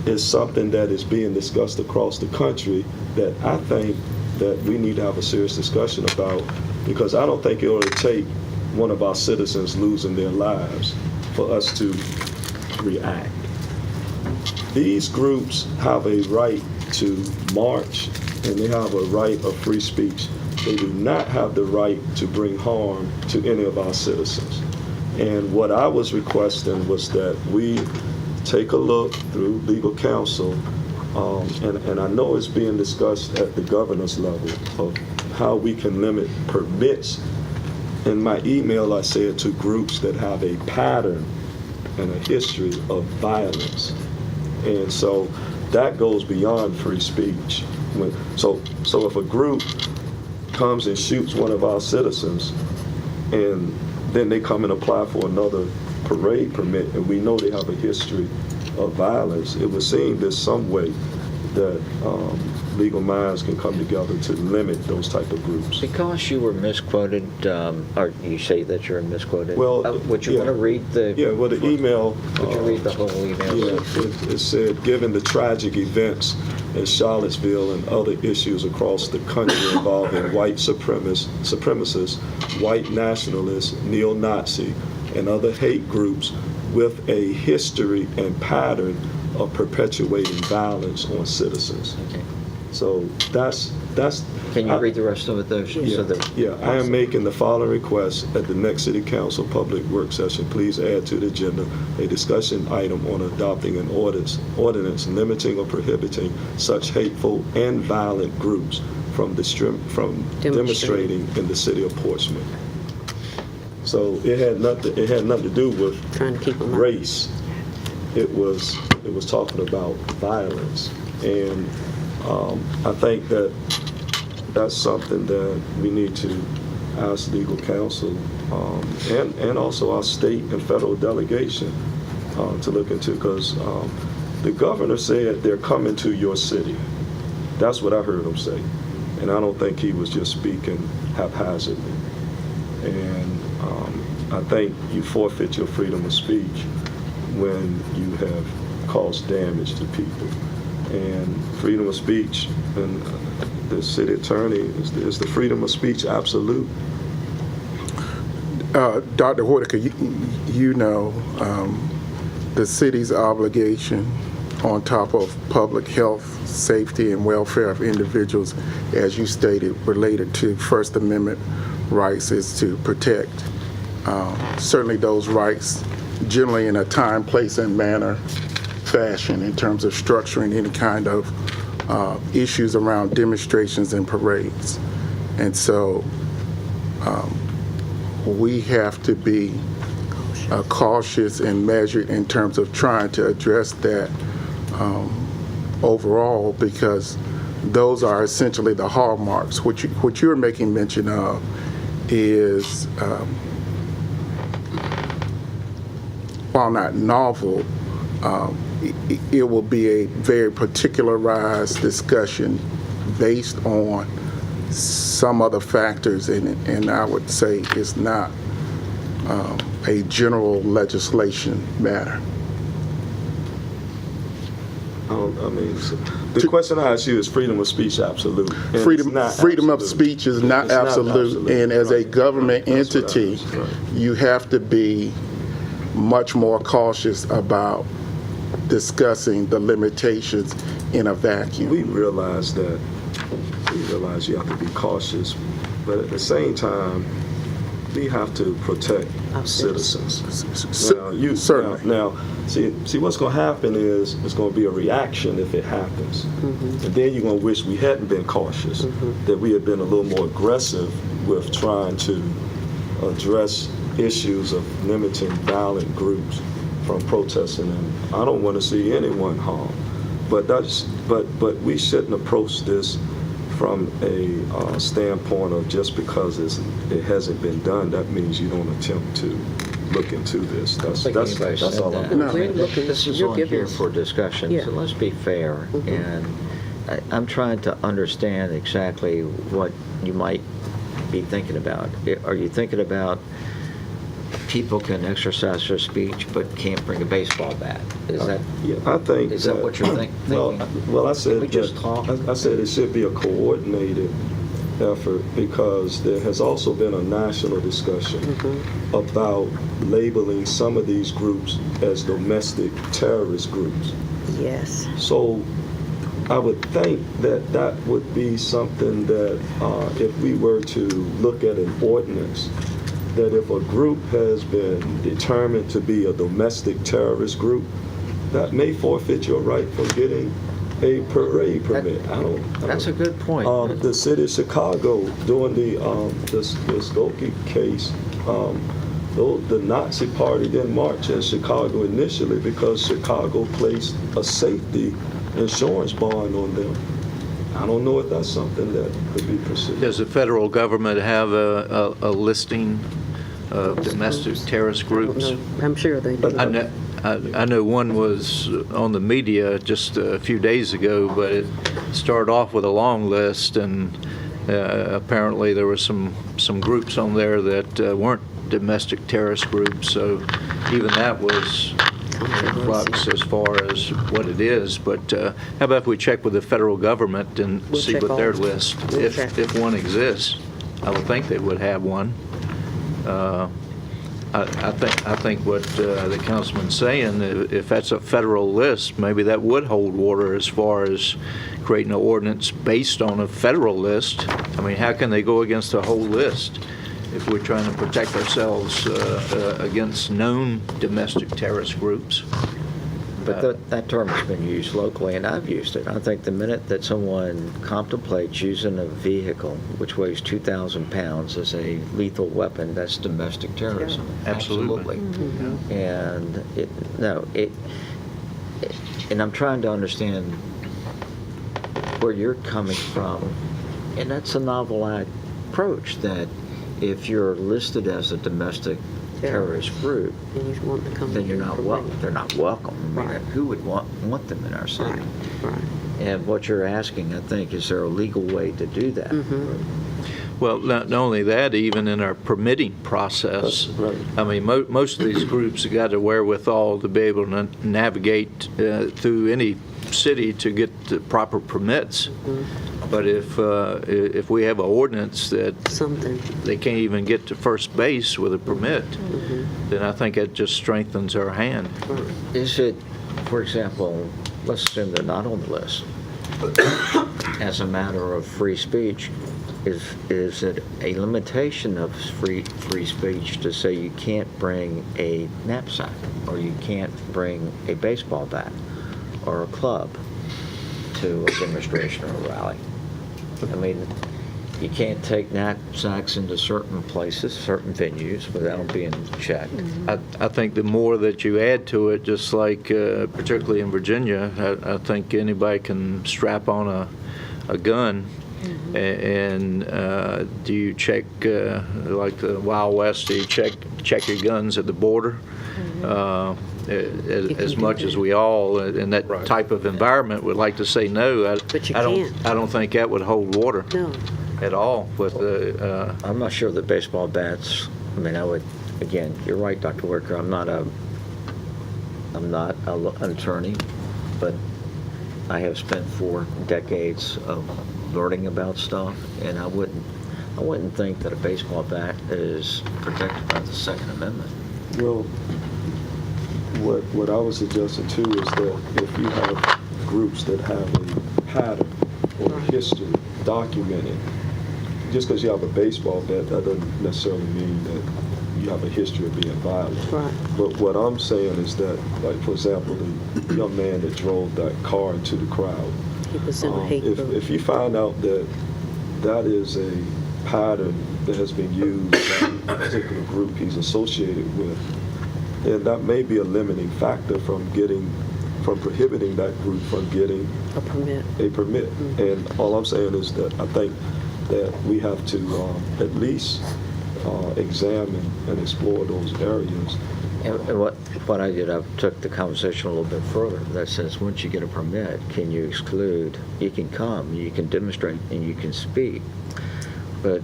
is something that is being discussed across the country that I think that we need to have a serious discussion about, because I don't think it ought to take one of our citizens losing their lives for us to react. These groups have a right to march and they have a right of free speech. They do not have the right to bring harm to any of our citizens. And what I was requesting was that we take a look through legal counsel, and I know it's being discussed at the governor's level of how we can limit permits. In my email, I said to groups that have a pattern and a history of violence. And so that goes beyond free speech. So if a group comes and shoots one of our citizens and then they come and apply for another parade permit and we know they have a history of violence, it would seem there's some way that legal minds can come together to limit those type of groups. Because you were misquoted, or you say that you're misquoted, Well, would you yeah. want to read the... Yeah, well, the email. Would you read the whole email? Yeah, it said, given the tragic events in Charlottesville and other issues across the country involving white supremacists, white nationalists, neo-Nazi, and other hate groups with a history and pattern of perpetuating violence on citizens. Okay. So that's. Can you read the rest of it, though? Yeah, I am making the following request at the next City Council public work session. Please add to the agenda a discussion item on adopting an ordinance limiting or prohibiting such hateful and violent groups from demonstrating in the city of Portsmouth. So it had nothing to do with Trying to keep them out. race. It was talking about violence, and I think that's something that we need to ask legal counsel and also our state and federal delegation to look into, because the governor said they're coming to your city. That's what I heard him say, and I don't think he was just speaking haphazardly. And I think you forfeit your freedom of speech when you have caused damage to people. And freedom of speech, and the city attorney, is the freedom of speech absolute? Dr. Whitaker, you know the city's obligation on top of public health, safety, and welfare of individuals, as you stated, related to First Amendment rights, is to protect certainly those rights, generally in a time, place, and manner fashion in terms of structuring any kind of issues around demonstrations and parades. And so we have to be cautious and measured in terms of trying to address that overall, because those are essentially the hallmarks. What you're making mention of is, while not novel, it will be a very particularized discussion based on some other factors, and I would say it's not a general legislation matter. The question I ask you is freedom of speech absolute? And Freedom of absolute. speech is not It's not absolute, and as a government That's what I entity, was, right. you have to be much more cautious about discussing the limitations in a vacuum. We realize that. We realize you have to be cautious, but at the same time, we have to protect citizens. Certainly. Now, see, what's going to happen is it's going to be a reaction if it happens, and then you're going to wish we hadn't been cautious, that we had been a little more aggressive with trying to address issues of limiting violent groups from protesting, and I don't want to see anyone harmed. But we shouldn't approach this from a standpoint of just because it hasn't been done, that means you don't attempt to look into this. That's all I'm saying. This is on here for discussion, Yeah. so let's be fair. And I'm trying to understand exactly what you might be thinking about. Are you thinking about people can exercise their speech but can't bring a baseball bat? Is that? Yeah, I think. Is that what you're thinking? Well, I said we just talk? I said it should be a coordinated effort, because there has also been a national discussion about labeling some of these groups as domestic terrorist groups. Yes. So I would think that that would be something that if we were to look at an ordinance, that if a group has been determined to be a domestic terrorist group, that may forfeit your right from getting a parade permit. That's a good point. The city of Chicago, during the Skokie case, the Nazi party didn't march in Chicago initially because Chicago placed a safety insurance bond on them. I don't know if that's something that could be pursued. Does the federal government have a listing of domestic terrorist groups? I'm sure they do. I know one was on the media just a few days ago, but it started off with a long list, and apparently there were some groups on there that weren't domestic terrorist groups, so even that was in flux as far as what it is. But how about if we check with the federal government and We'll see check what their all. list, We'll check. if one exists. I would think they would have one. I think what the councilman's saying, if that's a federal list, maybe that would hold water as far as creating an ordinance based on a federal list. I mean, how can they go against a whole list if we're trying to protect ourselves against known domestic terrorist groups? But that term has been used locally, and I've used it. I think the minute that someone contemplates using a vehicle which weighs 2,000 pounds as a lethal weapon, that's domestic terrorism. Absolutely. And and I'm trying to understand where you're coming from, and that's a novel approach, that if you're listed as a domestic terrorist group, then you're not welcome. They're not welcome. I mean, who would want them in our city? And what you're asking, I think, is there a legal way to do that? Well, not only that, even in our permitting process, I mean, most of these groups have got the wherewithal to be able to navigate through any city to get the proper permits. But if we have an ordinance that they can't even get to first base with a permit, then I think it just strengthens our hand. Is it, for example, let's assume they're not on the list, as a matter of free speech, is it a limitation of free speech to say you can't bring a knapsack, or you can't bring a baseball bat or a club to a demonstration or a rally? I mean, you can't take knapsacks into certain places, certain venues, without them being checked. I think the more that you add to it, just like particularly in Virginia, I think anybody can strap on a gun. And do you check, like the Wild West, do you check your guns at the border? As much as we all in that type of environment would like to say no, I don't think that would hold water at all. But I'm not sure that baseball bats. I mean, I would. Again, you're right, Dr. Wicker. I'm not an attorney, but I have spent 4 decades of learning about stuff, and I wouldn't think that a baseball bat is protected by the Second Amendment. Well, what I was suggesting too is that if you have groups that have a pattern or a history documented, just because you have a baseball bat, that doesn't necessarily mean that you have a history of being violent. But what I'm saying is that, like, for example, the young man that drove that car into the crowd, He was in a hate group. if you find out that that is a pattern that has been used by a particular group he's associated with, then that may be a limiting factor from prohibiting that group from getting A permit. a permit. And all I'm saying is that I think that we have to at least examine and explore those areas. And what I did, I took the conversation a little bit further. That says, once you get a permit, can you exclude? You can come, you can demonstrate, and you can speak, but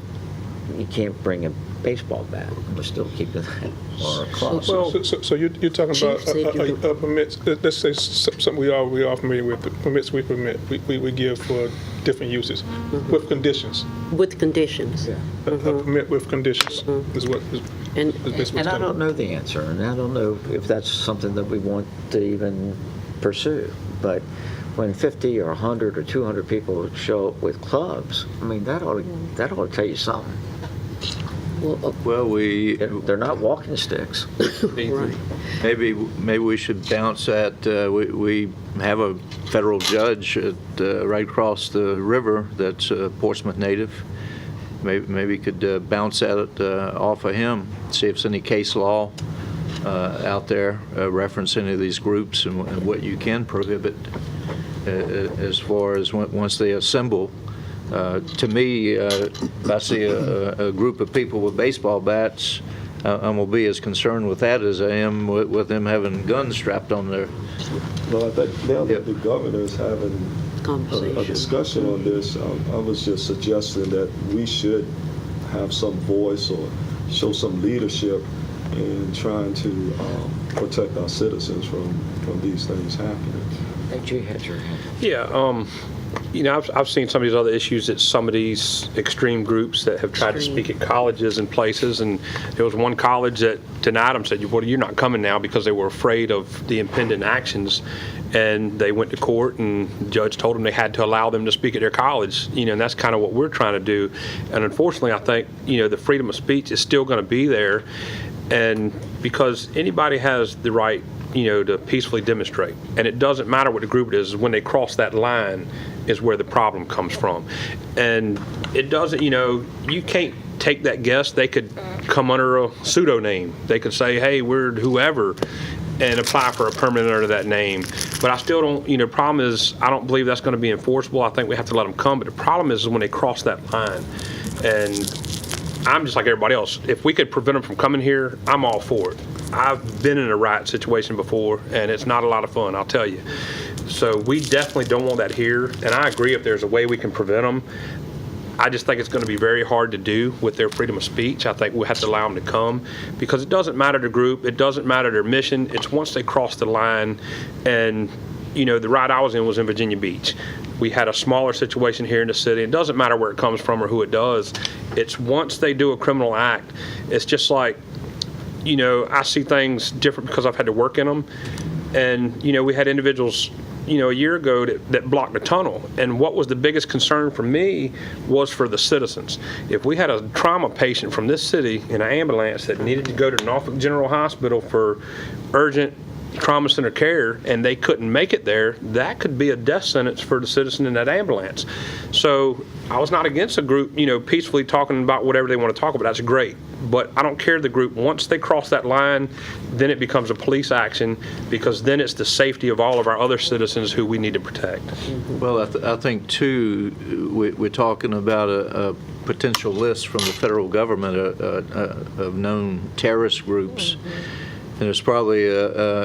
you can't bring a baseball bat. We're still keeping that, or a club. So you're talking about permits, let's say something we are familiar with, the permits we permit, we give for different uses, with conditions. With conditions. A permit with conditions is what is basically And I don't know the answer, and I don't know if that's something that we want to even pursue. But when 50 or 100 or 200 people show up with clubs, I mean, that ought to tell you something. Well, they're not walking sticks. Maybe we should bounce that. We have a federal judge right across the river that's a Portsmouth native. Maybe could bounce that off of him, see if there's any case law out there reference any of these groups and what you can prohibit as far as once they assemble. To me, if I see a group of people with baseball bats, I'm going to be as concerned with that as I am with them having guns strapped on their. Well, I think now that the governor is having a discussion on this, I was just suggesting that we should have some voice or show some leadership in trying to protect our citizens from these things happening. Hey, Jay had your hand. Yeah, you know, I've seen some of these other issues that some of these extreme groups that have tried to speak at colleges and places, and there was one college that denied them, said, well, you're not coming now, because they were afraid of the impending actions, and they went to court, and the judge told them they had to allow them to speak at their college, you know, and that's kind of what we're trying to do. And unfortunately, I think, you know, the freedom of speech is still going to be there, and because anybody has the right, you know, to peacefully demonstrate. And it doesn't matter what the group it is, when they cross that line is where the problem comes from. And it doesn't, you know, you can't take that guess. They could come under a pseudonym. They could say, hey, we're whoever, and apply for a permit under that name. But I still don't, you know, problem is, I don't believe that's going to be enforceable. I think we have to let them come. But the problem is when they cross that line. And I'm just like everybody else. If we could prevent them from coming here, I'm all for it. I've been in a riot situation before, and it's not a lot of fun, I'll tell you. So we definitely don't want that here, and I agree if there's a way we can prevent them. I just think it's going to be very hard to do with their freedom of speech. I think we'll have to allow them to come, because it doesn't matter the group, it doesn't matter their mission. It's once they cross the line, and you know, the riot I was in Virginia Beach. We had a smaller situation here in the city. It doesn't matter where it comes from or who it does. It's once they do a criminal act, it's just like, you know, I see things different because I've had to work in them. And, you know, we had individuals, you know, a year ago that blocked the tunnel. And what was the biggest concern for me was for the citizens. If we had a trauma patient from this city in an ambulance that needed to go to Norfolk General Hospital for urgent trauma center care and they couldn't make it there, that could be a death sentence for the citizen in that ambulance. So I was not against a group, you know, peacefully talking about whatever they want to talk about. That's great. But I don't care the group. Once they cross that line, then it becomes a police action, because then it's the safety of all of our other citizens who we need to protect. Well, I think, too, we're talking about a potential list from the federal government of known terrorist groups. And there's probably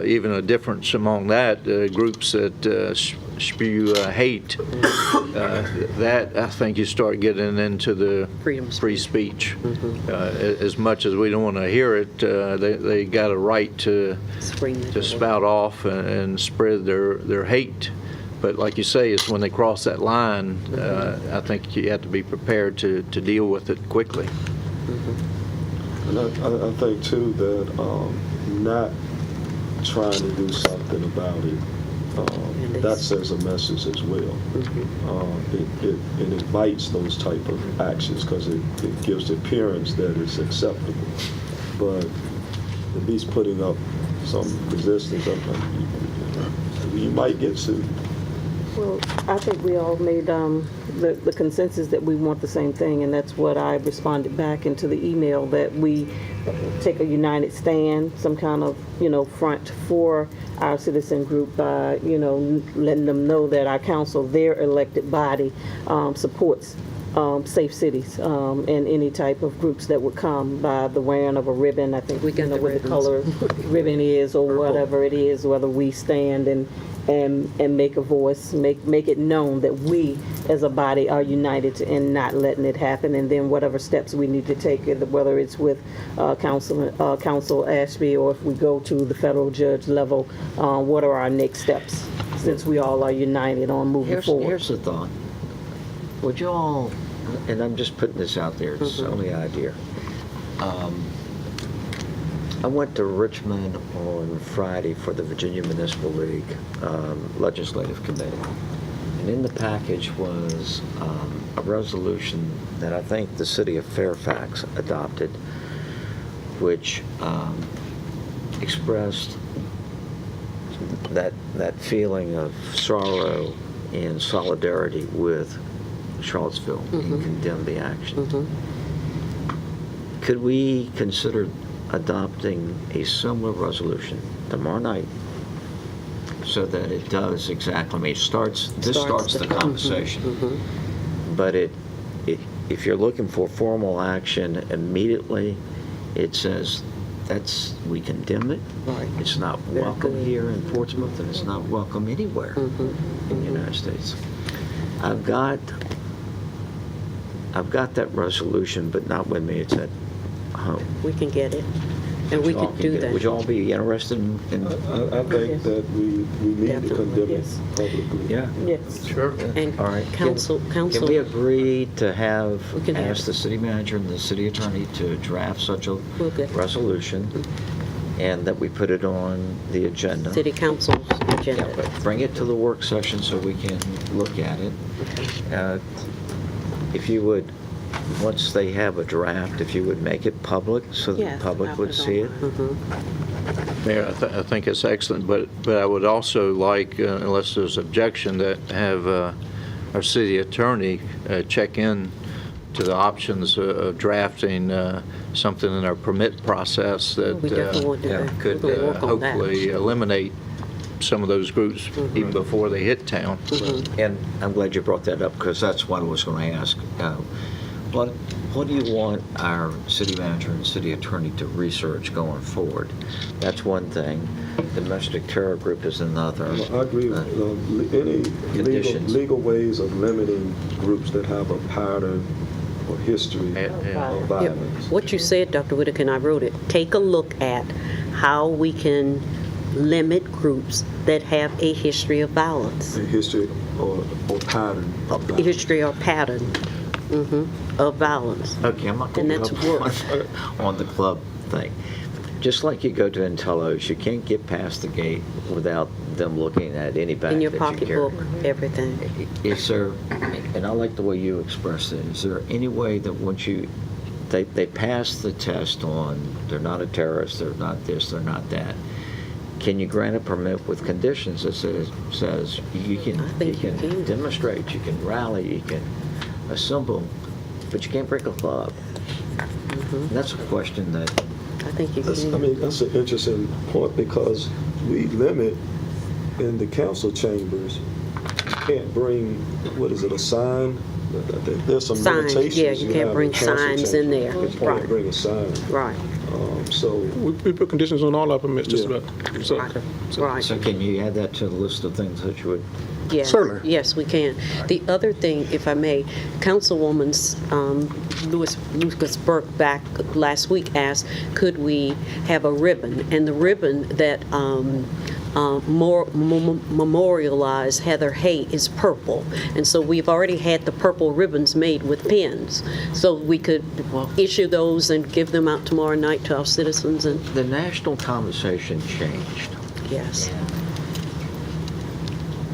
even a difference among that, groups that spew hate. That, I think, you start getting into the free speech. As much as we don't want to hear it, they got a right to spout off and spread their hate. But like you say, it's when they cross that line, I think you have to be prepared to deal with it quickly. And I think, too, that not trying to do something about it, that sends a message as well. It invites those type of actions because it gives the appearance that it's acceptable. But at least putting up some resistance, you might get sued. Well, I think we all made the consensus that we want the same thing, and that's what I responded back into the email, that we take a united stand, some kind of, you know, front for our citizen group by, you know, letting them know that our council, their elected body, supports safe cities and any type of groups that would come by the wearing of a ribbon. I think we can know what the color ribbon is or whatever it is, whether we stand and make a voice, make it known that we as a body are united in not letting it happen, and then whatever steps we need to take, whether it's with Council Ashby or if we go to the federal judge level, what are our next steps since we all are united on moving forward. Here's the thought. Would you all, and I'm just putting this out there, it's only an idea. I went to Richmond on Friday for the Virginia Municipal League Legislative Committee. And in the package was a resolution that I think the city of Fairfax adopted, which expressed that feeling of sorrow and solidarity with Charlottesville and condemned the action. Could we consider adopting a similar resolution tomorrow night so that it does exactly, I mean, starts the conversation. But if you're looking for formal action immediately, it says we condemn it. Right. It's not Very welcome good. here in Portsmouth, and it's not welcome anywhere in the United States. I've got that resolution, but not with me. It's at home. We can get it, and we Y'all could can do get it. that. Would you all be interested in I think that we need to condemn it Yes. publicly. yeah? Yes. Sure. And All right. council, Can we agree to We can have ask the city manager and the city attorney to draft such a We'll get- resolution, and that we put it on the agenda? city council's Yeah, agenda. but bring it to the work session so we can look at it. If you would, once they have a draft, if you would make it public so that Yes, the public I'll would put it see it. Mayor, I think it's excellent, but I would also like, unless there's objection, that have our city attorney check in to the options of drafting something in our permit process that We definitely will do that. could We're gonna work on that. hopefully eliminate some of those groups even before they hit town. And I'm glad you brought that up, because that's what I was going to ask. What do you want our city manager and city attorney to research going forward? That's one thing. Domestic terror group is another. I agree. Any Conditions. legal ways of limiting groups that have a pattern or history of Yeah. violence. What you said, Dr. Whitaker, and I wrote it, take a look at how we can limit groups that have a history of violence, A history or pattern of violence. history or pattern of violence. Okay, I'm not going And to that's go work. on the club thing. Just like you go to Intellos, you can't get past the gate without them looking at any bag In your that you carry. pocketbook, everything. Is there, and I like the way you expressed it, is there any way that once they pass the test on, they're not a terrorist, they're not this, they're not that, can you grant a permit with conditions that says you can demonstrate, you can rally, you can assemble, but you can't break a club? And that's a question that I think you I can. mean, that's an interesting point, because we limit in the council chambers, you can't bring, what is it, a sign? There's some Signs, limitations. yeah, you can't have bring in council signs in chambers. there. You can't Right. bring a sign. Right, So, We put conditions on all our permits, just Yeah. about. So, right. So can you add that to the list of things that you would? Yes, Certainly. yes, we can. The other thing, if I may, Councilwoman's Lucas Burke back last week asked, could we have a ribbon? And the ribbon that memorialized Heather Hay is purple. And so we've already had the purple ribbons made with pins. So we could issue those and give them out tomorrow night to our citizens. And The national conversation changed. yes,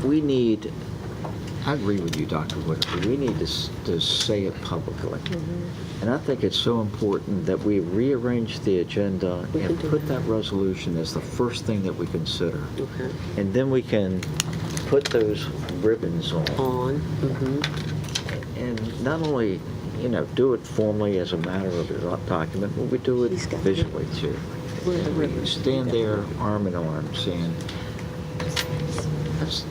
We need, I agree with you, Dr. Whitaker, we need to say it publicly. And I think it's so important that we rearrange the agenda and put that resolution as the first thing that we consider. okay, And then we can put those ribbons on. And not only, do it formally as a matter of a document, but we do it visually too. We stand there arm in arm saying, that's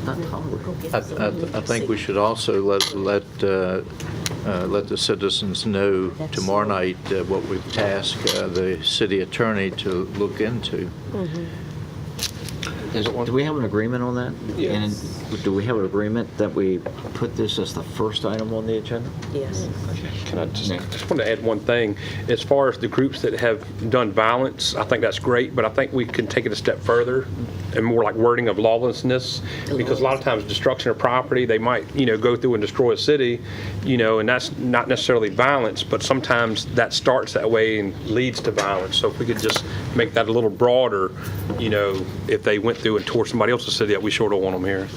not tolerable. I think we should also let the citizens know tomorrow night what we've tasked the city attorney to look into. Do we have an agreement on that? Yes. And do we have an agreement that we put this as the first item on the agenda? yes. Can I just? I just want to add one thing. As far as the groups that have done violence, I think that's great, but I think we can take it a step further and more like wording of lawlessness, because a lot of times destruction of property, they might, go through and destroy a city, and that's not necessarily violence, but sometimes that starts that way and leads to violence. So if we could just make that a little broader, if they went through and tore somebody else's city up, we sure don't want them here.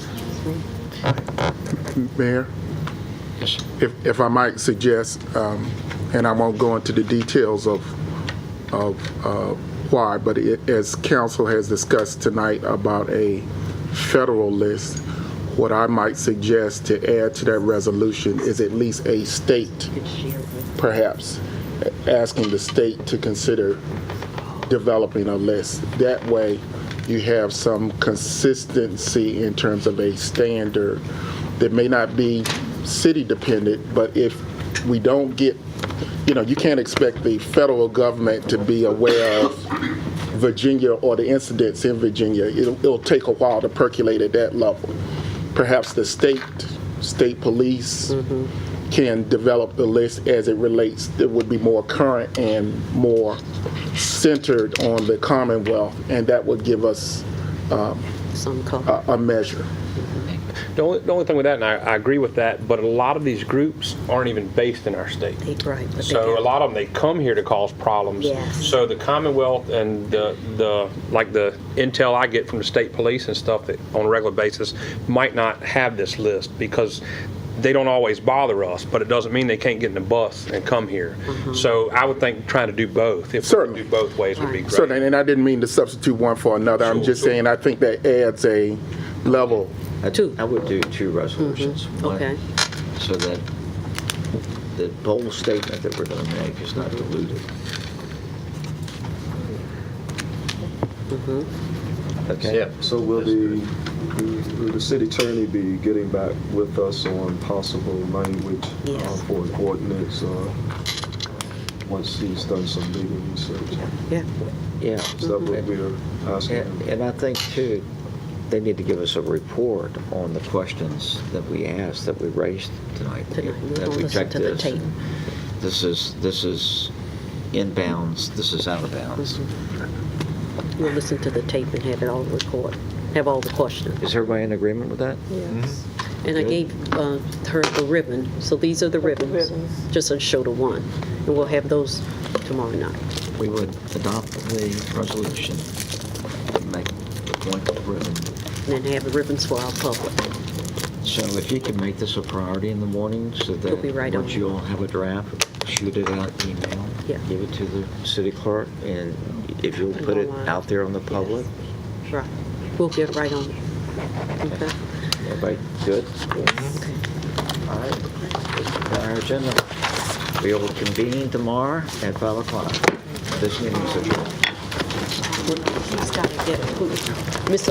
Mayor, Yes. if I might suggest, and I won't go into the details of why, but as council has discussed tonight about a federal list, what I might suggest to add to that resolution is at least a state, perhaps, asking the state to consider developing a list. That way, you have some consistency in terms of a standard that may not be city dependent, but if we don't get you can't expect the federal government to be aware of Virginia or the incidents in Virginia. It'll take a while to percolate at that level. Perhaps the state police can develop the list as it relates. It would be more current and more centered on the Commonwealth, and that would give us a measure. The only thing with that, and I agree with that, but a lot of these groups aren't even based in our state. Right. But So a lot of them, they come here to cause problems. Yes. So the Commonwealth and the intel I get from the state police and stuff that on a regular basis might not have this list because they don't always bother us, but it doesn't mean they can't get in the bus and come here. So I would think trying to do both, if we could do both ways would be great. Certainly, and I didn't mean to substitute one for another. I'm just saying I think that adds a level. I would do two resolutions. One, Okay. so that the bold statement that we're going to make is not diluted. Okay? Yeah. So will the city attorney be getting back with us on possible language for an ordinance once he's done some legal research? Yeah. Yeah. Is that what we're asking him? And I think, too, they need to give us a report on the questions that we asked, that we raised tonight. We're That gonna we listen checked to the this. tape. This is inbounds, this is out of bounds. We'll listen to the tape and have it all recorded, have all the questions. Is everybody in agreement with that? Yes. And I gave her the ribbon, so these are the ribbons, just to show the one. And we'll have those tomorrow night. We would adopt the resolution, make the point of ribbon. And then have the ribbons for our public. So if you can make this a priority in the morning, so that It'll be right once on. you all have a draft, shoot it out, email, Yeah. give it to the city clerk, and if you'll Put it put it online. out there on the public, Right. We'll get right on it. Okay. everybody good? All right, our agenda. We will convene tomorrow at 5 o'clock. This meeting is adjourned. He's got to get Miss